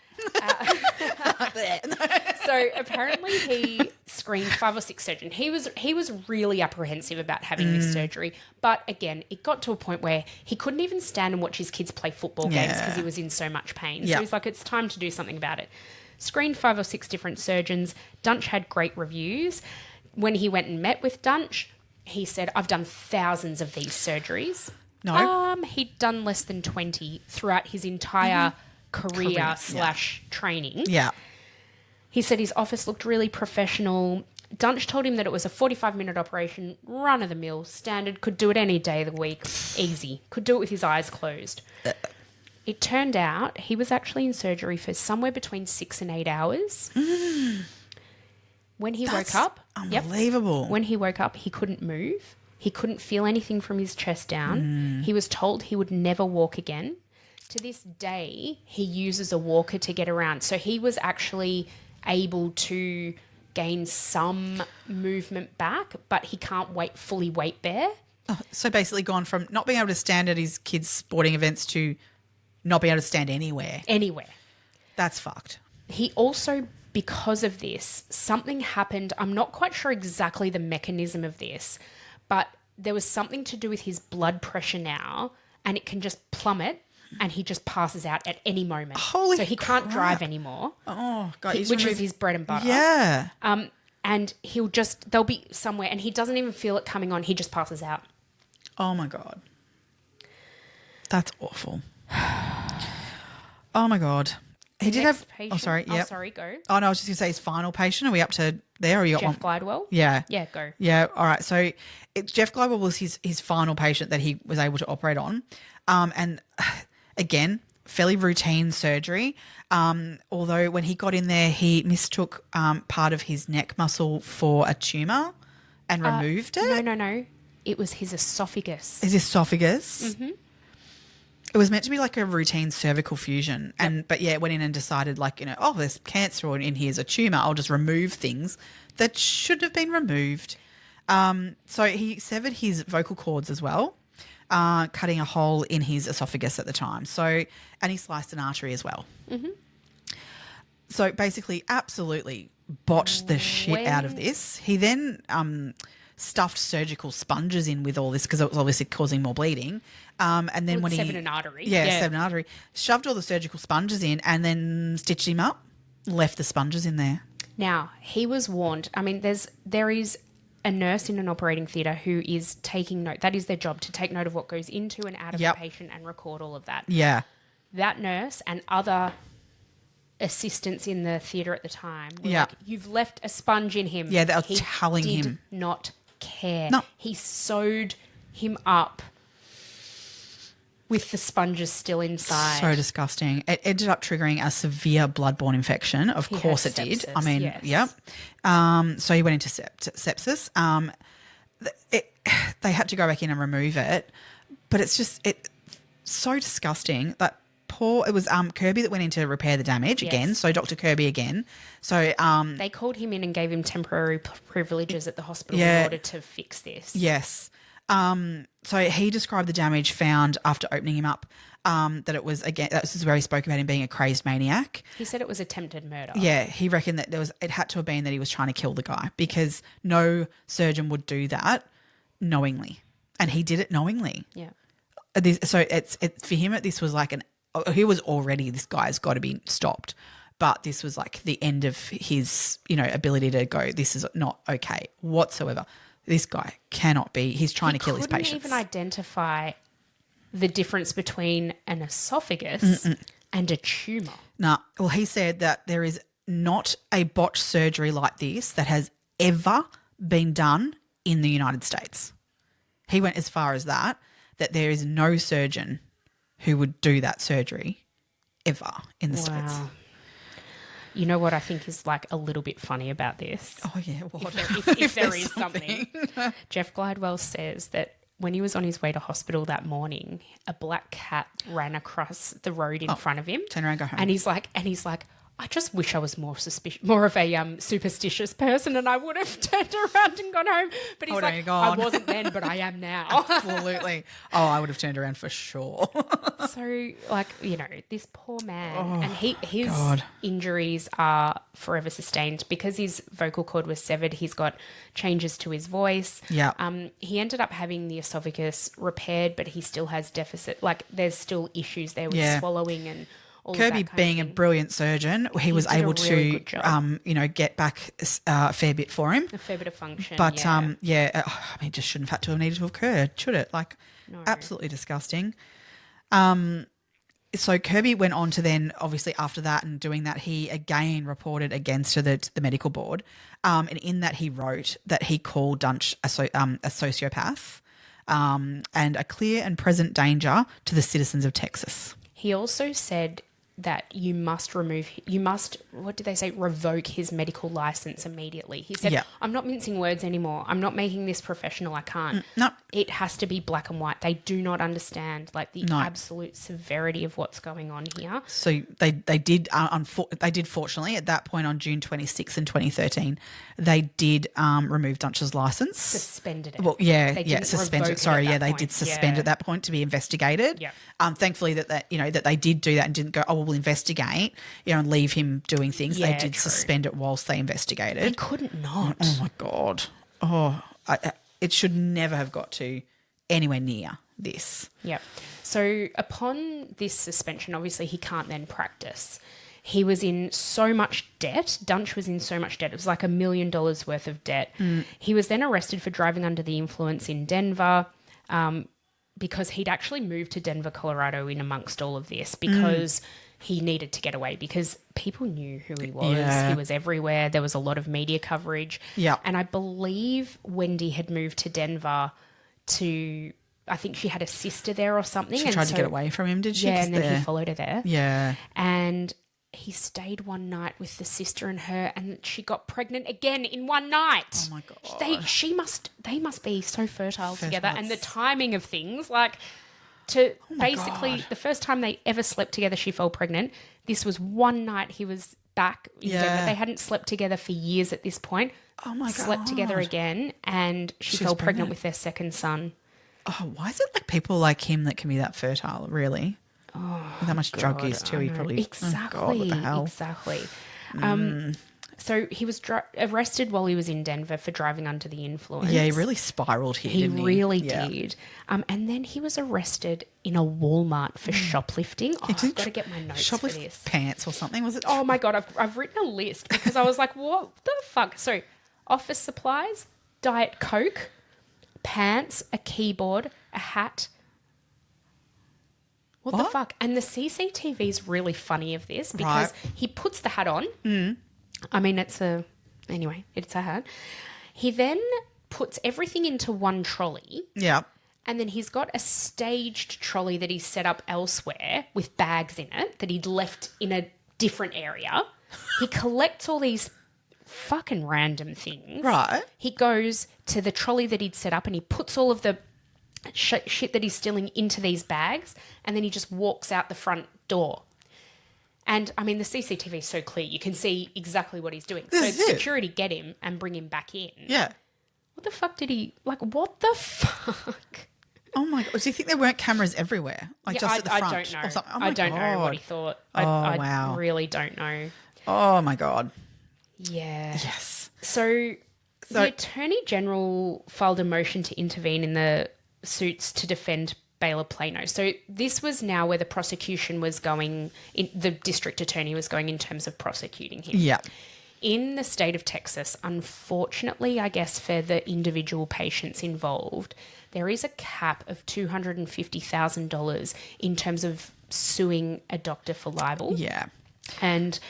Speaker 1: So apparently he screened 5 or 6 surgeons. He was really apprehensive about having this surgery. But again, it got to a point where he couldn't even stand and watch his kids play football games because he was in so much pain. So he's like, it's time to do something about it. Screened 5 or 6 different surgeons. Dunch had great reviews. When he went and met with Dunch, he said, I've done thousands of these surgeries.
Speaker 2: No.
Speaker 1: He'd done less than 20 throughout his entire career / training.
Speaker 2: Yeah.
Speaker 1: He said his office looked really professional. Dunch told him that it was a 45-minute operation, run-of-the-mill, standard, could do it any day of the week, easy. Could do it with his eyes closed. It turned out he was actually in surgery for somewhere between 6 and 8 hours. When he woke up...
Speaker 2: Unbelievable.
Speaker 1: When he woke up, he couldn't move. He couldn't feel anything from his chest down. He was told he would never walk again. To this day, he uses a walker to get around. So he was actually able to gain some movement back, but he can't fully weight bear.
Speaker 2: Oh, so basically gone from not being able to stand at his kids' sporting events to not being able to stand anywhere.
Speaker 1: Anywhere.
Speaker 2: That's fucked.
Speaker 1: He also because of this, something happened. I'm not quite sure exactly the mechanism of this, but there was something to do with his blood pressure now, and it can just plummet and he just passes out at any moment.
Speaker 2: Holy
Speaker 1: So he can't
Speaker 2: crap.
Speaker 1: drive anymore.
Speaker 2: Oh, God.
Speaker 1: Which is his bread and butter.
Speaker 2: Yeah.
Speaker 1: And they'll be somewhere and he doesn't even feel it coming on. He just passes out.
Speaker 2: Oh, my God. That's awful. Oh, my God. He did have...
Speaker 1: Patient.
Speaker 2: Oh, sorry. Yeah.
Speaker 1: Oh, sorry, go.
Speaker 2: Oh, no, I was just going to say his final patient. Are we up to there or you got
Speaker 1: Jeff
Speaker 2: one?
Speaker 1: Glidewell?
Speaker 2: Yeah.
Speaker 1: Yeah, go.
Speaker 2: Yeah, all right. So Jeff Glidewell was his final patient that he was able to operate on. And again, fairly routine surgery. Although when he got in there, he mistook part of his neck muscle for a tumour and removed it.
Speaker 1: No. It was his esophagus.
Speaker 2: His esophagus.
Speaker 1: Mm-hmm.
Speaker 2: It was meant to be like a routine cervical fusion. But yeah, went in and decided there's cancer in here, is a tumour. I'll just remove things that should have been removed. So he severed his vocal cords as well, cutting a hole in his esophagus at the time. And he sliced an artery as well. Mm-hmm. So basically, absolutely botched the shit out of this. He then stuffed surgical sponges in with all this because it was obviously causing more bleeding. And then when he
Speaker 1: severed an artery.
Speaker 2: Yeah, severed an artery. Shoved all the surgical sponges in and then stitched him up. Left the sponges in there.
Speaker 1: Now, he was warned. I mean, there is a nurse in an operating theatre who is taking note. That is their job, to take note of what goes into and out of the patient and record all of that.
Speaker 2: Yeah.
Speaker 1: That nurse and other assistants in the theatre at the time were like, you've left a sponge in him.
Speaker 2: Yeah, they were telling him.
Speaker 1: He did not care.
Speaker 2: No.
Speaker 1: He sewed him up with the sponges still inside.
Speaker 2: So disgusting. It ended up triggering a severe bloodborne infection. Of course it did. I mean,
Speaker 1: yes.
Speaker 2: So he went into sepsis. They had to go back in and remove it. But it's so disgusting that it was Kirby that went in to repair the damage again. So Dr. Kirby again. So
Speaker 1: they called him in and gave him temporary privileges at the hospital in order to fix this.
Speaker 2: Yes. So he described the damage found after opening him up, that it was, again, this is where he spoke about him being a crazed maniac.
Speaker 1: He said it was attempted murder.
Speaker 2: Yeah, he reckoned that it had to have been that he was trying to kill the guy because no surgeon would do that knowingly. And he did it knowingly.
Speaker 1: Yeah.
Speaker 2: So it's for him, this was like this guy's got to be stopped. But this was like the end of his, ability to go, this is not okay whatsoever. This guy cannot be. He's trying to kill his patients.
Speaker 1: He couldn't even identify the difference between an esophagus and a tumour.
Speaker 2: No. Well, he said that there is not a botched surgery like this that has ever been done in the United States. He went as far as that there is no surgeon who would do that surgery ever in the States.
Speaker 1: You know what I think is like a little bit funny about this?
Speaker 2: Oh, yeah. What?
Speaker 1: If there is something. Jeff Glidewell says that when he was on his way to hospital that morning, a black cat ran across the road in front of him.
Speaker 2: Turn around, go home.
Speaker 1: And he's like, I just wish I was more of a superstitious person and I would have turned around and gone home. But he's like, I wasn't then, but I am now.
Speaker 2: Absolutely. Oh, I would have turned around for sure.
Speaker 1: So, this poor man, and his injuries are forever sustained because his vocal cord was severed. He's got changes to his voice.
Speaker 2: Yeah.
Speaker 1: He ended up having the esophagus repaired, but he still has deficit. Like, there's still issues there with swallowing and
Speaker 2: Kirby, being a brilliant surgeon, he was able to, get back a fair bit for him.
Speaker 1: A fair bit of function,
Speaker 2: but, it just shouldn't have needed to have occurred, should it? Like,
Speaker 1: no.
Speaker 2: Absolutely disgusting. So Kirby went on to then, obviously, after that and doing that, he again reported against to the medical board. And in that he wrote that he called Dunch a sociopath and a clear and present danger to the citizens of Texas.
Speaker 1: He also said that you must, what did they say, revoke his medical license immediately. He said, I'm not mincing words anymore. I'm not making this professional. I can't.
Speaker 2: No.
Speaker 1: It has to be black and white. They do not understand the absolute severity of what's going on here.
Speaker 2: So they did fortunately at that point on June 26th in 2013, they did remove Dunch's license.
Speaker 1: Suspended it.
Speaker 2: Well, suspended it. Sorry, they did suspend at that point to be investigated.
Speaker 1: Yeah.
Speaker 2: Thankfully that they did do that and didn't go, oh, well, we'll investigate, and leave him doing things.
Speaker 1: Yeah,
Speaker 2: They did
Speaker 1: true.
Speaker 2: suspend it whilst they
Speaker 1: They
Speaker 2: investigated.
Speaker 1: couldn't not.
Speaker 2: Oh, my God. It should never have got to anywhere near this.
Speaker 1: Yep. So upon this suspension, obviously he can't then practice. He was in so much debt. Dunch was in so much debt. It was like $1 million worth of debt. He was then arrested for driving under the influence in Denver because he'd actually moved to Denver, Colorado in amongst all of this because he needed to get away because people knew who he was.
Speaker 2: Yeah.
Speaker 1: He was everywhere. There was a lot of media coverage.
Speaker 2: Yeah.
Speaker 1: And I believe Wendy had moved to Denver to... I think she had a sister there or something.
Speaker 2: She tried to get away from him, did she?
Speaker 1: Yeah,
Speaker 2: 'Cause
Speaker 1: and then he followed her there.
Speaker 2: Yeah.
Speaker 1: And he stayed one night with the sister and her, and she got pregnant again in one night.
Speaker 2: Oh, my God.
Speaker 1: They must be so fertile together.
Speaker 2: Fertile.
Speaker 1: And the timing of things, like to basically
Speaker 2: God.
Speaker 1: the first time they ever slept together, she fell pregnant. This was one night he was back in Denver. They hadn't slept together for years at this point.
Speaker 2: Oh, my God.
Speaker 1: Slept together again, and she fell pregnant with their second son.
Speaker 2: Oh, why is it like people like him that can be that fertile, really? With how much drug use too, he probably...
Speaker 1: Exactly.
Speaker 2: Oh, God, what the hell?
Speaker 1: Exactly. So he was arrested while he was in Denver for driving under the influence.
Speaker 2: Yeah, he really spiraled here, didn't he?
Speaker 1: He really
Speaker 2: Yeah.
Speaker 1: did. And then he was arrested in a Walmart for shoplifting. Oh, I've got to get my notes for
Speaker 2: Shoplift
Speaker 1: this.
Speaker 2: pants or something, was it?
Speaker 1: Oh, my God. I've written a list because I was like, what the fuck? So office supplies, Diet Coke, pants, a keyboard, a hat. What the fuck? And the CCTV is really funny of this because he puts the hat on. I mean, it's a hat. He then puts everything into one trolley.
Speaker 2: Yeah.
Speaker 1: And then he's got a staged trolley that he's set up elsewhere with bags in it that he'd left in a different area. He collects all these fucking random things.
Speaker 2: Right.
Speaker 1: He goes to the trolley that he'd set up and he puts all of the shit that he's stealing into these bags, and then he just walks out the front door. And, I mean, the CCTV is so clear. You can see exactly what he's doing. So security get him and bring him back in.
Speaker 2: Yeah.
Speaker 1: What the fuck did he... Like, what the fuck?
Speaker 2: Oh, my God. Do you think there weren't cameras everywhere? Like, just at the front?
Speaker 1: I don't know.
Speaker 2: Or something? Oh, my
Speaker 1: I don't know what
Speaker 2: God.
Speaker 1: he thought.
Speaker 2: wow.
Speaker 1: I really don't know.
Speaker 2: Oh, my God.
Speaker 1: Yeah.
Speaker 2: Yes.
Speaker 1: So the Attorney General filed a motion to intervene in the suits to defend Baylor Plano. So this was now where the prosecution was going, the district attorney was going in terms of prosecuting him.
Speaker 2: Yeah.
Speaker 1: In the state of Texas, unfortunately, I guess for the individual patients involved, there is a cap of $250,000 in terms of suing a doctor for libel.
Speaker 2: Yeah.
Speaker 1: And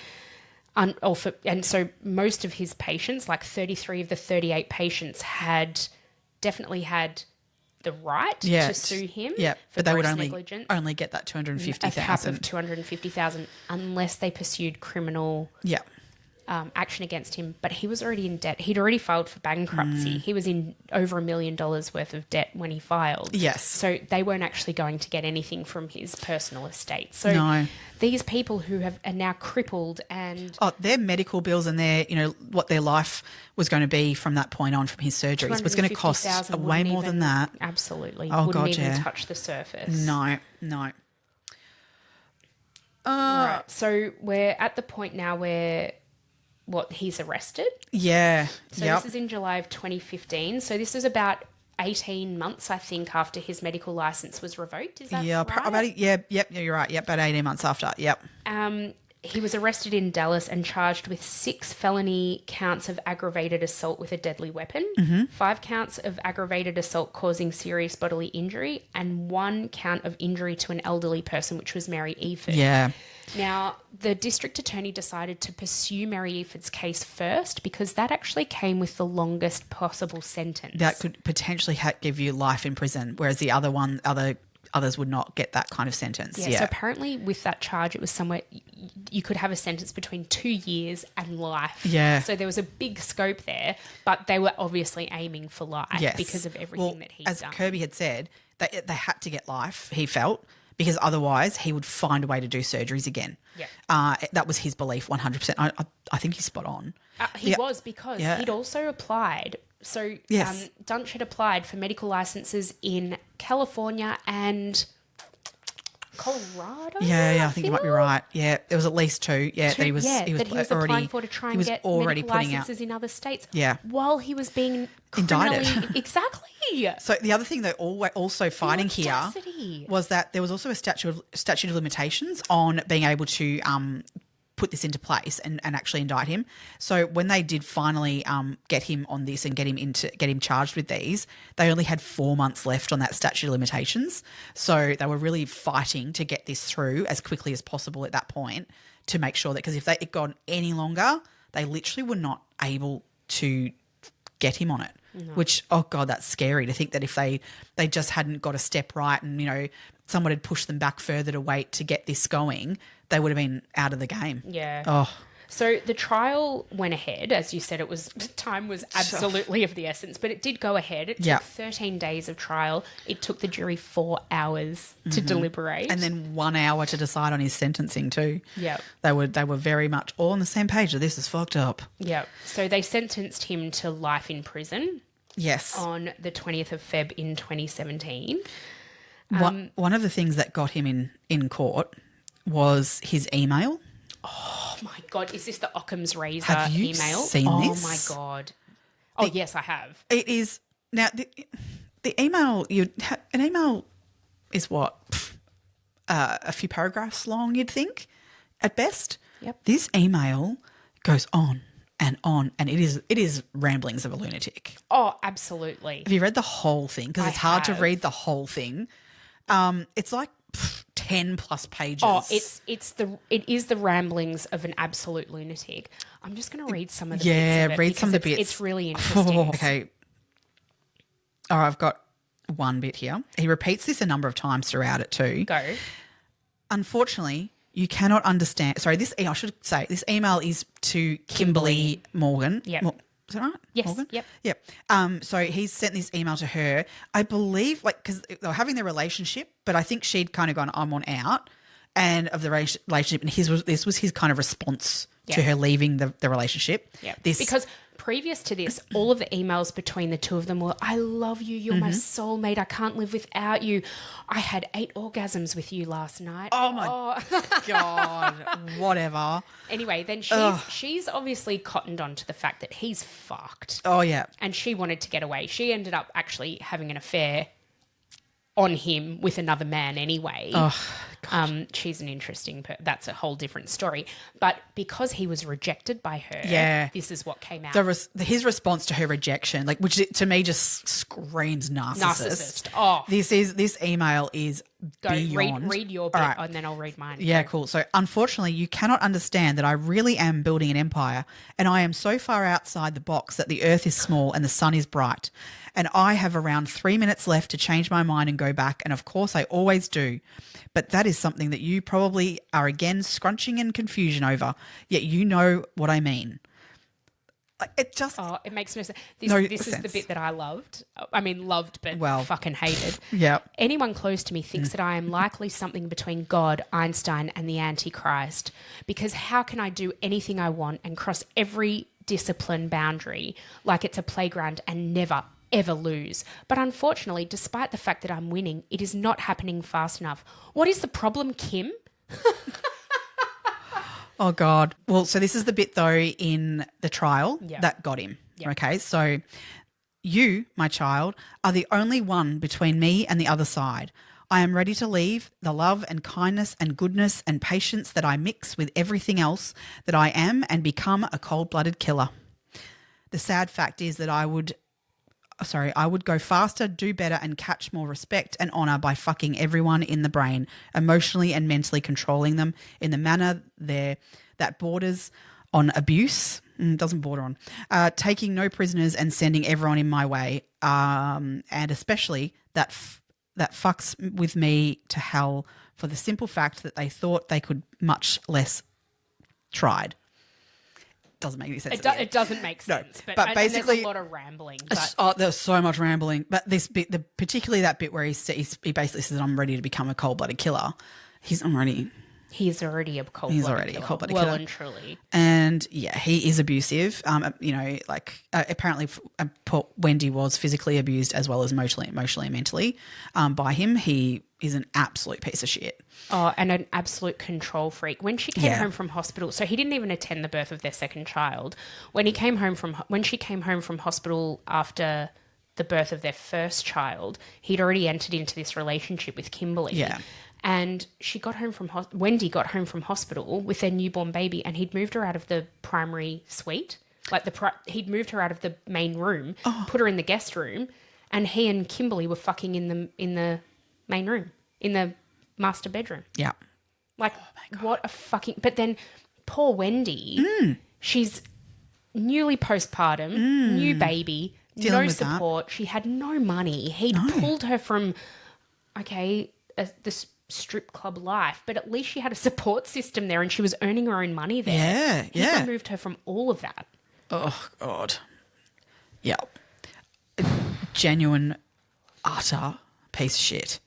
Speaker 1: so most of his patients, like 33 of the 38 patients, definitely had the right to sue him.
Speaker 2: Yeah,
Speaker 1: for
Speaker 2: but they would
Speaker 1: gross negligence.
Speaker 2: only get that $250,000.
Speaker 1: A cap of $250,000 unless they pursued criminal action against him. But he was already in debt. He'd already filed for bankruptcy. He was in over $1 million worth of debt when he filed.
Speaker 2: Yes.
Speaker 1: So they weren't actually going to get anything from his personal estate. So these people who are now crippled and...
Speaker 2: Oh, their medical bills and their, what their life was going to be from that point on from his surgeries was going to cost way more than that.
Speaker 1: Absolutely.
Speaker 2: Oh,
Speaker 1: wouldn't
Speaker 2: God,
Speaker 1: even touch the surface.
Speaker 2: No.
Speaker 1: Right. So we're at the point now where... he's arrested.
Speaker 2: Yeah.
Speaker 1: So this is in July of 2015. So this is about 18 months, I think, after his medical license was revoked. Is that right?
Speaker 2: You're right. Yep, about 18 months after. Yep.
Speaker 1: He was arrested in Dallas and charged with 6 felony counts of aggravated assault with a deadly weapon, 5 counts of aggravated assault causing serious bodily injury, and 1 count of injury to an elderly person, which was Mary Eaford.
Speaker 2: Yeah.
Speaker 1: Now, the district attorney decided to pursue Mary Eaford's case first because that actually came with the longest possible sentence.
Speaker 2: That could potentially give you life in prison, whereas the others would not get that kind of sentence.
Speaker 1: Yeah, so apparently with that charge, it was somewhere you could have a sentence between 2 years and life.
Speaker 2: Yeah.
Speaker 1: So there was a big scope there, but they were obviously aiming for life because of everything that he'd done.
Speaker 2: As Kirby had said, they had to get life, he felt, because otherwise he would find a way to do surgeries again.
Speaker 1: Yeah.
Speaker 2: That was his belief, 100%. I think he's spot on.
Speaker 1: He was because he'd also applied. So Dunch had applied for medical licenses in California and Colorado.
Speaker 2: Yeah, I think you might be right. Yeah, there was at least 2. Yeah, that he was
Speaker 1: applying
Speaker 2: already
Speaker 1: for to try
Speaker 2: he
Speaker 1: and
Speaker 2: was
Speaker 1: get
Speaker 2: already
Speaker 1: medical
Speaker 2: putting out.
Speaker 1: licenses in other states.
Speaker 2: Yeah.
Speaker 1: While he was being
Speaker 2: Indicted.
Speaker 1: Exactly.
Speaker 2: So the other thing they're also fighting here
Speaker 1: audacity.
Speaker 2: was that there was also a statute of limitations on being able to put this into place and actually indict him. So when they did finally get him on this and get him charged with these, they only had 4 months left on that statute of limitations. So they were really fighting to get this through as quickly as possible at that point to make sure that, because if it gone any longer, they literally were not able to get him on it. No. Which, oh God, that's scary to think that if they just hadn't got a step right and, you know, someone had pushed them back further to wait to get this going, they would have been out of the game.
Speaker 1: Yeah.
Speaker 2: Oh.
Speaker 1: So the trial went ahead. As you said, time was absolutely of the essence, but it did go ahead. It took 13 days of trial. It took the jury 4 hours to deliberate.
Speaker 2: And then 1 hour to decide on his sentencing too.
Speaker 1: Yeah.
Speaker 2: They were very much all on the same page that this is fucked up.
Speaker 1: Yeah. So they sentenced him to life in prison.
Speaker 2: Yes.
Speaker 1: On the 20th of Feb in 2017.
Speaker 2: One of the things that got him in court was his email.
Speaker 1: Oh, my God. Is this the Occam's razor
Speaker 2: have you
Speaker 1: email?
Speaker 2: Seen this?
Speaker 1: Oh, my God. Oh, yes, I have.
Speaker 2: It is. Now, the email, an email is what? A few paragraphs long, you'd think, at best.
Speaker 1: Yep.
Speaker 2: This email goes on and on, and it is ramblings of a lunatic.
Speaker 1: Oh, absolutely.
Speaker 2: Have you read the whole thing? Because it's hard to read the whole thing. It's like 10 plus pages.
Speaker 1: Oh, it is the ramblings of an absolute lunatic. I'm just going to read some of the bits of it.
Speaker 2: Read some of the bits.
Speaker 1: It's really interesting.
Speaker 2: Okay. All right, I've got one bit here. He repeats this a number of times throughout it too.
Speaker 1: Go.
Speaker 2: Unfortunately, you cannot understand. Sorry, I should say this email is to Kimberly Morgan.
Speaker 1: Yep.
Speaker 2: Is that right?
Speaker 1: Yes.
Speaker 2: Morgan?
Speaker 1: Yep.
Speaker 2: Yep. So he's sent this email to her, I believe, because they were having their relationship, but I think she'd kind of gone, I'm on out, and of the relationship, and this was his kind of response to her leaving the relationship.
Speaker 1: Yeah. Because previous to this, all of the emails between the two of them were, I love you, you're my soulmate, I can't live without you. I had 8 orgasms with you last night.
Speaker 2: Oh my God. Whatever.
Speaker 1: Anyway, then she's obviously cottoned on to the fact that he's fucked.
Speaker 2: Oh, yeah.
Speaker 1: And she wanted to get away. She ended up actually having an affair on him with another man anyway.
Speaker 2: Oh,
Speaker 1: she's an interesting that's a whole different story. But because he was rejected by her, this is what came out.
Speaker 2: His response to her rejection, which to me just screams narcissist.
Speaker 1: Oh.
Speaker 2: This email is beyond.
Speaker 1: Read your bit and then I'll read mine.
Speaker 2: Yeah, cool. So unfortunately, you cannot understand that I really am building an empire, and I am so far outside the box that the earth is small and the sun is bright. And I have around 3 minutes left to change my mind and go back. And of course, I always do. But that is something that you probably are again scrunching in confusion over. Yet you know what I mean. It just...
Speaker 1: Oh, it makes no sense. This is the bit that I loved. I mean, loved, but fucking hated.
Speaker 2: Yeah.
Speaker 1: Anyone close to me thinks that I am likely something between God, Einstein, and the Antichrist. Because how can I do anything I want and cross every discipline boundary like it's a playground and never, ever lose? But unfortunately, despite the fact that I'm winning, it is not happening fast enough. What is the problem, Kim?
Speaker 2: Oh, God. Well, so this is the bit, though, in the trial that got him. Yep. Okay, so you, my child, are the only one between me and the other side. I am ready to leave the love and kindness and goodness and patience that I mix with everything else that I am and become a cold-blooded killer. The sad fact is that I would go faster, do better, and catch more respect and honour by fucking everyone in the brain, emotionally and mentally controlling them in the manner that borders on abuse, doesn't border on, taking no prisoners and sending everyone in my way, and especially that fucks with me to hell for the simple fact that they thought they could much less tried. Doesn't make any sense.
Speaker 1: It doesn't make sense.
Speaker 2: No, but basically,
Speaker 1: there's a lot of rambling.
Speaker 2: There's so much rambling. But this bit, particularly that bit where he basically says, "I'm ready to become a cold-blooded killer." He's already a cold-blooded killer. Well and truly. And yeah, he is abusive. Apparently, Wendy was physically abused as well as emotionally and mentally by him. He is an absolute piece of shit.
Speaker 1: Oh, and an absolute control freak. When she came
Speaker 2: Yeah.
Speaker 1: home from hospital, so he didn't even attend the birth of their second child. When she came home from hospital after the birth of their first child, he'd already entered into this relationship with Kimberly.
Speaker 2: Yeah.
Speaker 1: And Wendy got home from hospital with their newborn baby, and he'd moved her out of the primary suite. Like he'd moved her out of the main room, put her in the guest room, and he and Kimberly were fucking in the main room, in the master bedroom.
Speaker 2: Yeah.
Speaker 1: Like, what a fucking... But then poor Wendy, she's newly postpartum, new baby,
Speaker 2: Dealing
Speaker 1: no
Speaker 2: with
Speaker 1: support. She had no money. He'd pulled her from, this strip club life, but at least she had a support system there and she was earning her own money there. He removed her from all of that.
Speaker 2: Oh, God. Yeah. Genuine, utter piece of shit.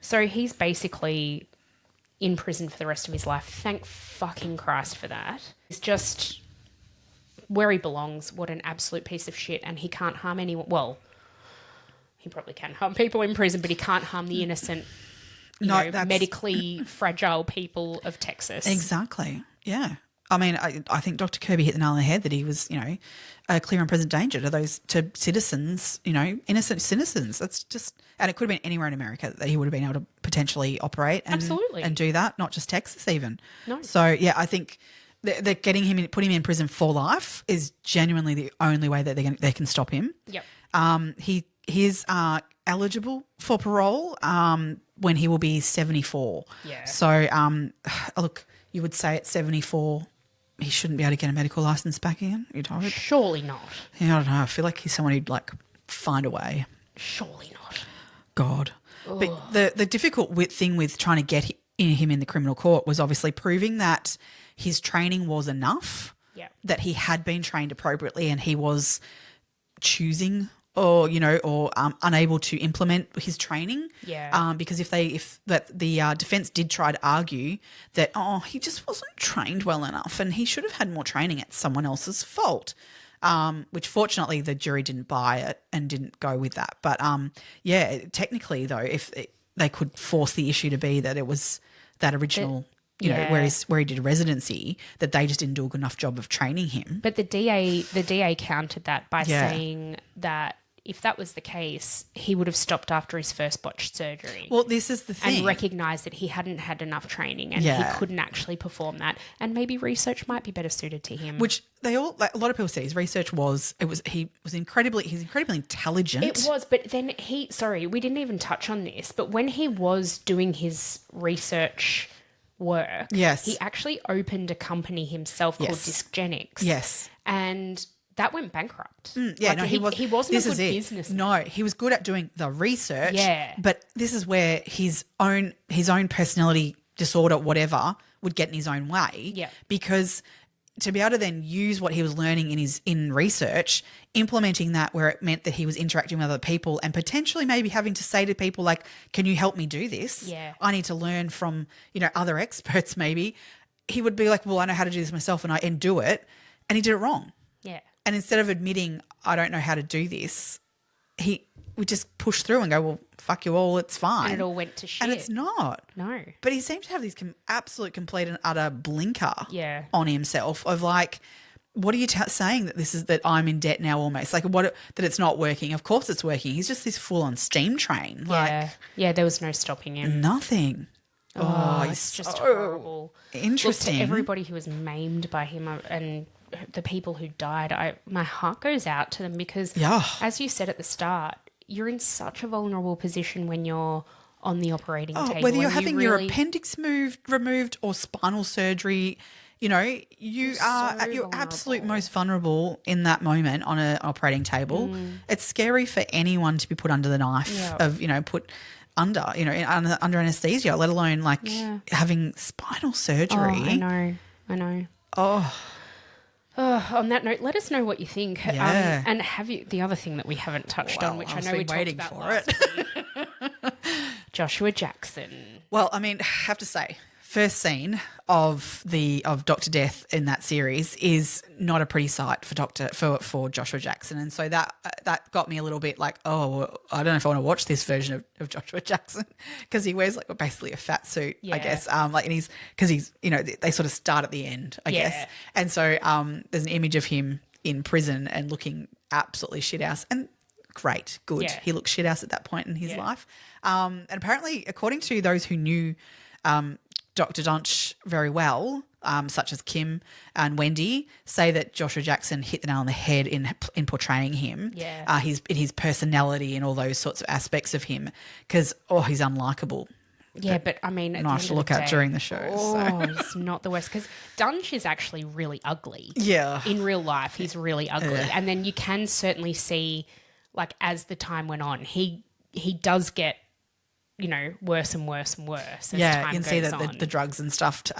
Speaker 1: So he's basically in prison for the rest of his life. Thank fucking Christ for that. He's just where he belongs. What an absolute piece of shit. And he can't harm anyone. Well, he probably can harm people in prison, but he can't harm the innocent, medically fragile people of Texas.
Speaker 2: Exactly. Yeah. I mean, I think Dr. Kirby hit the nail on the head that he was, a clear and present danger to citizens, innocent citizens. That's just, and it could have been anywhere in America that he would have been able to potentially operate and do that, not just Texas even.
Speaker 1: No.
Speaker 2: So, yeah, I think that putting him in prison for life is genuinely the only way that they can stop him.
Speaker 1: Yep.
Speaker 2: He is eligible for parole when he will be 74.
Speaker 1: Yeah.
Speaker 2: So, look, you would say at 74 he shouldn't be able to get a medical license back again? You'd hope.
Speaker 1: Surely not.
Speaker 2: Yeah, I don't know. I feel like he's someone who'd find a way.
Speaker 1: Surely not.
Speaker 2: God. Ugh. But the difficult thing with trying to get him in the criminal court was obviously proving that his training was enough, that he had been trained appropriately and he was choosing or unable to implement his training.
Speaker 1: Yeah.
Speaker 2: Because if the defense did try to argue that, he just wasn't trained well enough and he should have had more training, it's someone else's fault. Which fortunately the jury didn't buy it and didn't go with that. But technically though, if they could force the issue to be that it was that original, where he did residency, that they just didn't do a good enough job of training him.
Speaker 1: But the DA countered that by saying that if that was the case, he would have stopped after his first botched surgery.
Speaker 2: Well, this is the thing.
Speaker 1: And recognised that he hadn't had enough training and he couldn't actually perform that. And maybe research might be better suited to him.
Speaker 2: Which a lot of people said his research he's incredibly intelligent.
Speaker 1: It was, but then we didn't even touch on this, but when he was doing his research work, he actually opened a company himself called Discgenics.
Speaker 2: Yes.
Speaker 1: And that went bankrupt.
Speaker 2: He wasn't
Speaker 1: a good businessman.
Speaker 2: No, he was good at doing the research.
Speaker 1: Yeah.
Speaker 2: But this is where his own personality disorder, whatever, would get in his own way.
Speaker 1: Yeah.
Speaker 2: Because to be able to then use what he was learning in research, implementing that where it meant that he was interacting with other people and potentially maybe having to say to people like, can you help me do this?
Speaker 1: Yeah.
Speaker 2: I need to learn from, other experts maybe. He would be like, well, I know how to do this myself and do it. And he did it wrong.
Speaker 1: Yeah.
Speaker 2: And instead of admitting, I don't know how to do this, he would just push through and go, well, fuck you all, it's fine.
Speaker 1: And it all went to shit.
Speaker 2: And it's not.
Speaker 1: No.
Speaker 2: But he seemed to have this absolute, complete and utter blinker on himself of what are you saying that I'm in debt now almost? That it's not working. Of course it's working. He's just this full-on steam train.
Speaker 1: Yeah, there was no stopping him.
Speaker 2: Nothing.
Speaker 1: It's just horrible.
Speaker 2: Interesting.
Speaker 1: Look, to everybody who was maimed by him and the people who died, my heart goes out to them because, as you said at the start, you're in such a vulnerable position when you're on the operating table.
Speaker 2: Whether you're having your appendix removed or spinal surgery, you're at your absolute most vulnerable in that moment on an operating table. It's scary for anyone to be put under the knife of, put under, under anesthesia, let alone having spinal surgery.
Speaker 1: I know.
Speaker 2: Oh.
Speaker 1: On that note, let us know what you think.
Speaker 2: Yeah.
Speaker 1: And the other thing that we haven't touched on, which I know we talked about last week, Joshua Jackson.
Speaker 2: Well, I mean, I have to say, first scene, of Dr. Death in that series is not a pretty sight for Joshua Jackson, and so that got me a little bit like, oh, well, I don't know if I want to watch this version of Joshua Jackson, because he wears like basically a fat suit, I guess, and he's they sort of start at the end, I guess, and so there's an image of him in prison and looking absolutely shithouse, and great, good, he looks shithouse at that point in his life, and apparently, according to those who knew Dr. Dunsch very well, such as Kim and Wendy, say that Joshua Jackson hit the nail on the head in portraying him. Yeah. His personality and all those sorts of aspects of him, because he's unlikable.
Speaker 1: Yeah, but I mean,
Speaker 2: nice to look at during the show.
Speaker 1: It's not the worst, because Dunch is actually really ugly.
Speaker 2: Yeah.
Speaker 1: In real life, he's really ugly, and then you can certainly see, like, as the time went on, he does get, worse and worse and worse as time goes on. Yeah, you can see that the drugs and stuff, take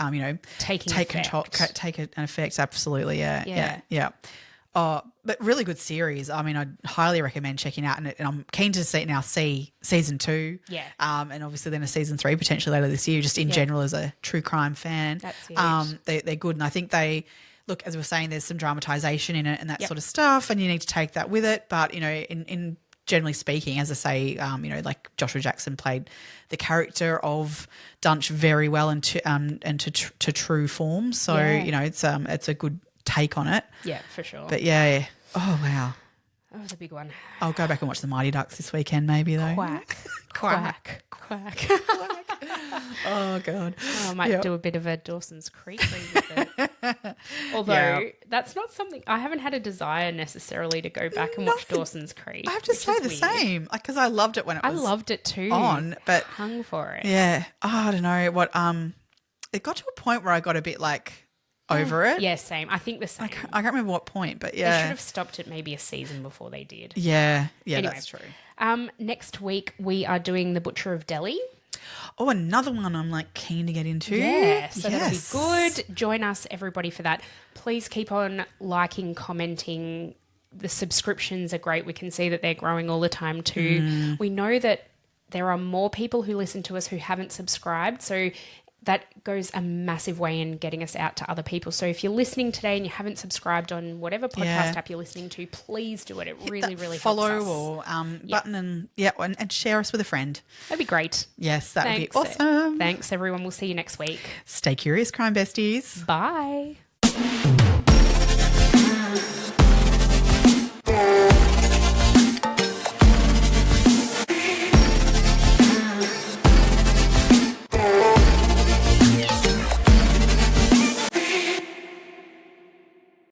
Speaker 1: an effect. Absolutely, yeah. But really good series. I mean, I'd highly recommend checking out, and I'm keen to see season 2. Yeah. And obviously then a season 3 potentially later this year. Just in general as a true crime fan, that's it. They're good, and I think they look, as we were saying, there's some dramatisation in it and that sort of stuff, and you need to take that with it. But in generally speaking, as I say, like Joshua Jackson played the character of Dunch very well and to true form. So it's a good take on it. Yeah, for sure.
Speaker 2: But yeah. Oh wow,
Speaker 1: that was a big one.
Speaker 2: I'll go back and watch the Mighty Ducks this weekend, maybe though.
Speaker 1: Quack.
Speaker 2: Oh god.
Speaker 1: I might do a bit of a Dawson's Creek revisit. Although that's not something, I haven't had a desire necessarily to go back and watch Dawson's Creek.
Speaker 2: I have to say the same, because I loved it when it was.
Speaker 1: I loved it too.
Speaker 2: But
Speaker 1: hung for it.
Speaker 2: Yeah. I don't know what. It got to a point where I got a bit like over it.
Speaker 1: Yeah, same. I think the same.
Speaker 2: I can't remember what point, but yeah.
Speaker 1: They should have stopped it maybe a season before they did.
Speaker 2: Yeah,
Speaker 1: anyway,
Speaker 2: that's true.
Speaker 1: Next week we are doing The Butcher of Delhi.
Speaker 2: Oh, another one I'm like keen to get into.
Speaker 1: Yeah, so that'll be good. Join us, everybody, for that. Please keep on liking, commenting. The subscriptions are great. We can see that they're growing all the time too. We know that there are more people who listen to us who haven't subscribed, so that goes a massive way in getting us out to other people. So if you're listening today and you haven't subscribed on whatever podcast app you're listening to, please do it. It really helps us.
Speaker 2: Follow or button and share us with a friend.
Speaker 1: That'd be great.
Speaker 2: Yes, that would be awesome.
Speaker 1: Thanks, everyone. We'll see you next week.
Speaker 2: Stay curious, crime besties.
Speaker 1: Bye.